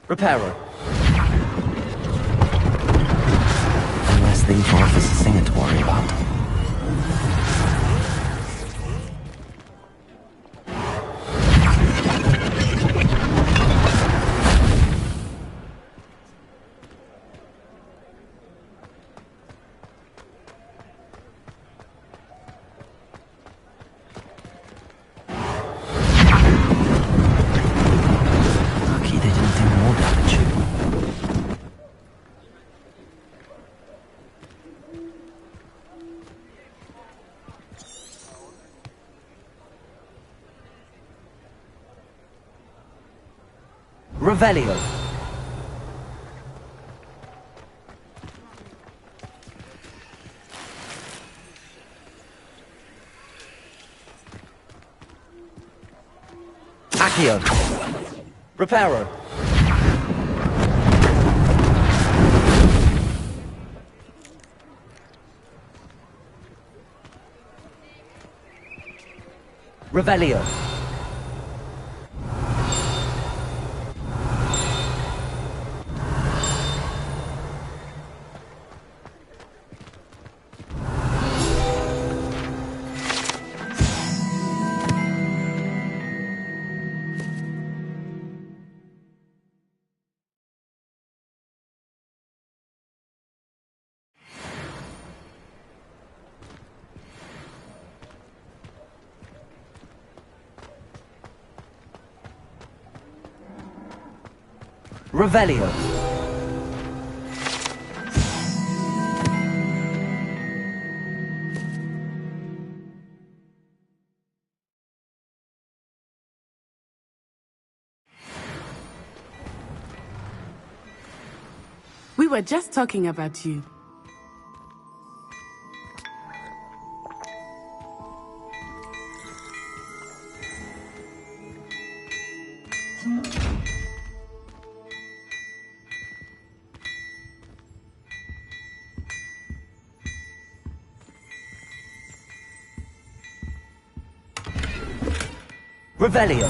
Reparo. One less thing for Officer Singer to worry about. Revelio. Accio. Reparo. Revelio. Revelio. We were just talking about you. Revelio.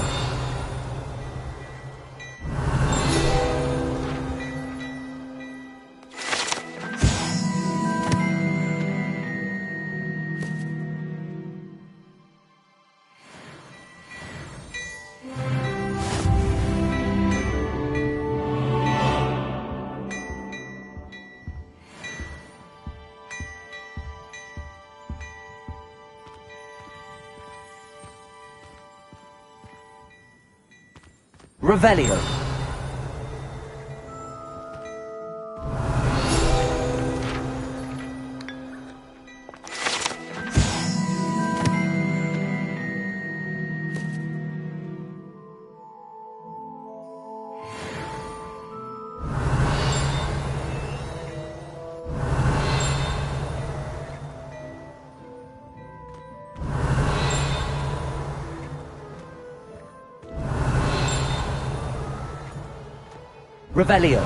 Revelio. Revelio.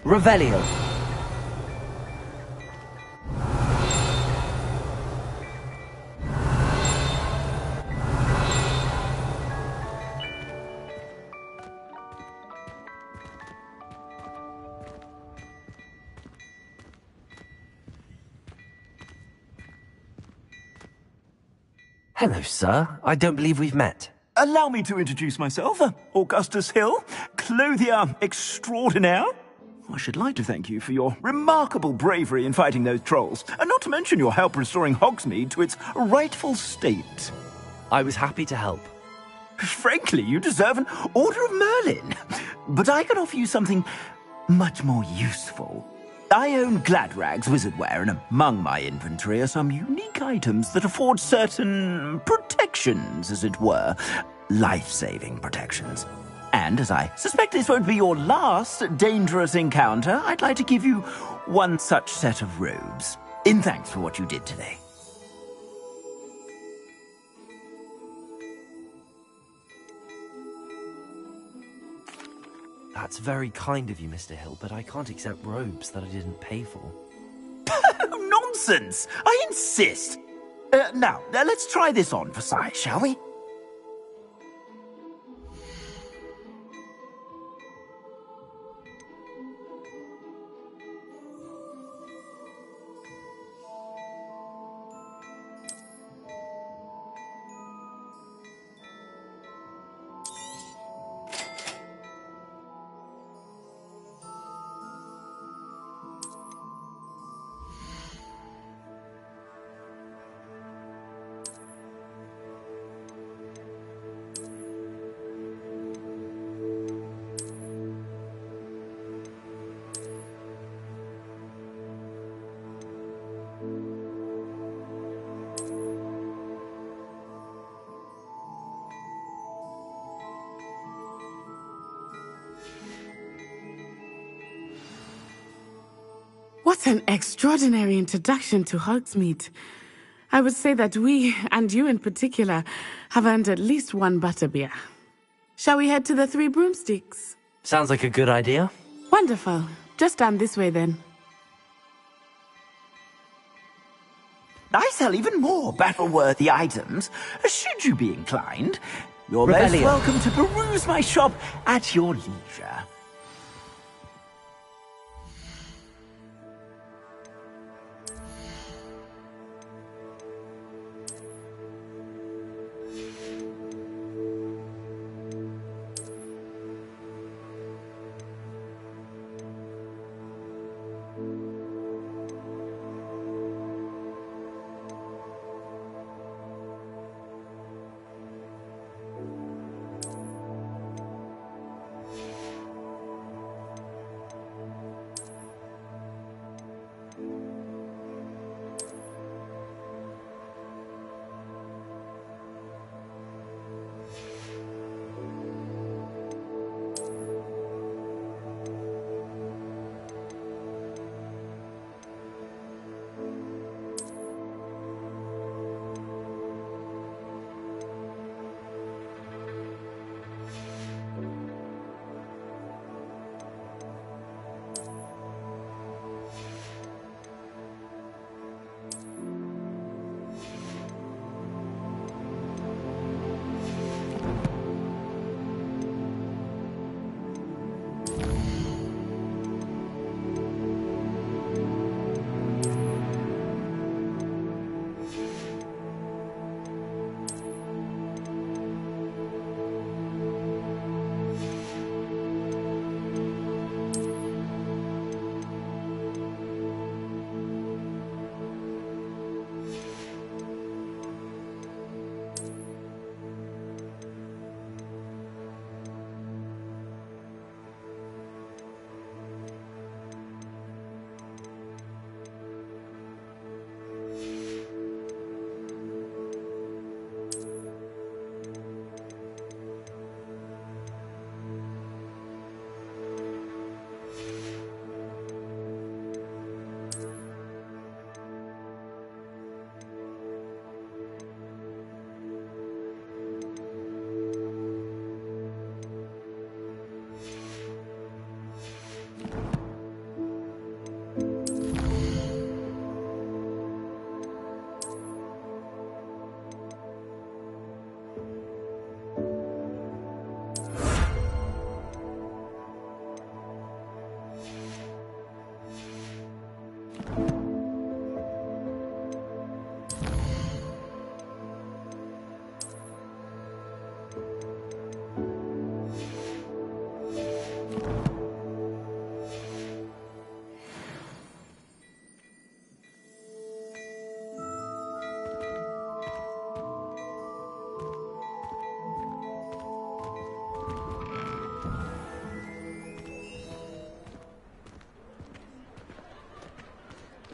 Revelio. Hello, sir. I don't believe we've met. Allow me to introduce myself. Augustus Hill, clothier extraordinaire. I should like to thank you for your remarkable bravery in fighting those trolls, and not to mention your help restoring Hogsmeade to its rightful state. I was happy to help. Frankly, you deserve an Order of Merlin. But I can offer you something much more useful. I own Gladrag's wizardware, and among my inventory are some unique items that afford certain protections, as it were. Life-saving protections. And as I suspect this won't be your last dangerous encounter, I'd like to give you one such set of robes, in thanks for what you did today. That's very kind of you, Mr. Hill, but I can't accept robes that I didn't pay for. Nonsense! I insist! Now, let's try this on for size, shall we? What an extraordinary introduction to Hogsmeade. I would say that we, and you in particular, have earned at least one butterbeer. Shall we head to the Three Broomsticks? Sounds like a good idea. Wonderful. Just down this way then. I sell even more battle-worthy items, should you be inclined. You're Rebellion. most welcome to peruse my shop at your leisure.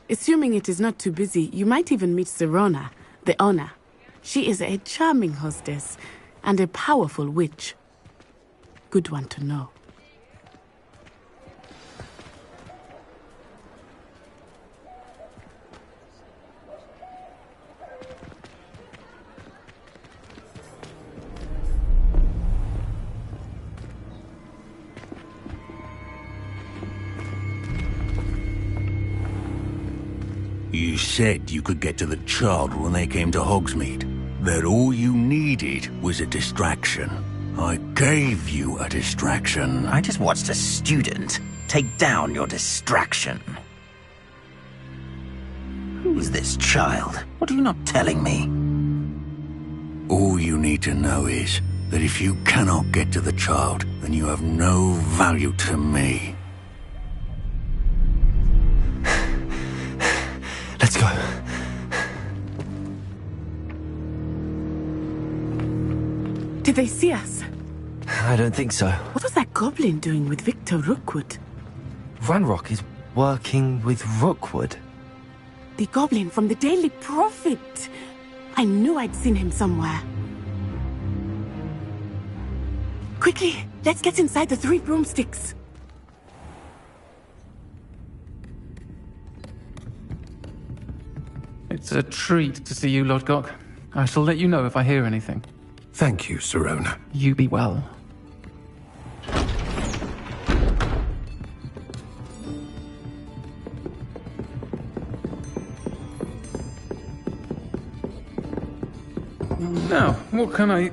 Assuming it is not too busy, you might even meet Sirona, the owner. She is a charming hostess and a powerful witch. Good one to know. You said you could get to the child when they came to Hogsmeade. That all you needed was a distraction. I gave you a distraction. I just watched a student take down your distraction. Who's this child? What are you not telling me? All you need to know is that if you cannot get to the child, then you have no value to me. Let's go. Did they see us? I don't think so. What was that goblin doing with Victor Rookwood? Ranrock is working with Rookwood. The goblin from the Daily Prophet. I knew I'd seen him somewhere. Quickly, let's get inside the 3 broomsticks. It's a treat to see you, Lodgok. I shall let you know if I hear anything. Thank you, Sirona. You be well. Now, what can I...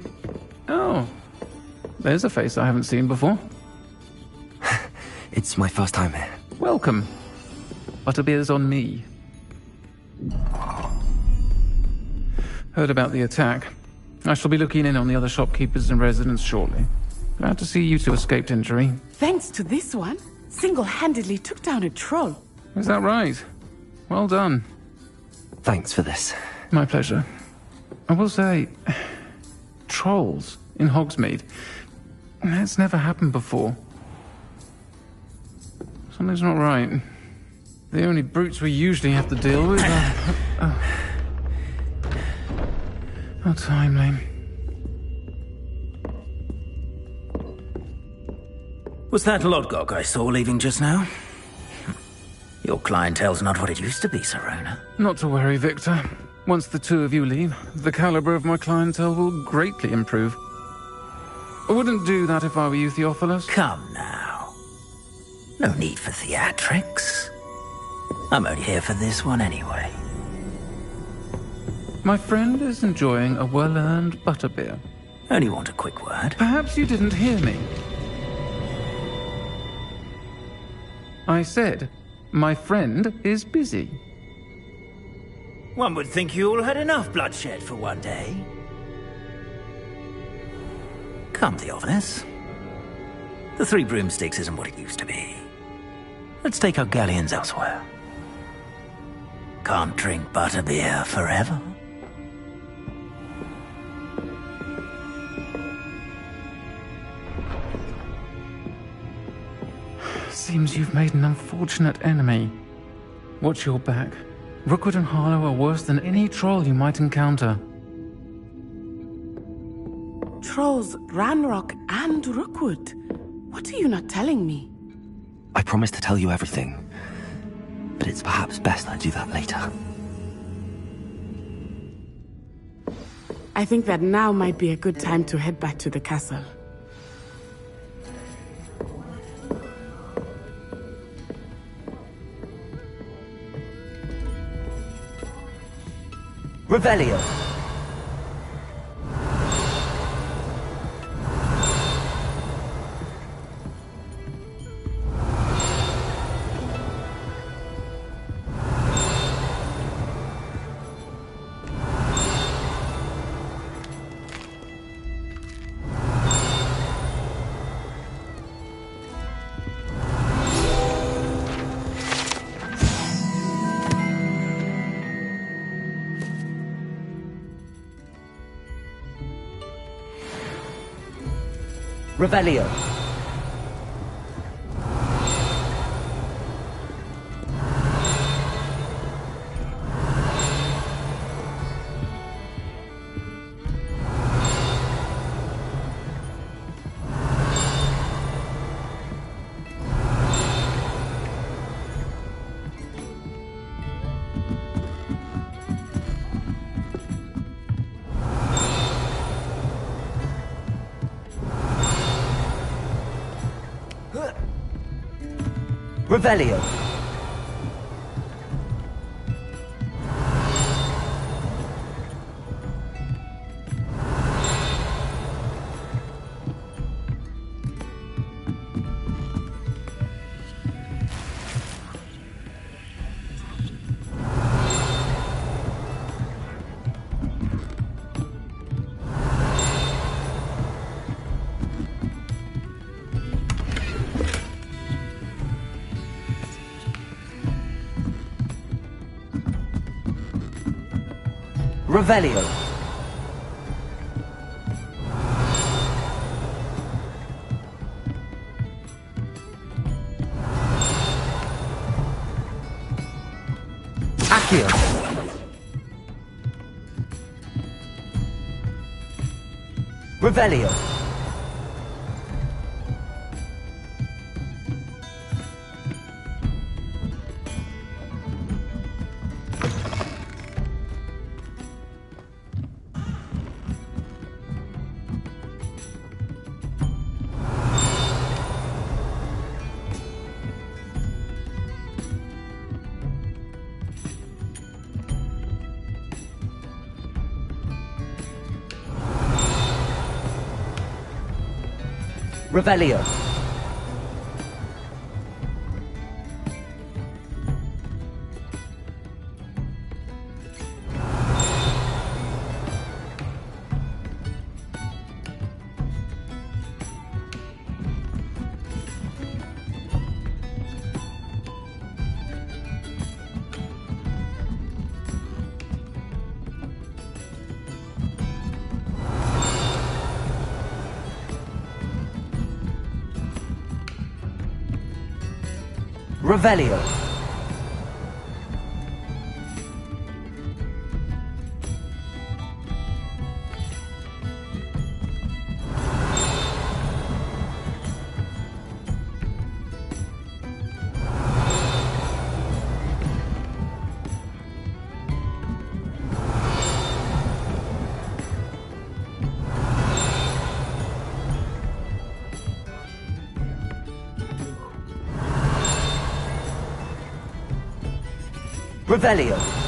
Oh, there's a face I haven't seen before. It's my first time here. Welcome. Butterbeer's on me. Heard about the attack. I shall be looking in on the other shopkeepers and residents shortly. Glad to see you two escaped injury. Thanks to this one, single-handedly took down a troll. Is that right? Well done. Thanks for this. My pleasure. I will say, trolls in Hogsmeade. That's never happened before. Something's not right. The only brutes we usually have to deal with are... How timely. Was that Lodgok I saw leaving just now? Your clientele's not what it used to be, Sirona. Not to worry, Victor. Once the two of you leave, the caliber of my clientele will greatly improve. I wouldn't do that if I were you, Theophilus. Come now. No need for theatrics. I'm only here for this one anyway. My friend is enjoying a well-earned butterbeer. Only want a quick word. Perhaps you didn't hear me. I said, my friend is busy. One would think you all had enough bloodshed for one day. Come, Theophilus. The 3 broomsticks isn't what it used to be. Let's take our galleons elsewhere. Can't drink butterbeer forever. Seems you've made an unfortunate enemy. Watch your back. Rookwood and Harlow are worse than any troll you might encounter. Trolls, Ranrock, and Rookwood. What are you not telling me? I promise to tell you everything, but it's perhaps best I do that later. I think that now might be a good time to head back to the castle. Revelio. Revelio. Revelio. Revelio. Accio. Revelio. Revelio. Revelio. Revelio.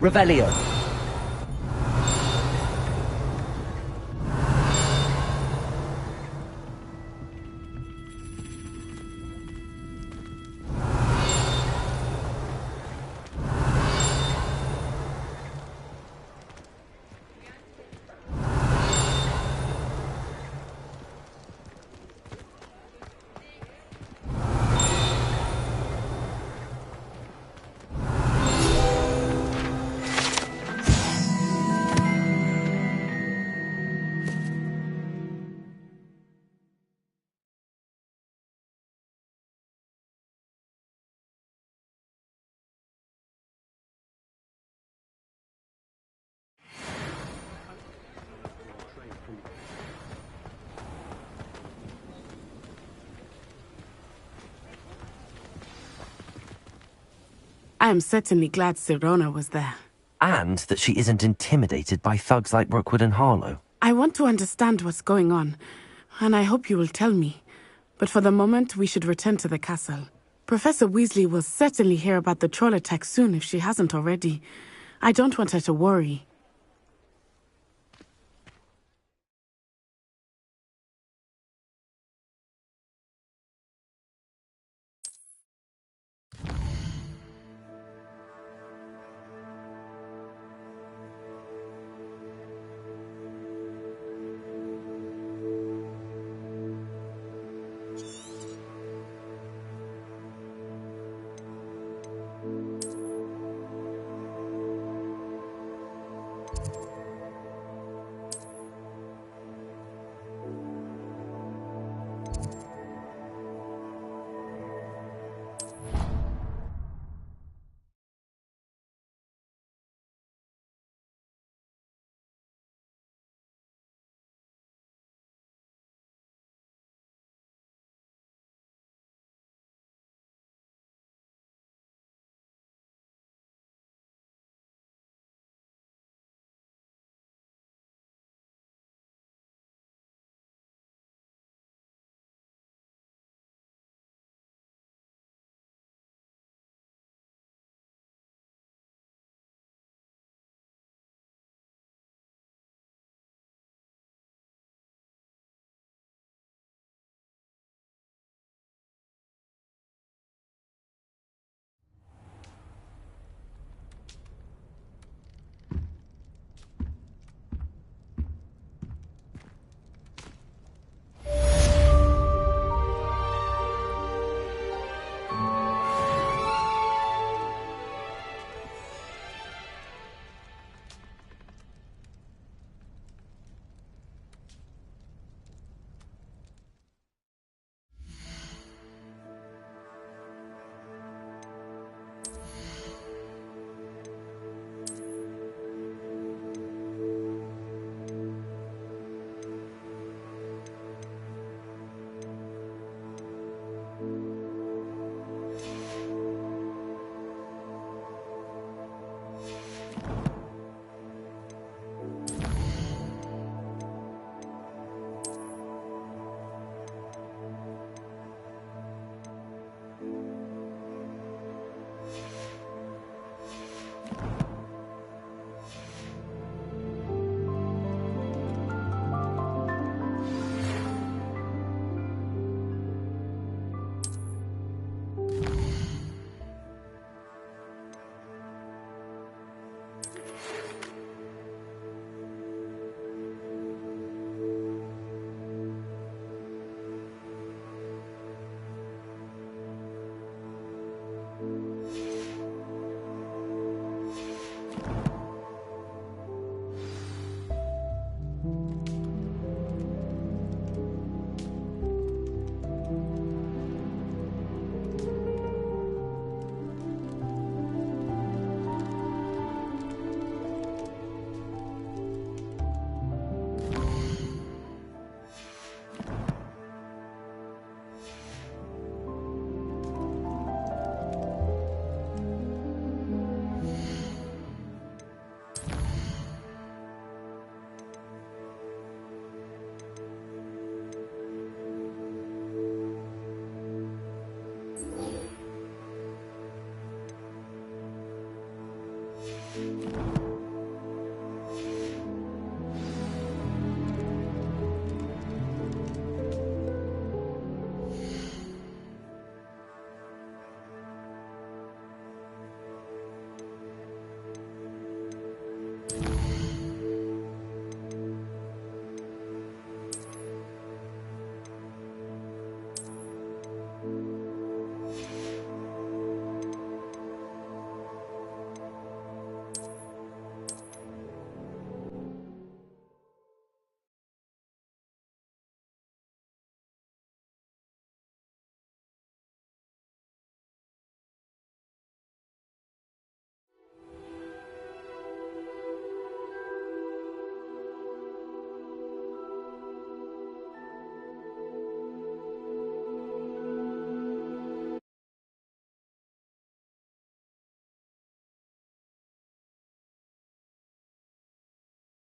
Revelio. I am certainly glad Sirona was there. And that she isn't intimidated by thugs like Rookwood and Harlow. I want to understand what's going on, and I hope you will tell me. But for the moment, we should return to the castle. Professor Weasley will certainly hear about the troll attack soon if she hasn't already. I don't want her to worry.